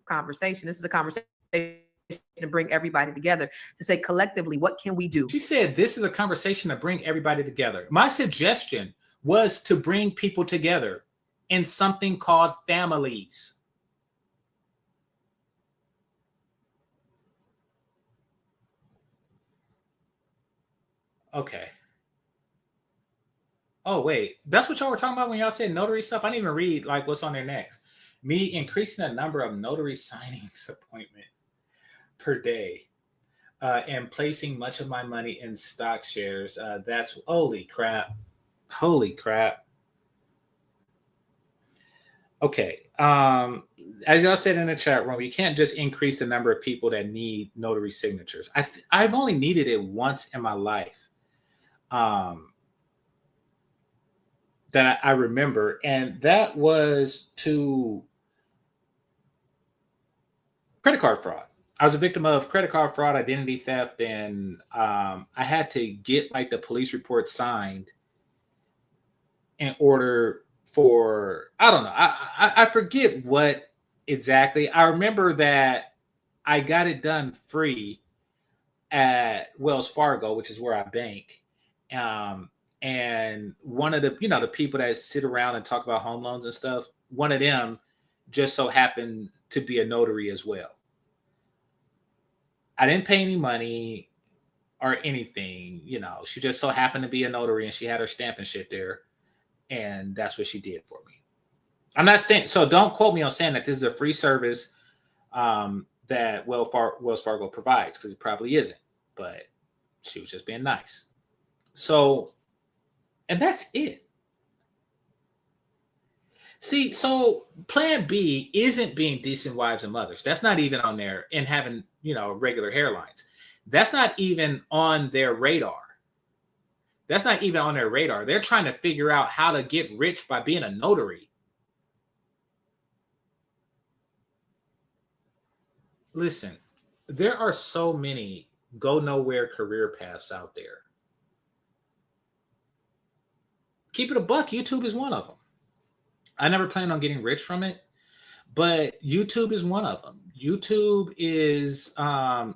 Conversation. This is a conversation to bring everybody together, to say collectively, what can we do? She said, this is a conversation to bring everybody together. My suggestion was to bring people together in something called families. Okay. Oh, wait. That's what y'all were talking about when y'all said notary stuff? I didn't even read like what's on there next. Me increasing the number of notary signings appointment per day and placing much of my money in stock shares. That's holy crap. Holy crap. Okay. As y'all said in the chat room, you can't just increase the number of people that need notary signatures. I've only needed it once in my life. That I remember, and that was to credit card fraud. I was a victim of credit card fraud, identity theft, and I had to get like the police report signed in order for, I don't know, I forget what exactly. I remember that I got it done free at Wells Fargo, which is where I bank. And one of the, the people that sit around and talk about home loans and stuff, one of them just so happened to be a notary as well. I didn't pay any money or anything, she just so happened to be a notary and she had her stamp and shit there. And that's what she did for me. I'm not saying, so don't quote me on saying that this is a free service that Wells Fargo provides, because it probably isn't, but she was just being nice. So, and that's it. See, so plan B isn't being decent wives and mothers. That's not even on there, and having, regular hairlines. That's not even on their radar. That's not even on their radar. They're trying to figure out how to get rich by being a notary. Listen, there are so many go nowhere career paths out there. Keep it a buck. YouTube is one of them. I never planned on getting rich from it, but YouTube is one of them. YouTube is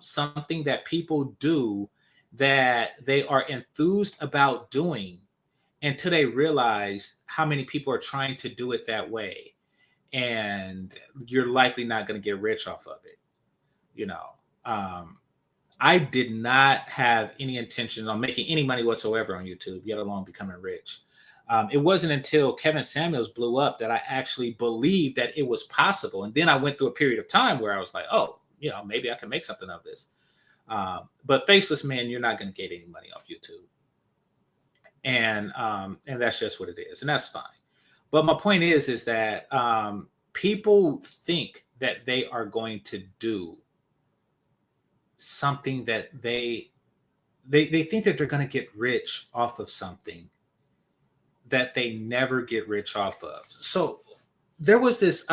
something that people do that they are enthused about doing until they realize how many people are trying to do it that way. And you're likely not going to get rich off of it. I did not have any intention on making any money whatsoever on YouTube, yet alone becoming rich. It wasn't until Kevin Samuels blew up that I actually believed that it was possible. And then I went through a period of time where I was like, oh, maybe I can make something of this. But Faceless Man, you're not going to get any money off YouTube. And that's just what it is. And that's fine. But my point is that people think that they are going to do something that they think that they're going to get rich off of something that they never get rich off of. So there was this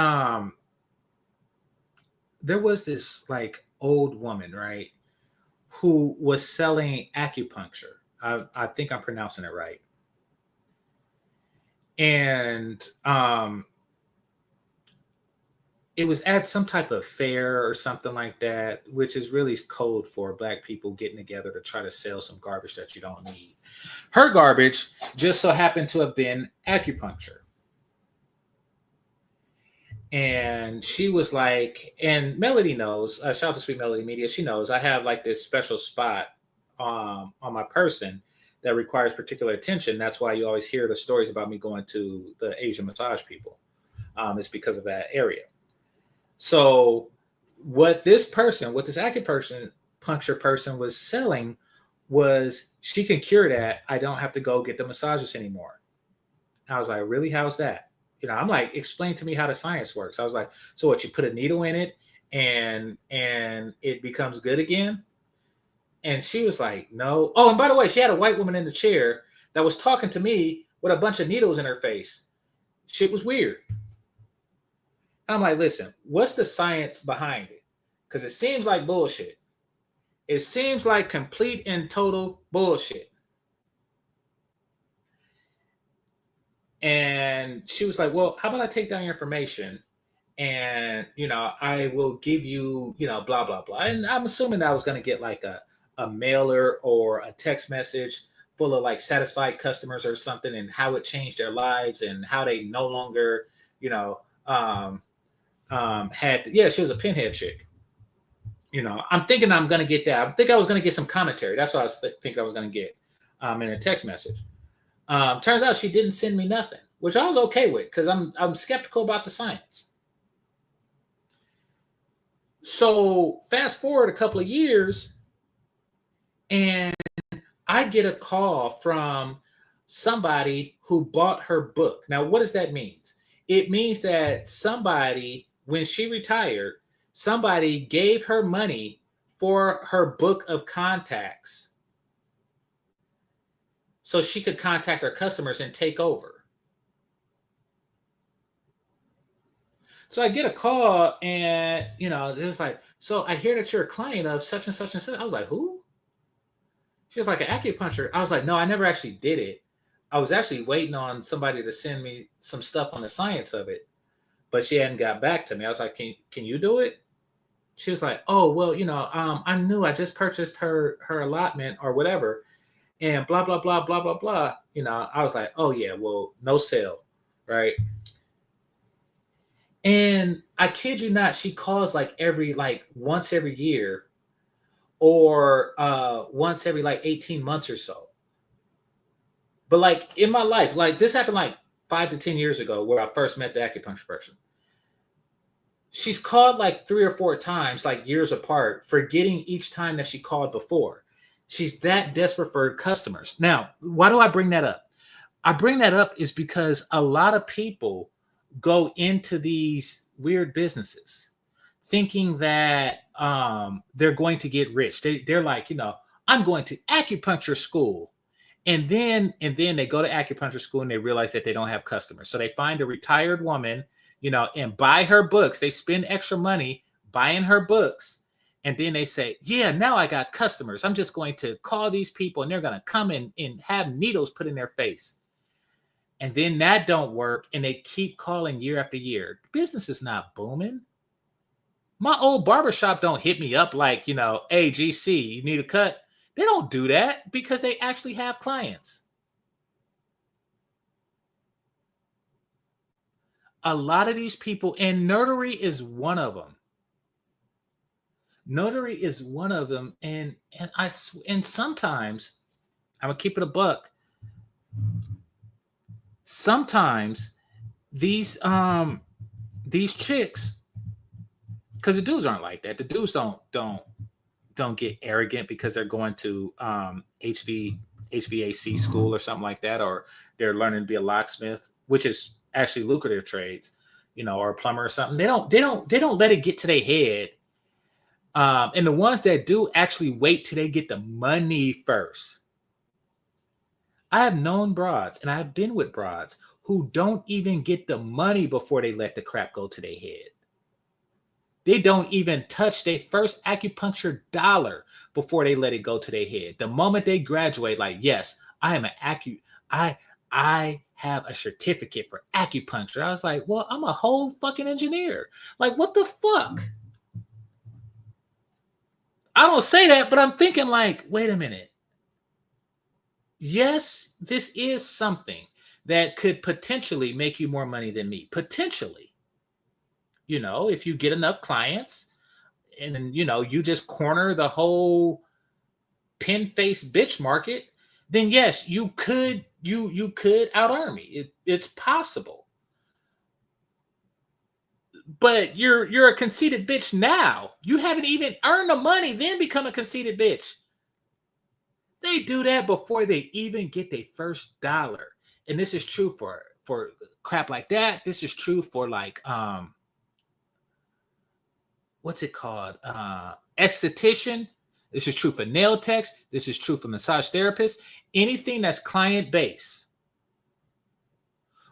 like old woman, right, who was selling acupuncture. I think I'm pronouncing it right. And it was at some type of fair or something like that, which is really code for Black people getting together to try to sell some garbage that you don't need. Her garbage just so happened to have been acupuncture. And she was like, and Melody knows, shout out to Sweet Melody Media, she knows I have like this special spot on my person that requires particular attention. That's why you always hear the stories about me going to the Asian massage people. It's because of that area. So what this acupuncture person was selling was, she can cure that. I don't have to go get the massages anymore. I was like, really? How's that? You know, I'm like, explain to me how the science works. I was like, so what, you put a needle in it and it becomes good again? And she was like, no. Oh, and by the way, she had a white woman in the chair that was talking to me with a bunch of needles in her face. Shit was weird. I'm like, listen, what's the science behind it? Because it seems like bullshit. It seems like complete and total bullshit. And she was like, well, how about I take down your information and, you know, I will give you, you know, blah, blah, blah. And I'm assuming that I was going to get like a mailer or a text message full of like satisfied customers or something, and how it changed their lives and how they no longer, you know, she was a pinhead chick. You know, I'm thinking I'm going to get that. I think I was going to get some commentary. That's what I was thinking I was going to get in a text message. Turns out she didn't send me nothing, which I was okay with because I'm skeptical about the science. So fast forward a couple of years, and I get a call from somebody who bought her book. Now, what does that mean? It means that somebody, when she retired, somebody gave her money for her book of contacts so she could contact her customers and take over. So I get a call, and, you know, it was like, so I hear that you're a client of such and such and such. I was like, who? She was like, an acupuncture. I was like, no, I never actually did it. I was actually waiting on somebody to send me some stuff on the science of it, but she hadn't got back to me. I was like, can you do it? She was like, oh, well, you know, I knew I just purchased her allotment or whatever, and blah, blah, blah, blah, blah, blah. You know, I was like, oh yeah, well, no sale, right? And I kid you not, she calls like once every year or once every like 18 months or so. But like in my life, like this happened like 5 to 10 years ago where I first met the acupuncture person. She's called like 3 or 4 times, like years apart, forgetting each time that she called before. She's that desperate for customers. Now, why do I bring that up? I bring that up is because a lot of people go into these weird businesses thinking that they're going to get rich. They're like, you know, I'm going to acupuncture school. And then they go to acupuncture school and they realize that they don't have customers. So they find a retired woman, you know, and buy her books. They spend extra money buying her books. And then they say, yeah, now I got customers. I'm just going to call these people and they're going to come in and have needles put in their face. And then that don't work. And they keep calling year after year. Business is not booming. My old barbershop don't hit me up like, you know, hey, GC, you need a cut? They don't do that because they actually have clients. A lot of these people, and notary is one of them. Notary is one of them. And sometimes, I'm gonna keep it a buck. Sometimes these chicks, because the dudes aren't like that. The dudes don't get arrogant because they're going to HVAC school or something like that, or they're learning to be a locksmith, which is actually lucrative trades, you know, or a plumber or something. They don't let it get to their head. And the ones that do actually wait till they get the money first. I have known broads, and I have been with broads who don't even get the money before they let the crap go to their head. They don't even touch their first acupuncture dollar before they let it go to their head. The moment they graduate, like, yes, I am I have a certificate for acupuncture. I was like, well, I'm a whole fucking engineer. Like, what the fuck? I don't say that, but I'm thinking like, wait a minute. Yes, this is something that could potentially make you more money than me. Potentially. You know, if you get enough clients and then, you know, you just corner the whole pin face bitch market, then yes, you could out earn me. It's possible. But you're a conceited bitch now. You haven't even earned the money, then become a conceited bitch. They do that before they even get their first dollar. And this is true for crap like that. This is true for like what's it called? Esthetician. This is true for nail techs. This is true for massage therapists. Anything that's client based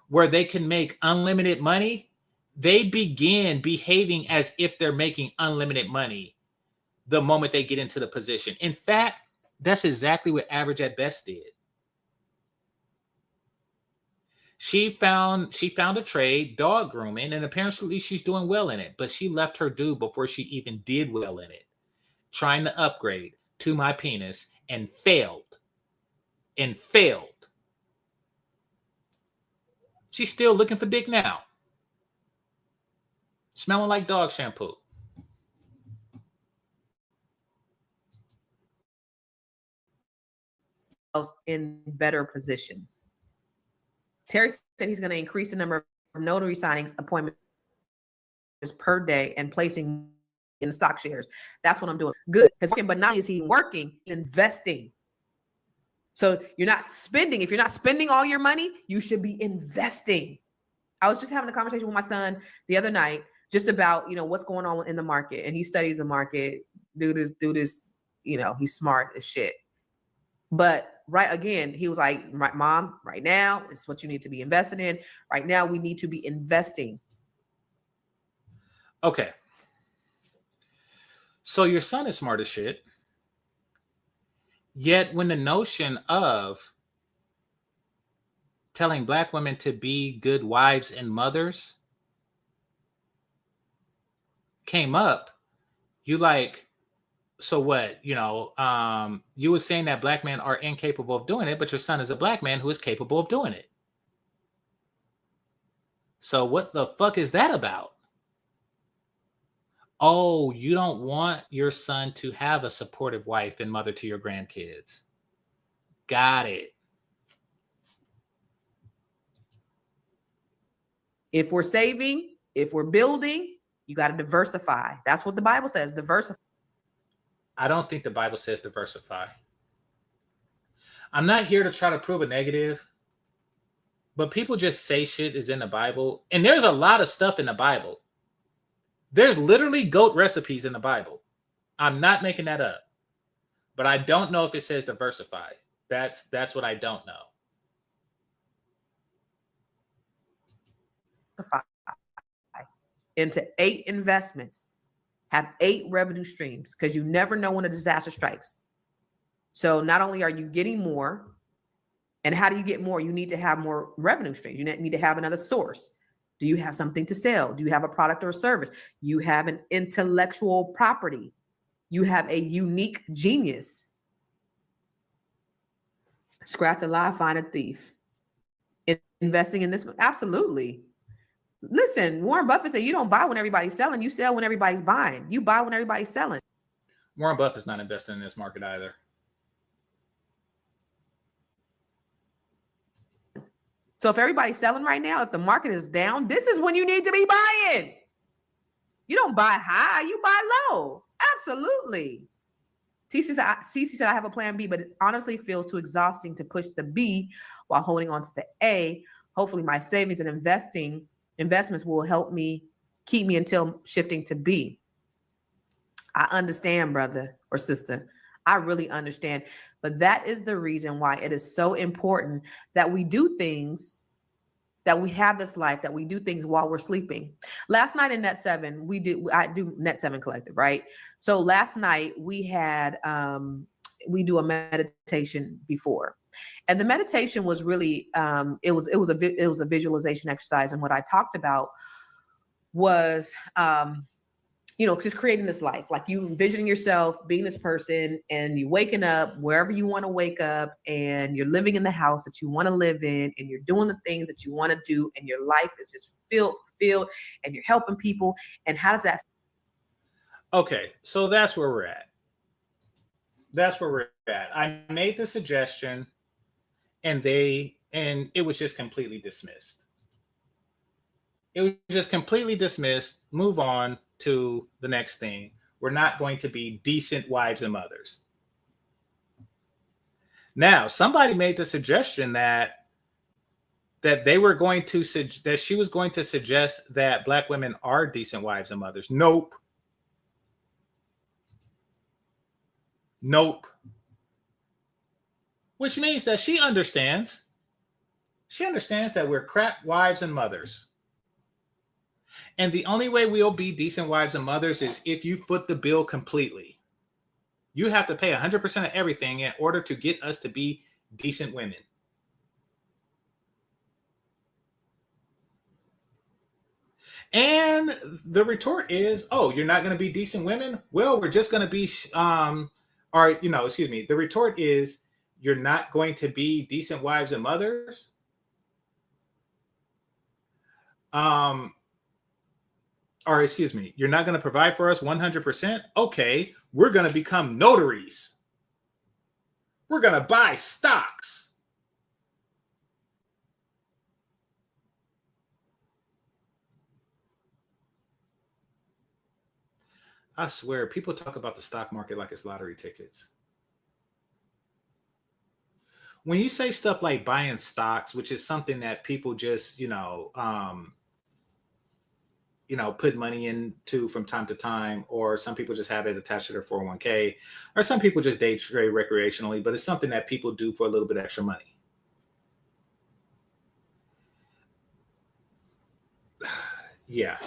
where they can make unlimited money, they begin behaving as if they're making unlimited money the moment they get into the position. In fact, that's exactly what Average at Best did. She found a trade, dog grooming, and apparently she's doing well in it, but she left her dude before she even did well in it, trying to upgrade to my penis and failed. She's still looking for dick now. Smelling like dog shampoo. In better positions. Terry said he's going to increase the number of notary signings appointments per day and placing in stock shares. That's what I'm doing. Good. But not only is he working, investing. So you're not spending. If you're not spending all your money, you should be investing. I was just having a conversation with my son the other night just about, you know, what's going on in the market. And he studies the market. Dude is, you know, he's smart as shit. But right, again, he was like, Mom, right now, this is what you need to be invested in. Right now, we need to be investing. Okay. So your son is smart as shit. Yet when the notion of telling Black women to be good wives and mothers came up, you like, so what? You know, you were saying that Black men are incapable of doing it, but your son is a Black man who is capable of doing it. So what the fuck is that about? Oh, you don't want your son to have a supportive wife and mother to your grandkids. Got it. If we're saving, if we're building, you got to diversify. That's what the Bible says, diversify. I don't think the Bible says diversify. I'm not here to try to prove a negative, but people just say shit is in the Bible. And there's a lot of stuff in the Bible. There's literally goat recipes in the Bible. I'm not making that up. But I don't know if it says diversify. That's what I don't know. Into 8 investments. Have 8 revenue streams, because you never know when a disaster strikes. So not only are you getting more, and how do you get more? You need to have more revenue streams. You need to have another source. Do you have something to sell? Do you have a product or a service? You have an intellectual property. You have a unique genius. Scratch a lie, find a thief. Investing in this, absolutely. Listen, Warren Buffett said you don't buy when everybody's selling. You sell when everybody's buying. You buy when everybody's selling. Warren Buffett's not investing in this market either. So if everybody's selling right now, if the market is down, this is when you need to be buying. You don't buy high, you buy low. Absolutely. TC said, I have a plan B, but it honestly feels too exhausting to push the B while holding on to the A. Hopefully my savings and investments will help me keep me until shifting to B. I understand, brother or sister. I really understand. But that is the reason why it is so important that we do things that we have this life, that we do things while we're sleeping. Last night in Net 7, I do Net 7 Collective, right? So last night we had, we do a meditation before. And the meditation was really, it was a visualization exercise. And what I talked about was, just creating this life, like you envisioning yourself being this person, and you waking up wherever you want to wake up, and you're living in the house that you want to live in, and you're doing the things that you want to do, and your life is just fulfilled, and you're helping people. And how does that? Okay, so that's where we're at. I made the suggestion, and it was just completely dismissed. Move on to the next thing. We're not going to be decent wives and mothers. Now, somebody made the suggestion that she was going to suggest that Black women are decent wives and mothers. Nope. Which means that she understands that we're crap wives and mothers. And the only way we'll be decent wives and mothers is if you foot the bill completely. You have to pay 100% of everything in order to get us to be decent women. And the retort is, oh, you're not going to be decent women? Well, we're just going to be, the retort is, you're not going to be decent wives and mothers? You're not going to provide for us 100%? Okay, we're going to become notaries. We're going to buy stocks. I swear, people talk about the stock market like it's lottery tickets. When you say stuff like buying stocks, which is something that people just, put money into from time to time, or some people just have it attached to their 401k, or some people just day trade recreationally, but it's something that people do for a little bit extra money. Yeah.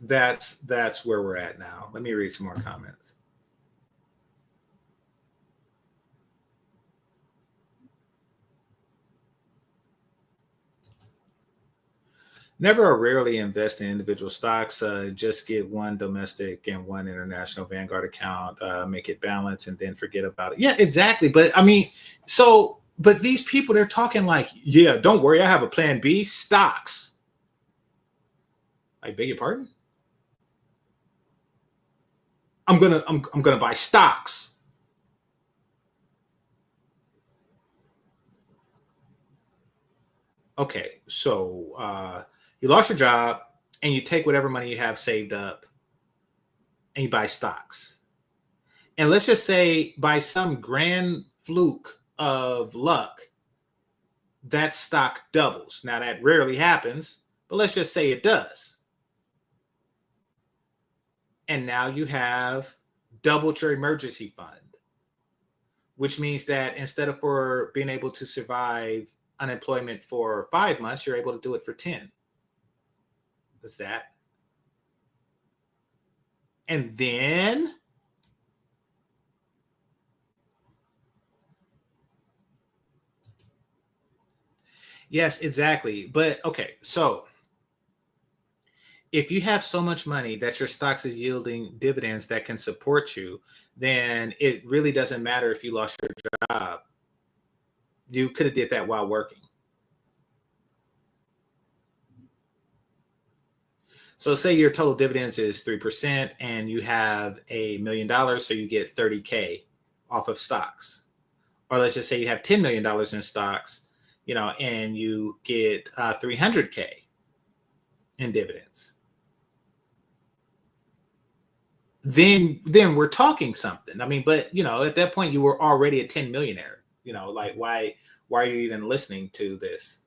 That's where we're at now. Let me read some more comments. Never or rarely invest in individual stocks. Just get one domestic and one international Vanguard account. Make it balance and then forget about it. Yeah, exactly. But I mean, but these people, they're talking like, yeah, don't worry, I have a plan B. Stocks. I beg your pardon? I'm gonna buy stocks. Okay, so you lost your job and you take whatever money you have saved up and you buy stocks. And let's just say by some grand fluke of luck, that stock doubles. Now that rarely happens, but let's just say it does. And now you have doubled your emergency fund, which means that instead of for being able to survive unemployment for 5 months, you're able to do it for 10. That's that. And then yes, exactly. But okay, so if you have so much money that your stocks is yielding dividends that can support you, then it really doesn't matter if you lost your job. You could have did that while working. So say your total dividends is 3% and you have $1 million, so you get 30K off of stocks. Or let's just say you have $10 million in stocks, and you get 300K in dividends. Then we're talking something. I mean, but at that point you were already a 10 millionaire. Like why are you even listening to this?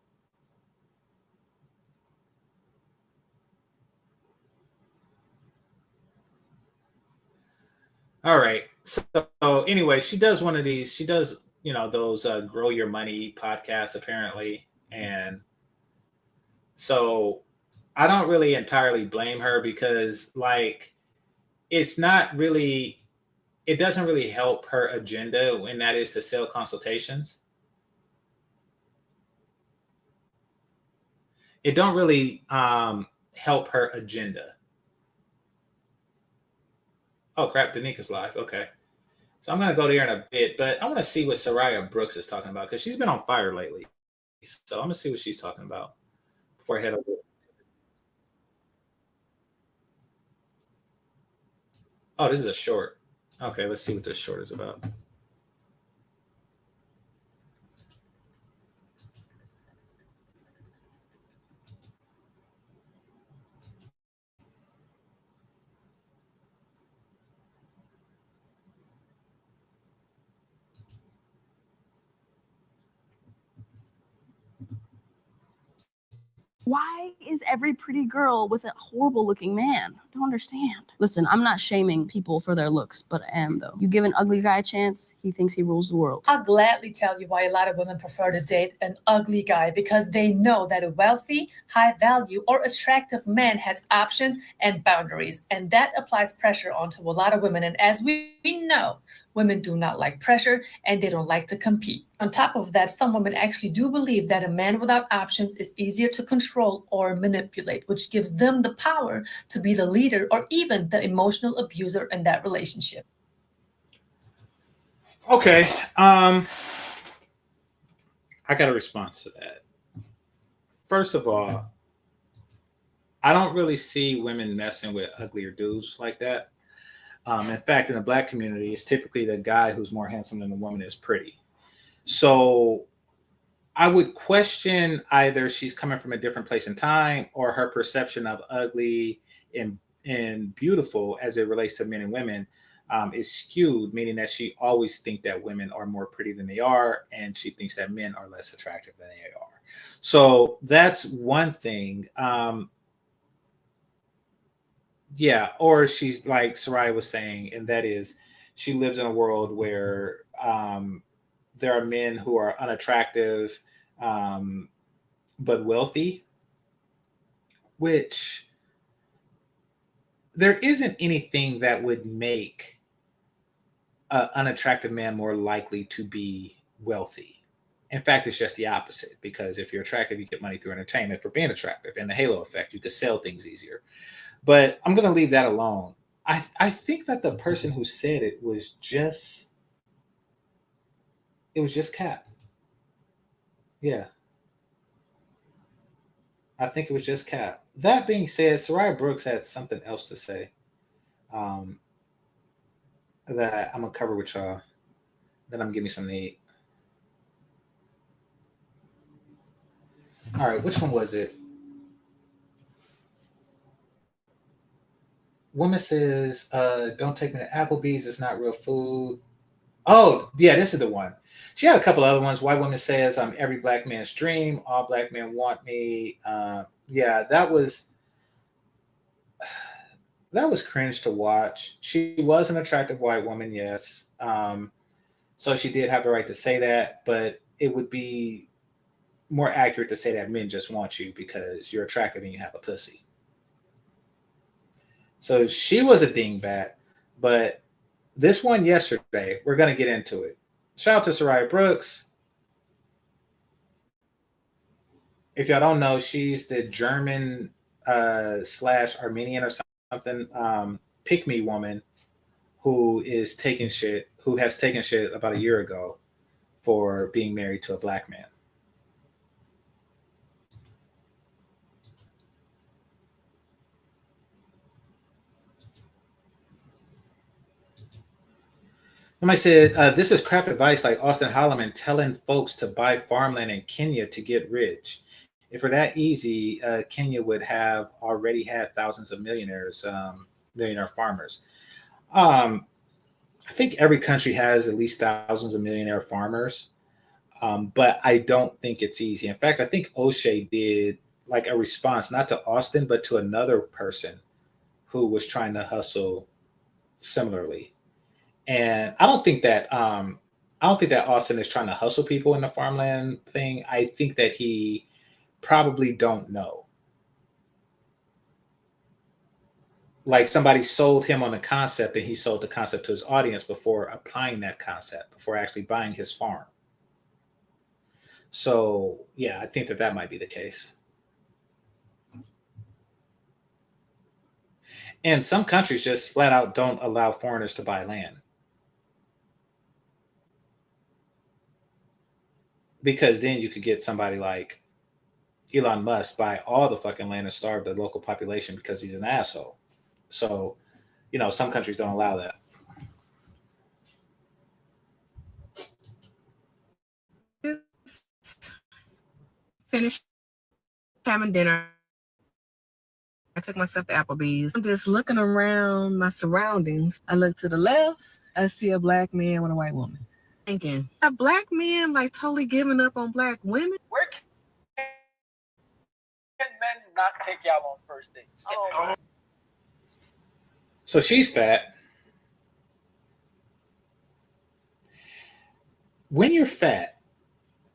All right. So anyway, she does one of these. She does those Grow Your Money podcasts apparently. And so I don't really entirely blame her because like it's not really, it doesn't really help her agenda, and that is to sell consultations. It don't really help her agenda. Oh crap, Danika's live. Okay. So I'm gonna go there in a bit, but I want to see what Soraya Brooks is talking about because she's been on fire lately. So I'm gonna see what she's talking about before I head over. Oh, this is a short. Okay, let's see what this short is about. Why is every pretty girl with a horrible looking man? I don't understand. Listen, I'm not shaming people for their looks, but I am though. You give an ugly guy a chance, he thinks he rules the world. I'll gladly tell you why a lot of women prefer to date an ugly guy, because they know that a wealthy, high value, or attractive man has options and boundaries. And that applies pressure onto a lot of women. And as we know, women do not like pressure and they don't like to compete. On top of that, some women actually do believe that a man without options is easier to control or manipulate, which gives them the power to be the leader or even the emotional abuser in that relationship. Okay. I got a response to that. First of all, I don't really see women messing with uglier dudes like that. In fact, in the Black community, it's typically the guy who's more handsome than the woman is pretty. So I would question either she's coming from a different place in time or her perception of ugly and beautiful as it relates to men and women is skewed, meaning that she always thinks that women are more pretty than they are, and she thinks that men are less attractive than they are. So that's one thing. Yeah, or she's like Soraya was saying, and that is she lives in a world where there are men who are unattractive but wealthy, which there isn't anything that would make an unattractive man more likely to be wealthy. In fact, it's just the opposite, because if you're attractive, you get money through entertainment for being attractive, and the halo effect, you could sell things easier. But I'm going to leave that alone. I think that the person who said it was just cap. Yeah. I think it was just cap. That being said, Soraya Brooks had something else to say that I'm going to cover with y'all. Then I'm going to give me something to eat. All right, which one was it? Woman says, don't take me to Applebee's. It's not real food. Oh, yeah, this is the one. She had a couple other ones. White woman says, I'm every black man's dream. All black men want me. Yeah, that was cringe to watch. She was an attractive white woman, yes. So she did have the right to say that, but it would be more accurate to say that men just want you because you're attractive and you have a pussy. So she was a dingbat, but this one yesterday, we're going to get into it. Shout out to Soraya Brooks. If y'all don't know, she's the German / Armenian or something pick-me woman who has taken shit about a year ago for being married to a black man. Somebody said, this is crap advice like Austin Holloman telling folks to buy farmland in Kenya to get rich. If it were that easy, Kenya would have already had thousands of millionaire farmers. I think every country has at least thousands of millionaire farmers, but I don't think it's easy. In fact, I think O'Shea did like a response, not to Austin, but to another person who was trying to hustle similarly. And I don't think that I don't think that Austin is trying to hustle people in the farmland thing. I think that he probably don't know. Like somebody sold him on a concept and he sold the concept to his audience before applying that concept, before actually buying his farm. So yeah, I think that that might be the case. And some countries just flat out don't allow foreigners to buy land. Because then you could get somebody like Elon Musk buy all the fucking land and starve the local population because he's an asshole. So, you know, some countries don't allow that. Finished having dinner. I took myself to Applebee's. I'm just looking around my surroundings. I look to the left. I see a black man with a white woman. Thinking, a black man like totally giving up on black women? Where can men not take y'all on first dates? Oh. So she's fat. When you're fat,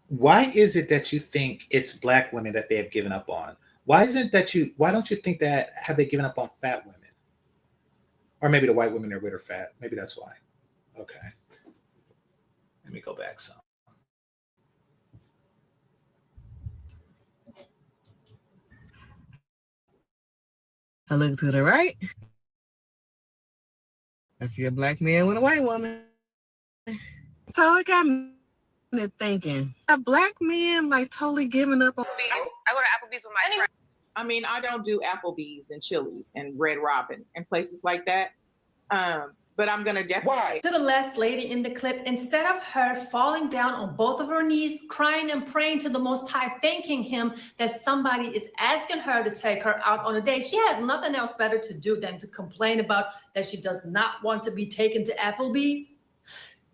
why is it that you think it's black women that they have given up on? Why don't you think that have they given up on fat women? Or maybe the white women they're with are fat. Maybe that's why. Okay. Let me go back some. I look to the right. I see a black man with a white woman. So it got me thinking, a black man like totally giving up on. I go to Applebee's with my friend. I mean, I don't do Applebee's and Chili's and Red Robin and places like that. But I'm gonna definitely. Why? To the last lady in the clip, instead of her falling down on both of her knees, crying and praying to the Most High, thanking him that somebody is asking her to take her out on a date, she has nothing else better to do than to complain about that she does not want to be taken to Applebee's.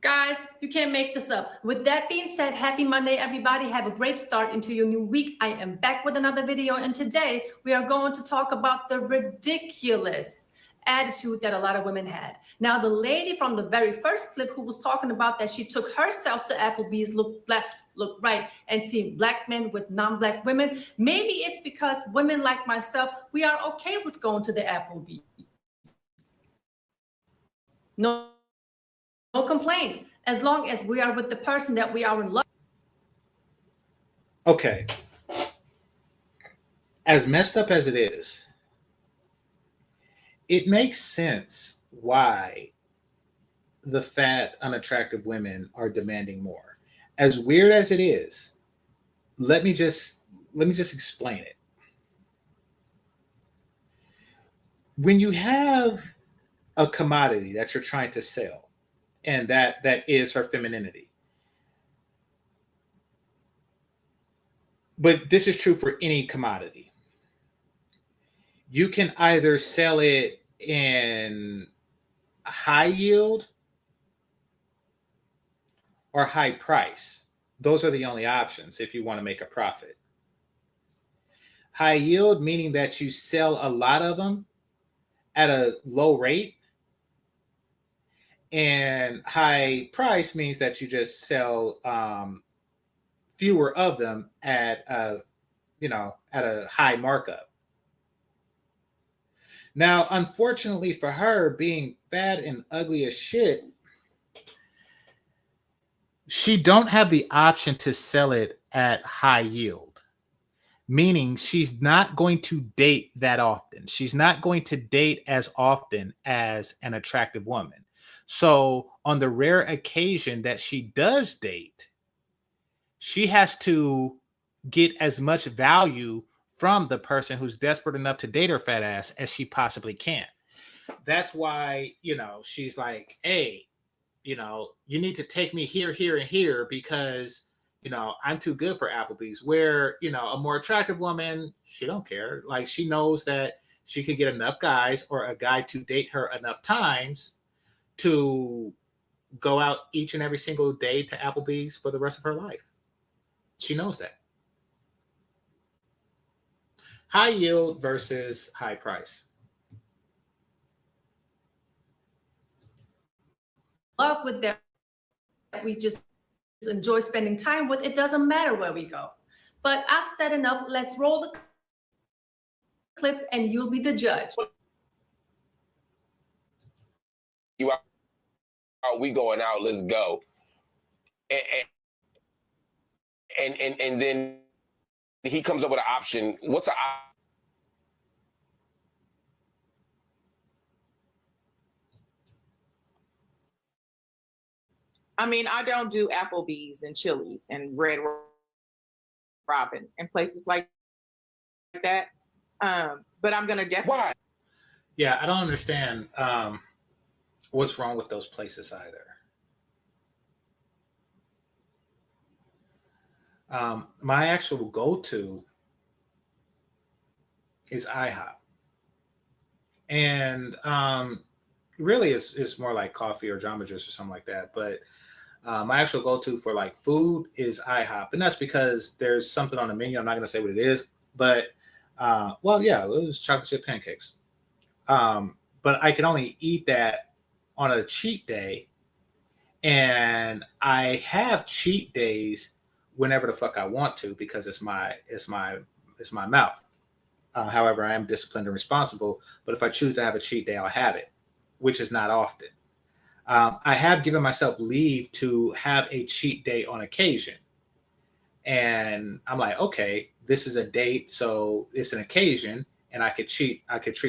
Guys, you can't make this up. With that being said, happy Monday, everybody. Have a great start into your new week. I am back with another video, and today we are going to talk about the ridiculous attitude that a lot of women had. Now, the lady from the very first clip who was talking about that she took herself to Applebee's, looked left, looked right, and seen black men with non-black women. Maybe it's because women like myself, we are okay with going to the Applebee's. No complaints, as long as we are with the person that we are in love. Okay. As messed up as it is, it makes sense why the fat, unattractive women are demanding more. As weird as it is, let me just explain it. When you have a commodity that you're trying to sell, and that is her femininity. But this is true for any commodity. You can either sell it in high yield or high price. Those are the only options if you want to make a profit. High yield, meaning that you sell a lot of them at a low rate. And high price means that you just sell fewer of them at a high markup. Now, unfortunately for her, being fat and ugly as shit, she don't have the option to sell it at high yield, meaning she's not going to date that often. She's not going to date as often as an attractive woman. So on the rare occasion that she does date, she has to get as much value from the person who's desperate enough to date her fat ass as she possibly can. That's why, she's like, hey, you need to take me here, here, and here because, I'm too good for Applebee's. Where, a more attractive woman, she don't care. Like, she knows that she can get enough guys or a guy to date her enough times to go out each and every single day to Applebee's for the rest of her life. She knows that. High yield versus high price. Love with their we just enjoy spending time with, it doesn't matter where we go. But I've said enough. Let's roll the clips and you'll be the judge. You out, we going out, let's go. And then he comes up with an option. What's the option? I mean, I don't do Applebee's and Chili's and Red Robin and places like that. But I'm gonna definitely. Why? Yeah, I don't understand what's wrong with those places either. My actual go-to is IHOP. And really it's more like coffee or Jamba Juice or something like that. But my actual go-to for like food is IHOP. And that's because there's something on the menu. I'm not going to say what it is. But, well, yeah, it was chocolate chip pancakes. But I can only eat that on a cheat day. And I have cheat days whenever the fuck I want to because it's my mouth. However, I am disciplined and responsible. But if I choose to have a cheat day, I'll have it, which is not often. I have given myself leave to have a cheat day on occasion. And I'm like, okay, this is a date, so it's an occasion, and I could treat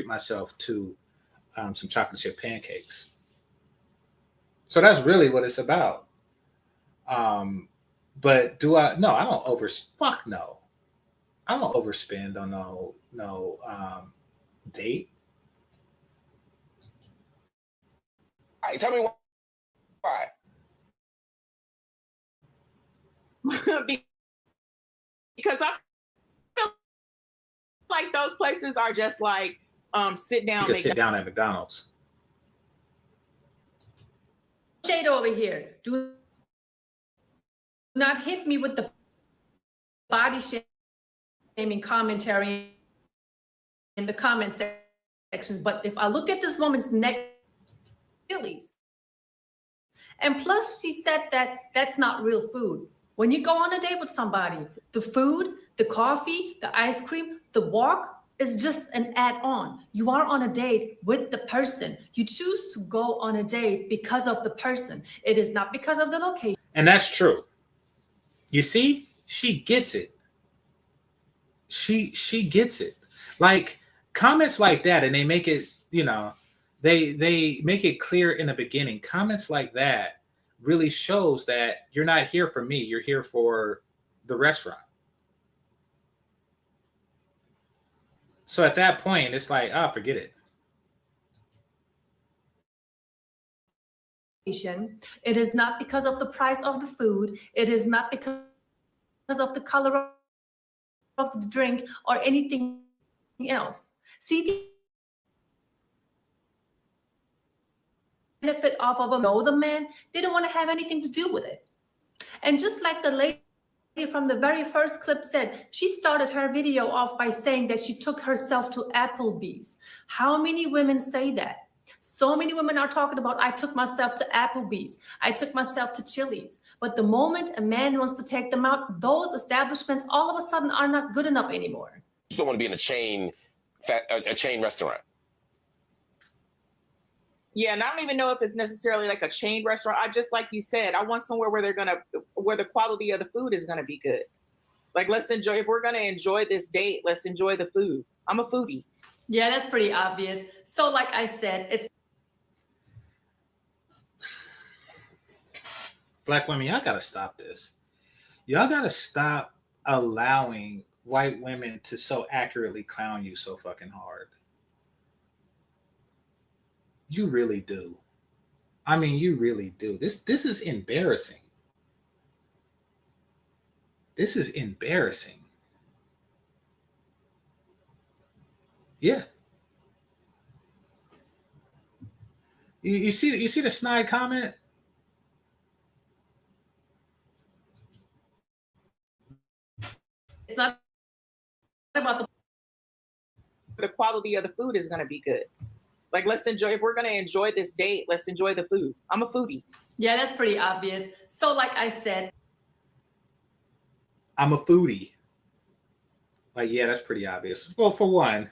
myself to some chocolate chip pancakes. So that's really what it's about. But do I? No, I don't fuck no. I don't overspend on no date. All right, tell me why. Because I feel like those places are just like sit down. You can sit down at McDonald's. Shade over here. Do not hit me with the body shaming commentary in the comment section. But if I look at this woman's neck, Chili's. And plus, she said that that's not real food. When you go on a date with somebody, the food, the coffee, the ice cream, the walk is just an add-on. You are on a date with the person. You choose to go on a date because of the person. It is not because of the location. And that's true. You see, she gets it. She gets it. Like comments like that, and they make it, they make it clear in the beginning. Comments like that really shows that you're not here for me. You're here for the restaurant. So at that point, it's like, forget it. It is not because of the price of the food. It is not because of the color of the drink or anything else. See the benefit of the man, they don't want to have anything to do with it. And just like the lady from the very first clip said, she started her video off by saying that she took herself to Applebee's. How many women say that? So many women are talking about, I took myself to Applebee's. I took myself to Chili's. But the moment a man wants to take them out, those establishments all of a sudden are not good enough anymore. You don't want to be in a chain restaurant. Yeah, and I don't even know if it's necessarily like a chain restaurant. I just, like you said, I want somewhere where where the quality of the food is gonna be good. Like, let's enjoy. If we're gonna enjoy this date, let's enjoy the food. I'm a foodie. Yeah, that's pretty obvious. So, like I said, it's Black women, y'all gotta stop this. Y'all gotta stop allowing white women to so accurately clown you so fucking hard. You really do. I mean, you really do. This is embarrassing. This is embarrassing. Yeah. You see the snide comment? It's not about the quality of the food is going to be good. Like, let's enjoy. If we're gonna enjoy this date, let's enjoy the food. I'm a foodie. Yeah, that's pretty obvious. So, like I said, I'm a foodie. Like, yeah, that's pretty obvious. Well, for one,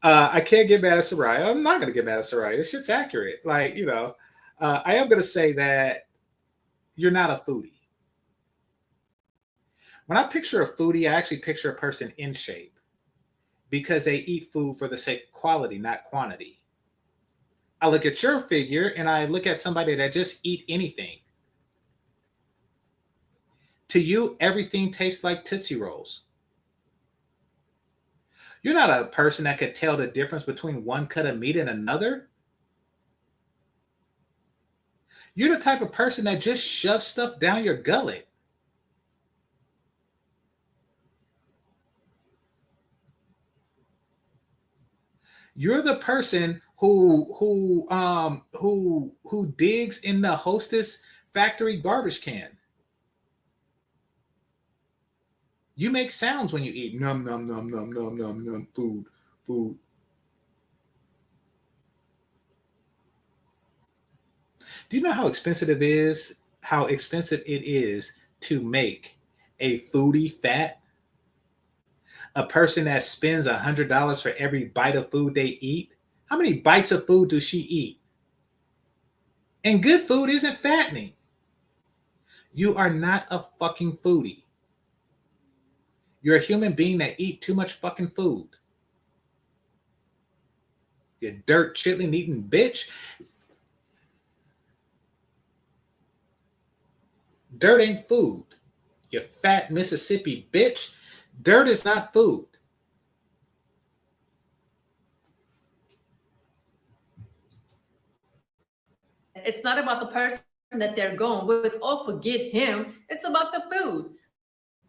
I can't get mad at Soraya. I'm not going to get mad at Soraya. This shit's accurate. Like, you know, I am going to say that you're not a foodie. When I picture a foodie, I actually picture a person in shape because they eat food for the sake of quality, not quantity. I look at your figure and I look at somebody that just eat anything. To you, everything tastes like Tootsie Rolls. You're not a person that could tell the difference between one cut of meat and another. You're the type of person that just shoves stuff down your gullet. You're the person who digs in the Hostess factory garbage can. You make sounds when you eat. Num num num num num num num. Food. Do you know how expensive it is? How expensive it is to make a foodie fat? A person that spends $100 for every bite of food they eat. How many bites of food does she eat? And good food isn't fattening. You are not a fucking foodie. You're a human being that eat too much fucking food. You dirt chitlin eating bitch. Dirt ain't food. You fat Mississippi bitch. Dirt is not food. it's not about the person that they're going with. Oh, forget him. It's about the food.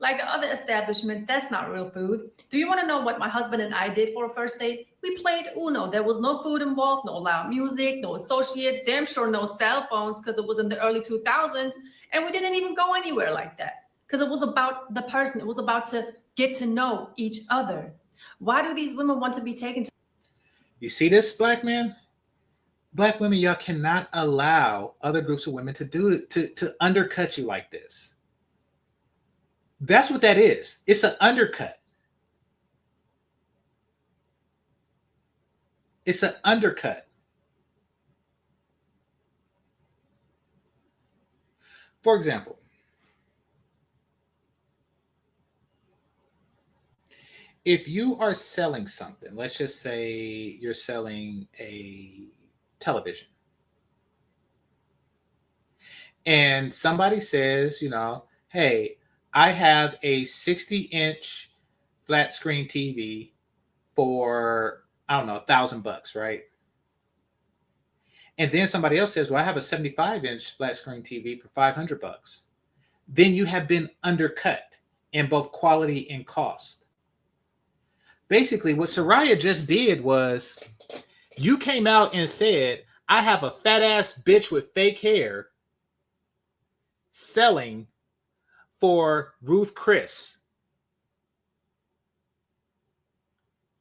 Like the other establishments, that's not real food. Do you want to know what my husband and I did for a first date? We played Uno. There was no food involved, no loud music, no associates, damn sure no cell phones because it was in the early 2000s. And we didn't even go anywhere like that because it was about the person. It was about to get to know each other. Why do these women want to be taken to? You see this, black man? Black women, y'all cannot allow other groups of women to undercut you like this. That's what that is. It's an undercut. It's an undercut. For example, if you are selling something, let's just say you're selling a television, and somebody says, you know, hey, I have a 60-inch flat screen TV for, I don't know, $1,000, right? And then somebody else says, well, I have a 75-inch flat screen TV for $500. Then you have been undercut in both quality and cost. Basically, what Soraya just did was you came out and said, I have a fat ass bitch with fake hair selling for Ruth Chris.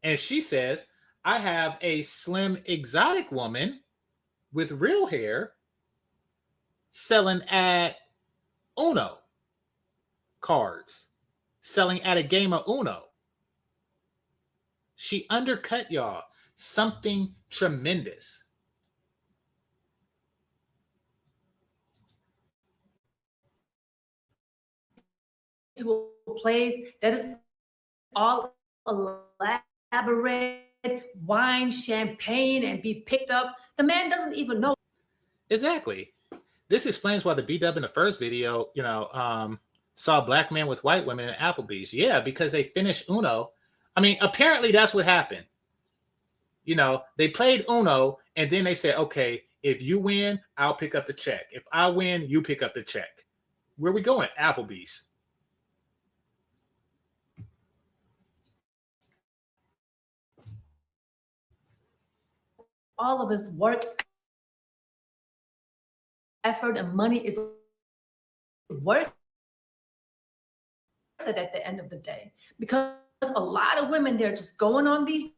And she says, I have a slim exotic woman with real hair selling at Uno cards, selling at a game of Uno. She undercut y'all something tremendous. To a place that is all elaborate, wine, champagne, and be picked up. The man doesn't even know. Exactly. This explains why the B-dub in the first video, saw a black man with white women at Applebee's. Yeah, because they finished Uno. I mean, apparently that's what happened. You know, they played Uno, and then they said, okay, if you win, I'll pick up the check. If I win, you pick up the check. Where are we going? Applebee's. All of his work, effort, and money is worth it at the end of the day. Because a lot of women, they're just going on these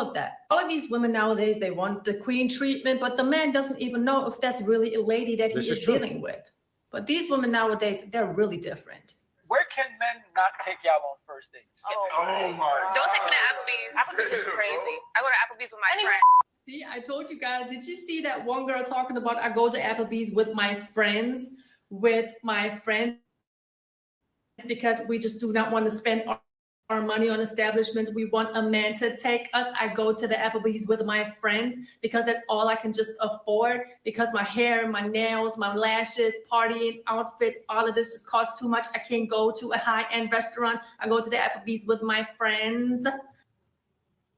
of that. All of these women nowadays, they want the queen treatment, but the man doesn't even know if that's really a lady that he is dealing with. But these women nowadays, they're really different. Where can men not take y'all on first dates? Oh my. Don't take me to Applebee's. Applebee's is crazy. I go to Applebee's with my friends. See, I told you guys, did you see that one girl talking about I go to Applebee's with my friends, because we just do not want to spend our money on establishments. We want a man to take us. I go to the Applebee's with my friends because that's all I can just afford, because my hair, my nails, my lashes, partying, outfits, all of this just costs too much. I can't go to a high-end restaurant. I go to the Applebee's with my friends.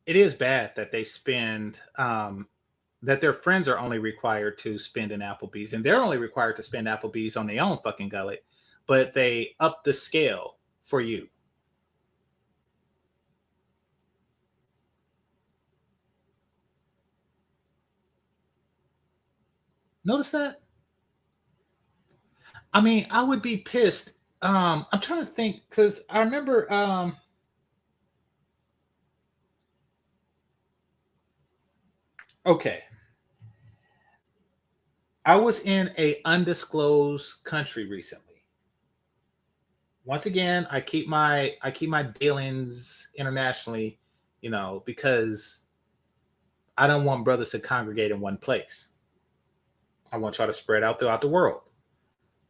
It is bad that they spend, that their friends are only required to spend in Applebee's, and they're only required to spend Applebee's on their own fucking gullet, but they up the scale for you. Notice that? I mean, I would be pissed. I'm trying to think, because I remember okay. I was in a undisclosed country recently. Once again, I keep my dealings internationally, because I don't want brothers to congregate in one place. I want y'all to spread out throughout the world,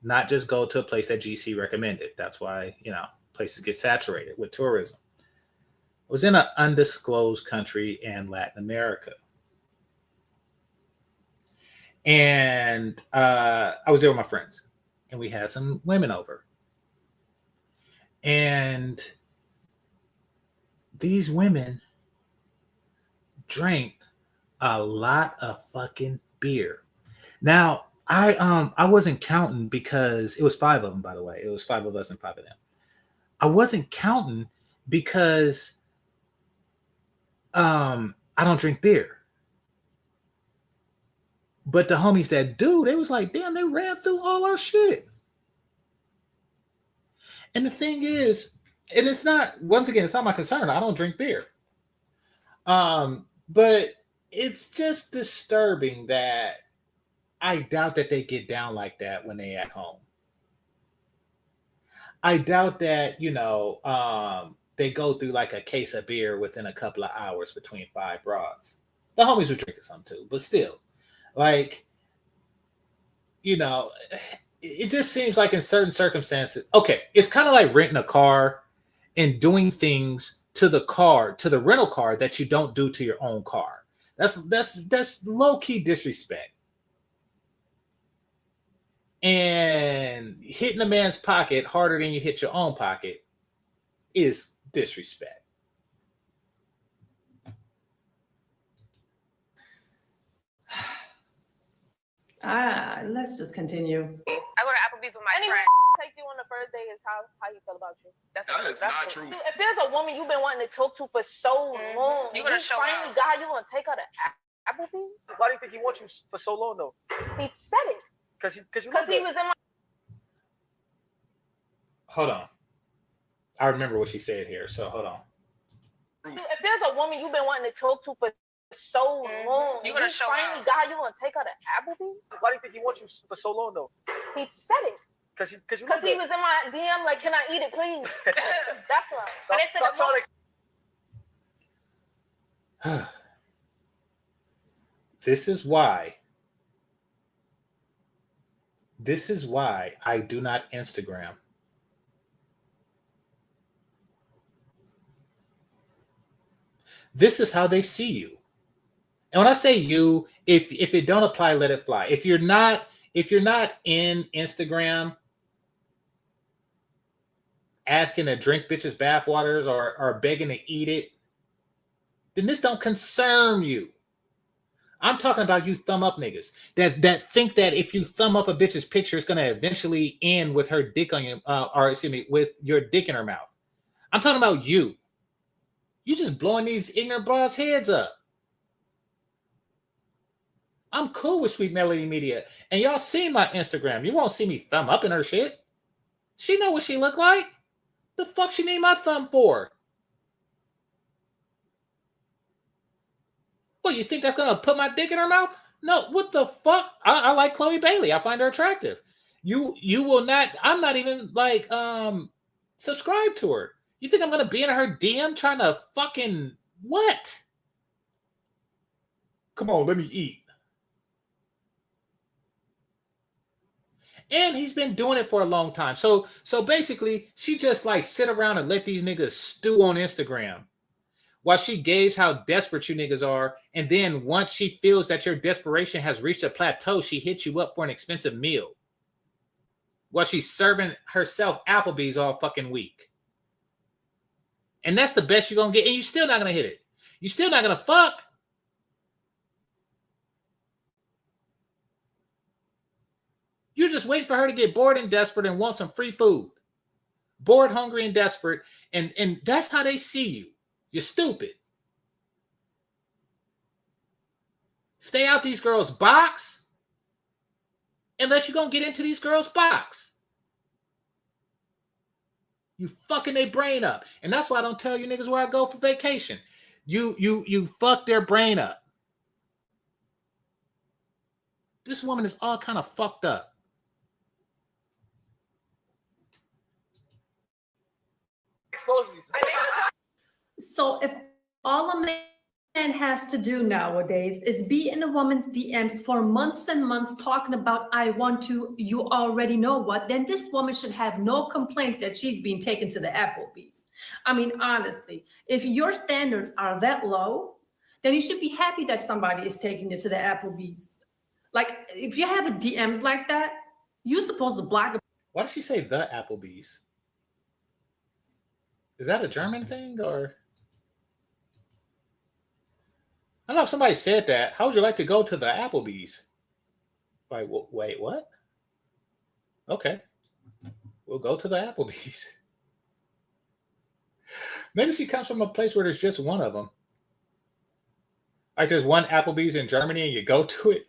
not just go to a place that GC recommended. That's why, places get saturated with tourism. I was in an undisclosed country in Latin America. And I was there with my friends, and we had some women over. And these women drank a lot of fucking beer. Now, I wasn't counting because it was 5 of them, by the way. It was 5 of us and 5 of them. I wasn't counting because I don't drink beer. But the homies that do, they was like, damn, they ran through all our shit. And the thing is, and it's not, once again, it's not my concern. I don't drink beer. But it's just disturbing that I doubt that they get down like that when they at home. I doubt that, they go through like a case of beer within a couple of hours between 5 broads. The homies were drinking some too, but still. Like, it just seems like in certain circumstances, okay, it's kind of like renting a car and doing things to the rental car that you don't do to your own car. That's low-key disrespect. And hitting a man's pocket harder than you hit your own pocket is disrespect. Let's just continue. I go to Applebee's with my friends. Take you on the first day is how he feel about you. That is not true. If there's a woman you've been wanting to talk to for so long, you're gonna show finally got you gonna take her to Applebee's? Why do you think he wants you for so long though? He said it. Because he was in my. Hold on. I remember what she said here, so hold on. If there's a woman you've been wanting to talk to for so long, you're gonna show finally got you gonna take her to Applebee's? Why do you think he wants you for so long though? He said it. Because he was in my DM like, can I eat it, please? That's why. This is why I do not Instagram. This is how they see you. And when I say you, if it don't apply, let it fly. If you're not in Instagram asking to drink bitches' bathwaters or begging to eat it, then this don't concern you. I'm talking about you thumb up niggas that think that if you thumb up a bitch's picture, it's gonna eventually end with her dick on you, with your dick in her mouth. I'm talking about you. You just blowing these ignorant broads' heads up. I'm cool with Sweet Melody Media, and y'all see my Instagram. You won't see me thumb up in her shit. She know what she look like. The fuck she need my thumb for? What, you think that's gonna put my dick in her mouth? No, what the fuck? I like Chloe Bailey. I find her attractive. You will not, I'm not even like subscribe to her. You think I'm gonna be in her DM trying to fucking what? Come on, let me eat. And he's been doing it for a long time. So basically, she just like sit around and let these niggas stew on Instagram while she gauge how desperate you niggas are. And then once she feels that your desperation has reached a plateau, she hits you up for an expensive meal while she's serving herself Applebee's all fucking week. And that's the best you're going to get. And you're still not going to hit it. You're still not going to fuck. You're just waiting for her to get bored and desperate and want some free food. Bored, hungry, and desperate. And that's how they see you. You're stupid. Stay out these girls' box unless you're going to get into these girls' box. You fucking their brain up. And that's why I don't tell you niggas where I go for vacation. You fuck their brain up. This woman is all kind of fucked up. So if all a man has to do nowadays is be in a woman's DMs for months and months talking about I want to, you already know what, then this woman should have no complaints that she's being taken to the Applebee's. I mean, honestly, if your standards are that low, then you should be happy that somebody is taking you to the Applebee's. Like, if you have a DMs like that, you're supposed to block them. Why did she say the Applebee's? Is that a German thing or? I don't know if somebody said that. How would you like to go to the Applebee's? Like, wait, what? Okay. We'll go to the Applebee's. Maybe she comes from a place where there's just one of them. Like there's one Applebee's in Germany and you go to it.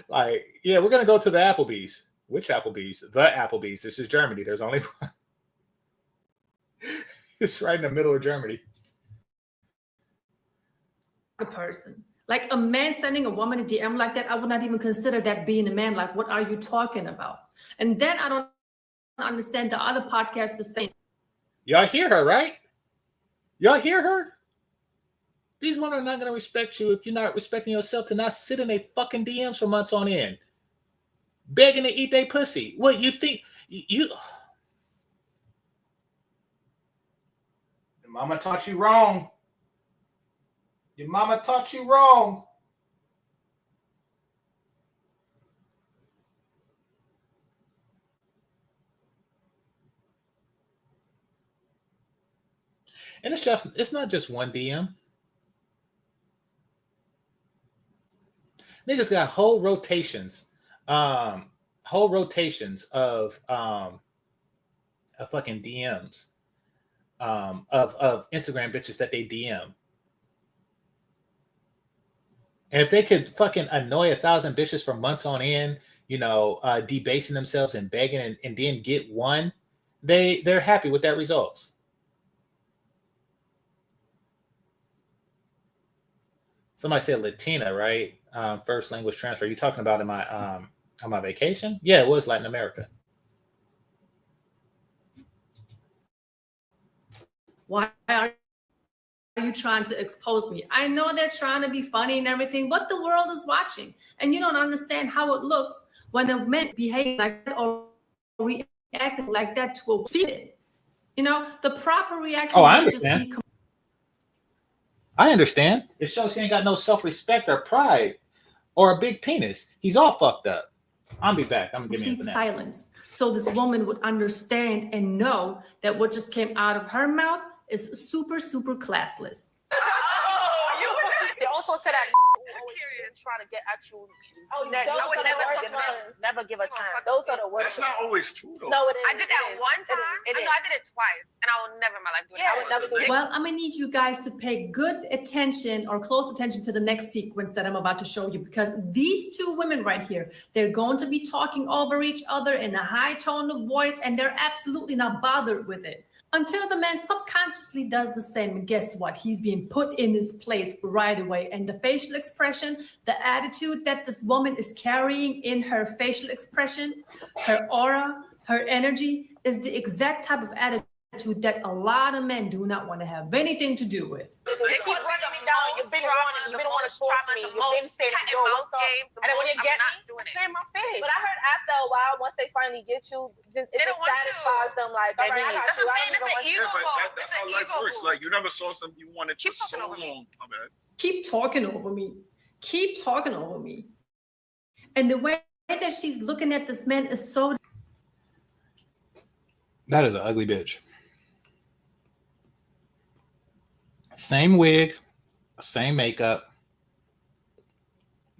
Like, yeah, we're going to go to the Applebee's. Which Applebee's? The Applebee's. This is Germany. There's only one. It's right in the middle of Germany. A person. Like a man sending a woman a DM like that, I would not even consider that being a man. Like, what are you talking about? And then I don't understand the other podcasters saying. Y'all hear her, right? Y'all hear her? These women are not going to respect you if you're not respecting yourself to not sit in their fucking DMs for months on end. Begging to eat their pussy. What, you think? You... Your mama taught you wrong. Your mama taught you wrong. And it's not just one DM. Niggas got whole rotations of fucking DMs of Instagram bitches that they DM. And if they could fucking annoy 1,000 bitches for months on end, debasing themselves and begging and then get one, they're happy with that results. Somebody said Latina, right? First language transfer. Are you talking about on my vacation? Yeah, it was Latin America. Why are you trying to expose me? I know they're trying to be funny and everything, but the world is watching. And you don't understand how it looks when a man behaves like that or reacting like that to a woman. The proper reaction. Oh, I understand. I understand. It shows he ain't got no self-respect or pride or a big penis. He's all fucked up. I'll be back. I'm gonna give me a banana. Silence. So this woman would understand and know that what just came out of her mouth is super, super classless. They also said that trying to get actual. I would never give a chance. Those are the worst. That's not always true, though. No, it is. I did that one time. I did it twice, and I will never in my life do it. I would never do it. Well, I'm gonna need you guys to pay good attention or close attention to the next sequence that I'm about to show you, because these two women right here, they're going to be talking over each other in a high tone of voice, and they're absolutely not bothered with it. Until the man subconsciously does the same. And guess what? He's being put in his place right away. And the facial expression, the attitude that this woman is carrying in her facial expression, her aura, her energy is the exact type of attitude that a lot of men do not want to have anything to do with. They keep running me down. You've been wanting to talk to me. You've been saying, yo, what's up? And then when you get me, say my face. But I heard after a while, once they finally get you, it just satisfies them. Like, all right, I got you. I don't even want you. That's how life works. Like, you never saw something you wanted for so long. My bad. Keep talking over me. Keep talking over me. And the way that she's looking at this man is so... That is an ugly bitch. Same wig, same makeup,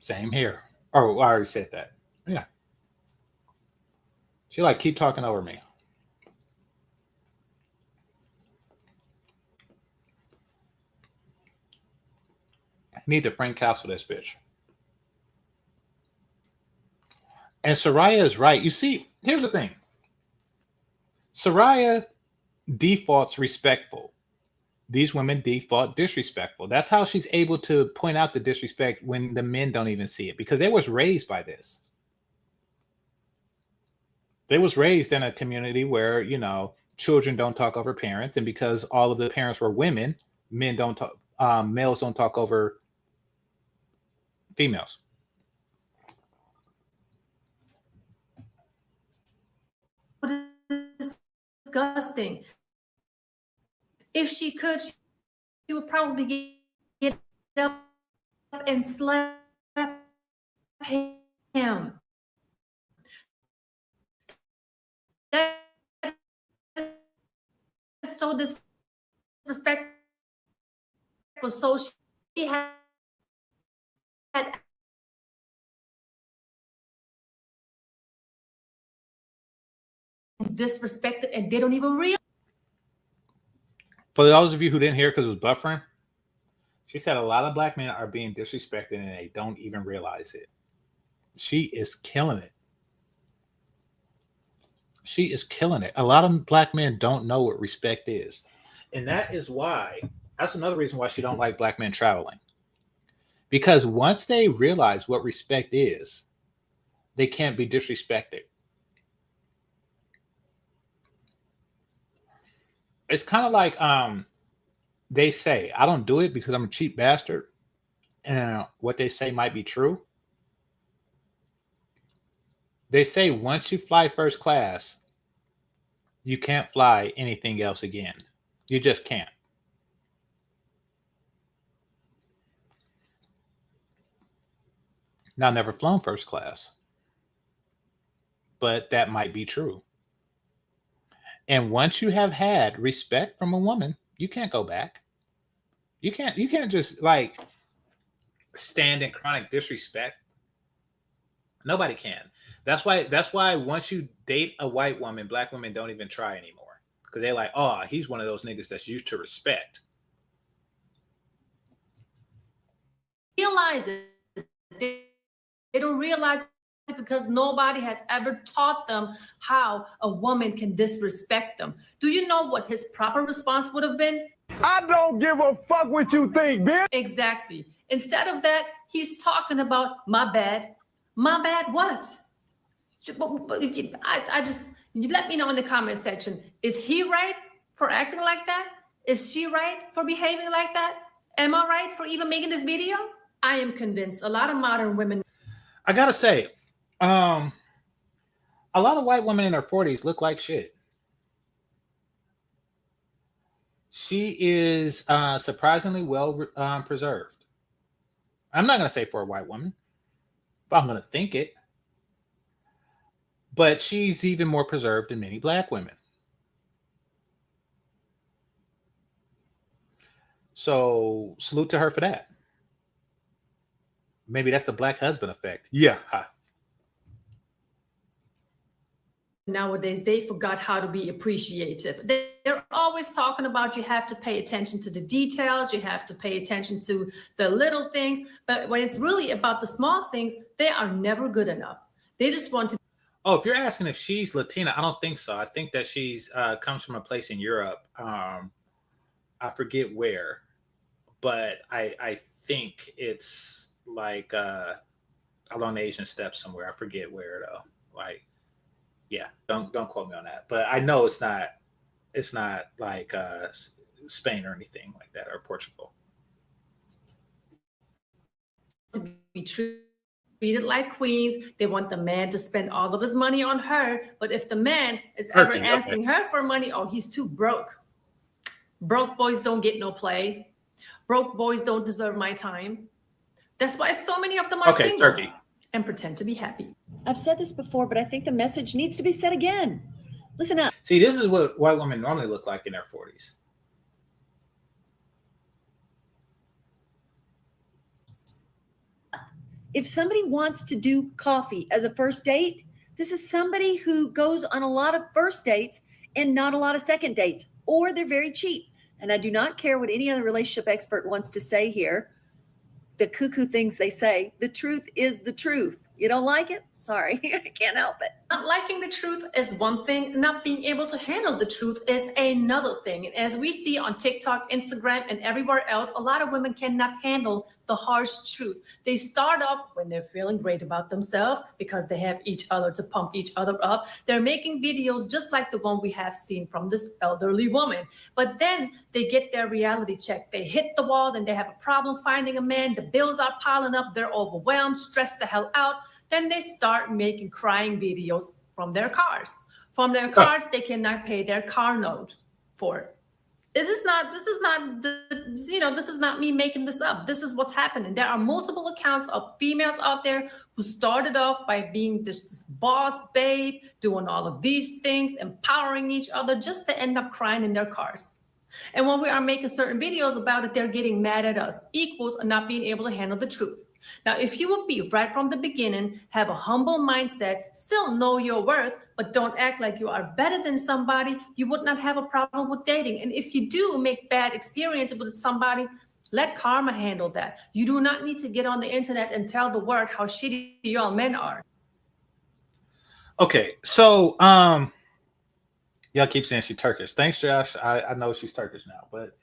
same hair. Oh, I already said that. Yeah. She like, keep talking over me. I need to Frank Castle this bitch. And Soraya is right. You see, here's the thing. Soraya defaults respectful. These women default disrespectful. That's how she's able to point out the disrespect when the men don't even see it, because they was raised by this. They was raised in a community where, you know, children don't talk over parents, and because all of the parents were women, men don't talk, males don't talk over females. Disgusting. If she could, she would probably get up and slap him. That is so disrespectful. So she had disrespected, and they don't even realize. For those of you who didn't hear because it was buffering, she said a lot of black men are being disrespected and they don't even realize it. She is killing it. She is killing it. A lot of black men don't know what respect is. And that is why, that's another reason why she don't like black men traveling. Because once they realize what respect is, they can't be disrespected. It's kind of like they say, I don't do it because I'm a cheap bastard. And what they say might be true. They say once you fly first class, you can't fly anything else again. You just can't. Now, I've never flown first class, but that might be true. And once you have had respect from a woman, you can't go back. You can't just like stand in chronic disrespect. Nobody can. That's why once you date a white woman, black women don't even try anymore. Because they're like, oh, he's one of those niggas that's used to respect. Realize it. They don't realize it because nobody has ever taught them how a woman can disrespect them. Do you know what his proper response would have been? I don't give a fuck what you think, bitch. Exactly. Instead of that, he's talking about my bad. My bad what? I just, you let me know in the comment section. Is he right for acting like that? Is she right for behaving like that? Am I right for even making this video? I am convinced a lot of modern women. I gotta say, a lot of white women in their 40s look like shit. She is surprisingly well preserved. I'm not gonna say for a white woman, but I'm gonna think it. But she's even more preserved than many black women. So salute to her for that. Maybe that's the black husband effect. Yeah. Nowadays, they forgot how to be appreciative. They're always talking about you have to pay attention to the details, you have to pay attention to the little things. But when it's really about the small things, they are never good enough. They just want to. Oh, if you're asking if she's Latina, I don't think so. I think that she's comes from a place in Europe. I forget where, but I think it's like along the Asian steppes somewhere. I forget where though. Like, yeah, don't quote me on that. But I know it's not like Spain or anything like that, or Portugal. To be treated like queens. They want the man to spend all of his money on her. But if the man is ever Turkey, okay. asking her for money, oh, he's too broke. Broke boys don't get no play. Broke boys don't deserve my time. That's why so many of them are single Turkey. and pretend to be happy. I've said this before, but I think the message needs to be said again. Listen up. See, this is what white women normally look like in their 40s. If somebody wants to do coffee as a first date, this is somebody who goes on a lot of first dates and not a lot of second dates, or they're very cheap. And I do not care what any other relationship expert wants to say here. The cuckoo things they say, the truth is the truth. You don't like it? Sorry, I can't help it. Not liking the truth is one thing. Not being able to handle the truth is another thing. And as we see on TikTok, Instagram, and everywhere else, a lot of women cannot handle the harsh truth. They start off when they're feeling great about themselves because they have each other to pump each other up. They're making videos just like the one we have seen from this elderly woman. But then they get their reality check. They hit the wall, then they have a problem finding a man. The bills are piling up. They're overwhelmed, stressed the hell out. Then they start making crying videos from their cars. From their cars, they cannot pay their car note for it. This is not me making this up. This is what's happening. There are multiple accounts of females out there who started off by being this boss babe, doing all of these things, empowering each other, just to end up crying in their cars. And when we are making certain videos about it, they're getting mad at us, equals not being able to handle the truth. Now, if you would be right from the beginning, have a humble mindset, still know your worth, but don't act like you are better than somebody, you would not have a problem with dating. And if you do make bad experiences with somebody, let karma handle that. You do not need to get on the internet and tell the world how shitty y'all men are. Okay, so y'all keep saying she's Turkish. Thanks, Josh. I know she's Turkish now, but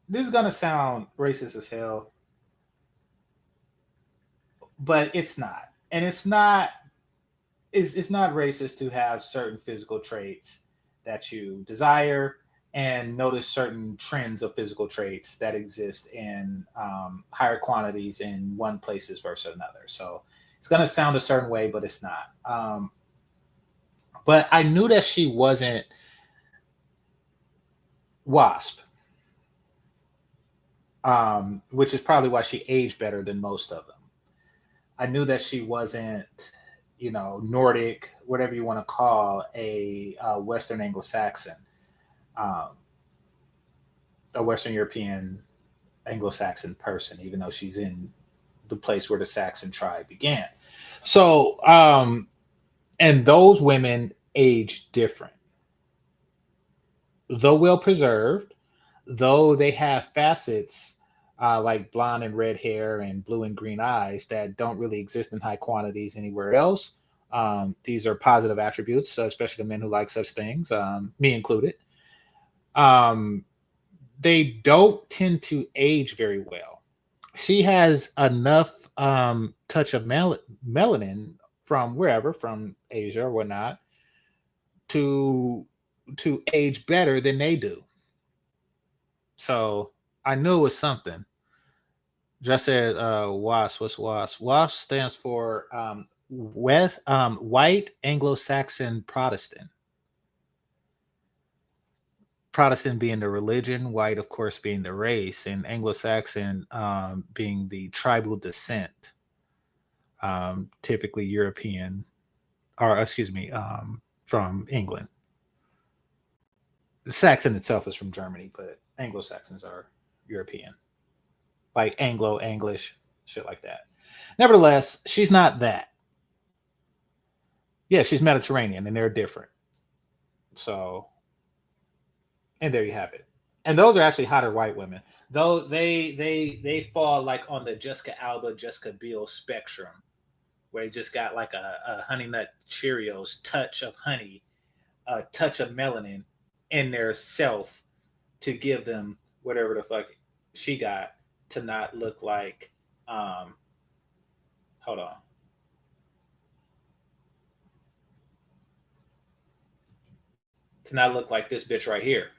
this is gonna sound racist as hell, but it's not. And it's not racist to have certain physical traits that you desire and notice certain trends of physical traits that exist in higher quantities in one places versus another. So it's gonna sound a certain way, but it's not. But I knew that she wasn't WASP, which is probably why she aged better than most of them. I knew that she wasn't, Nordic, whatever you want to call a Western Anglo-Saxon, a Western European Anglo-Saxon person, even though she's in the place where the Saxon tribe began. So, and those women age different. Though well preserved, though they have facets like blonde and red hair and blue and green eyes that don't really exist in high quantities anywhere else. These are positive attributes, especially the men who like such things, me included. They don't tend to age very well. She has enough touch of melanin from wherever, from Asia or whatnot, to age better than they do. So I knew it was something. Just said WASP. What's WASP? WASP stands for White Anglo-Saxon Protestant. Protestant being the religion, white, of course, being the race, and Anglo-Saxon being the tribal descent, typically European, or excuse me, from England. The Saxon itself is from Germany, but Anglo-Saxons are European, like Anglo, English, shit like that. Nevertheless, she's not that. Yeah, she's Mediterranean, and they're different. So, and there you have it. And those are actually hotter white women. Though they fall like on the Jessica Alba, Jessica Biel spectrum where they just got like a honey nut Cheerios touch of honey, a touch of melanin in their self to give them whatever the fuck she got to not look like hold on. To not look like this bitch right here.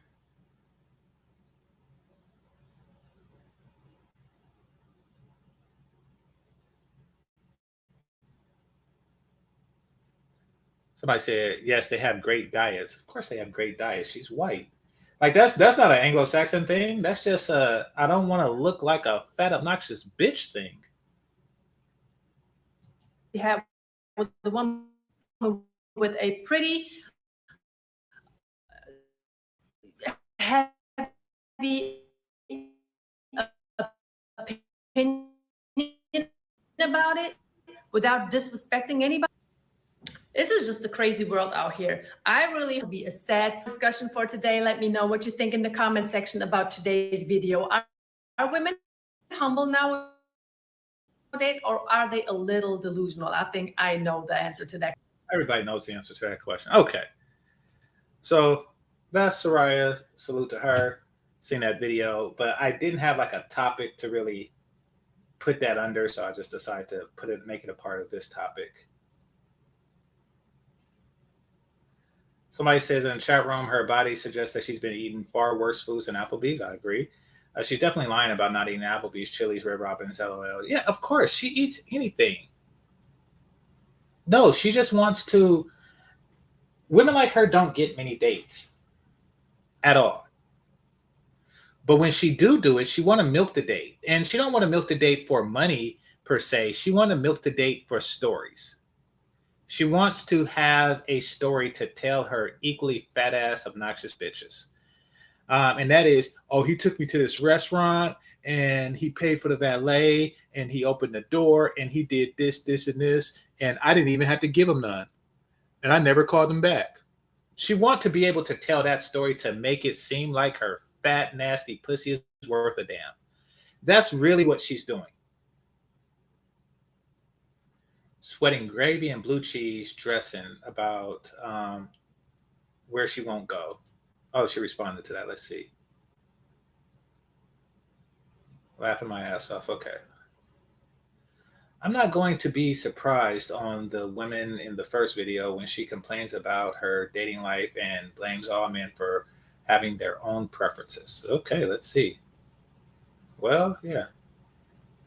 Somebody said, yes, they have great diets. Of course they have great diets. She's white. Like that's not an Anglo-Saxon thing. That's just a I don't want to look like a fat, obnoxious bitch thing. You have the one with a pretty heavy opinion about it without disrespecting anybody. This is just the crazy world out here. I really will be a sad discussion for today. Let me know what you think in the comment section about today's video. Are women humble nowadays, or are they a little delusional? I think I know the answer to that. Everybody knows the answer to that question. Okay. So that's Soraya. Salute to her. Seen that video, but I didn't have like a topic to really put that under, so I just decided to make it a part of this topic. Somebody says in the chat room, her body suggests that she's been eating far worse foods than Applebee's. I agree. She's definitely lying about not eating Applebee's, Chili's, Red Robin's, LOL. Yeah, of course. She eats anything. No, she just wants to. Women like her don't get many dates at all. But when she do it, she want to milk the date. And she don't want to milk the date for money per se. She want to milk the date for stories. She wants to have a story to tell her equally fat ass, obnoxious bitches. And that is, oh, he took me to this restaurant and he paid for the valet and he opened the door and he did this, this, and this. And I didn't even have to give him none. And I never called him back. She wants to be able to tell that story to make it seem like her fat, nasty pussy is worth a damn. That's really what she's doing. Sweating gravy and blue cheese dressing about where she won't go. Oh, she responded to that. Let's see. Laughing my ass off. Okay. I'm not going to be surprised on the women in the first video when she complains about her dating life and blames all men for having their own preferences. Okay, let's see. Well, yeah.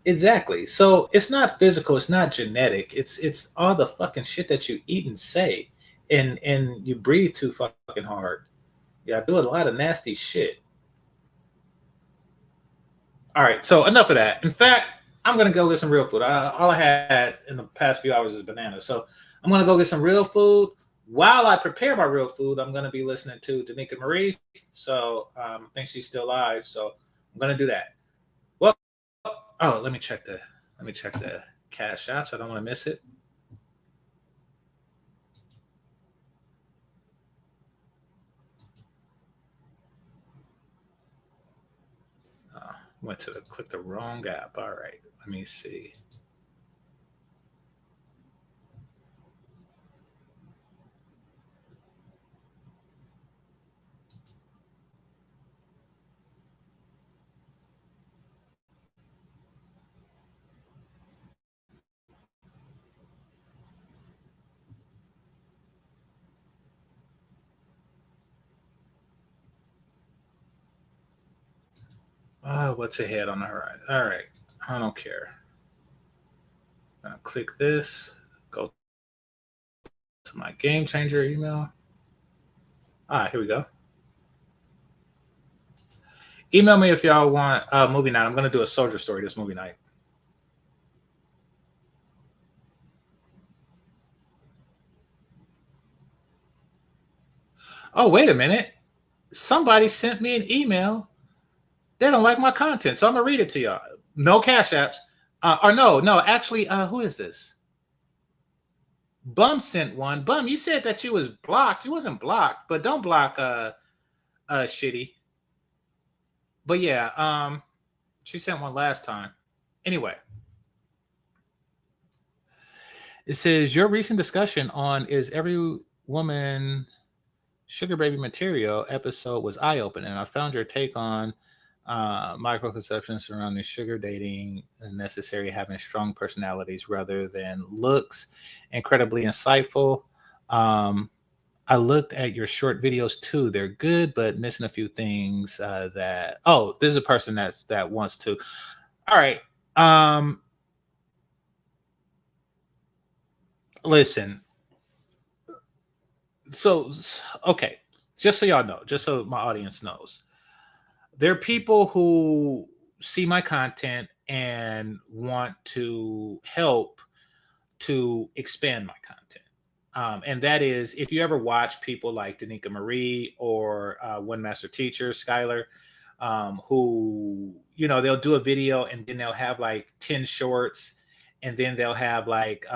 Exactly. So it's not physical, it's not genetic. It's all the fucking shit that you eat and say. And you breathe too fucking hard. Yeah, I do a lot of nasty shit. All right, so enough of that. In fact, I'm gonna go get some real food. All I had in the past few hours is bananas. So I'm gonna go get some real food. While I prepare my real food, I'm gonna be listening to Danica Marie. So I think she's still live. So I'm gonna do that. Well, oh, let me check the cash apps. I don't want to miss it. Went to click the wrong app. All right, let me see. What's ahead on the horizon? All right, I don't care. I'm gonna click this, go to my GameChanger email. All right, here we go. Email me if y'all want movie night. I'm gonna do a soldier story this movie night. Oh, wait a minute. Somebody sent me an email. They don't like my content, so I'm gonna read it to y'all. No cash apps. Or no, actually, who is this? Bum sent one. Bum, you said that you was blocked. You wasn't blocked, but don't block Shitty. But yeah, she sent one last time. Anyway. It says your recent discussion on Is Every Woman Sugar Baby Material episode was eye-opening. I found your take on microconceptions surrounding sugar dating and necessary having strong personalities rather than looks incredibly insightful. I looked at your short videos too. They're good, but missing a few things that. Oh, this is a person that wants to. All right. Listen. So okay, just so y'all know, just so my audience knows, there are people who see my content and want to help to expand my content. And that is, if you ever watch people like Danica Marie or One Master Teacher, Skylar, who, they'll do a video and then they'll have like 10 shorts and then they'll have like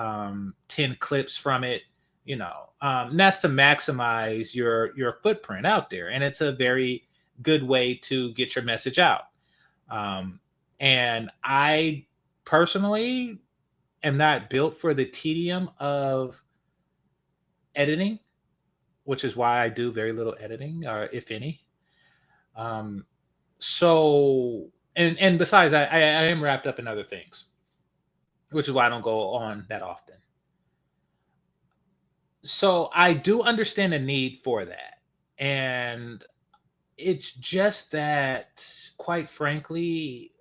10 clips from it, and that's to maximize your footprint out there. And it's a very good way to get your message out. And I personally am not built for the tedium of editing, which is why I do very little editing, or if any. So, and besides, I am wrapped up in other things, which is why I don't go on that often. So I do understand the need for that. And it's just that, quite frankly,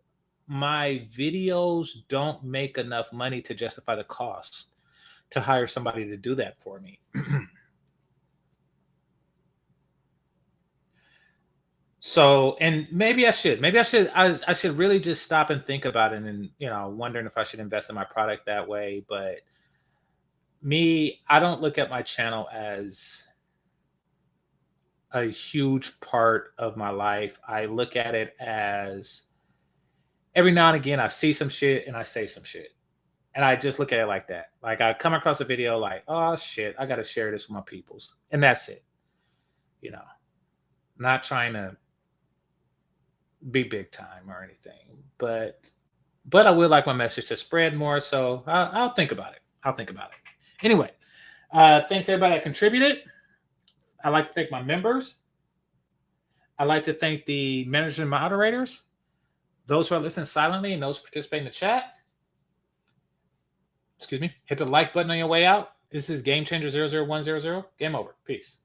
my videos don't make enough money to justify the cost to hire somebody to do that for me. So, and maybe I should really just stop and think about it and, wondering if I should invest in my product that way. But I don't look at my channel as a huge part of my life. I look at it as every now and again, I see some shit and I say some shit. And I just look at it like that. Like I come across a video like, oh shit, I got to share this with my peoples. And that's it. Not trying to be big time or anything, but I would like my message to spread more. So I'll think about it. Anyway, thanks everybody that contributed. I'd like to thank my members. I'd like to thank the managers and moderators, those who are listening silently and those who participate in the chat. Excuse me. Hit the like button on your way out. This is GameChanger 00100. Game over. Peace.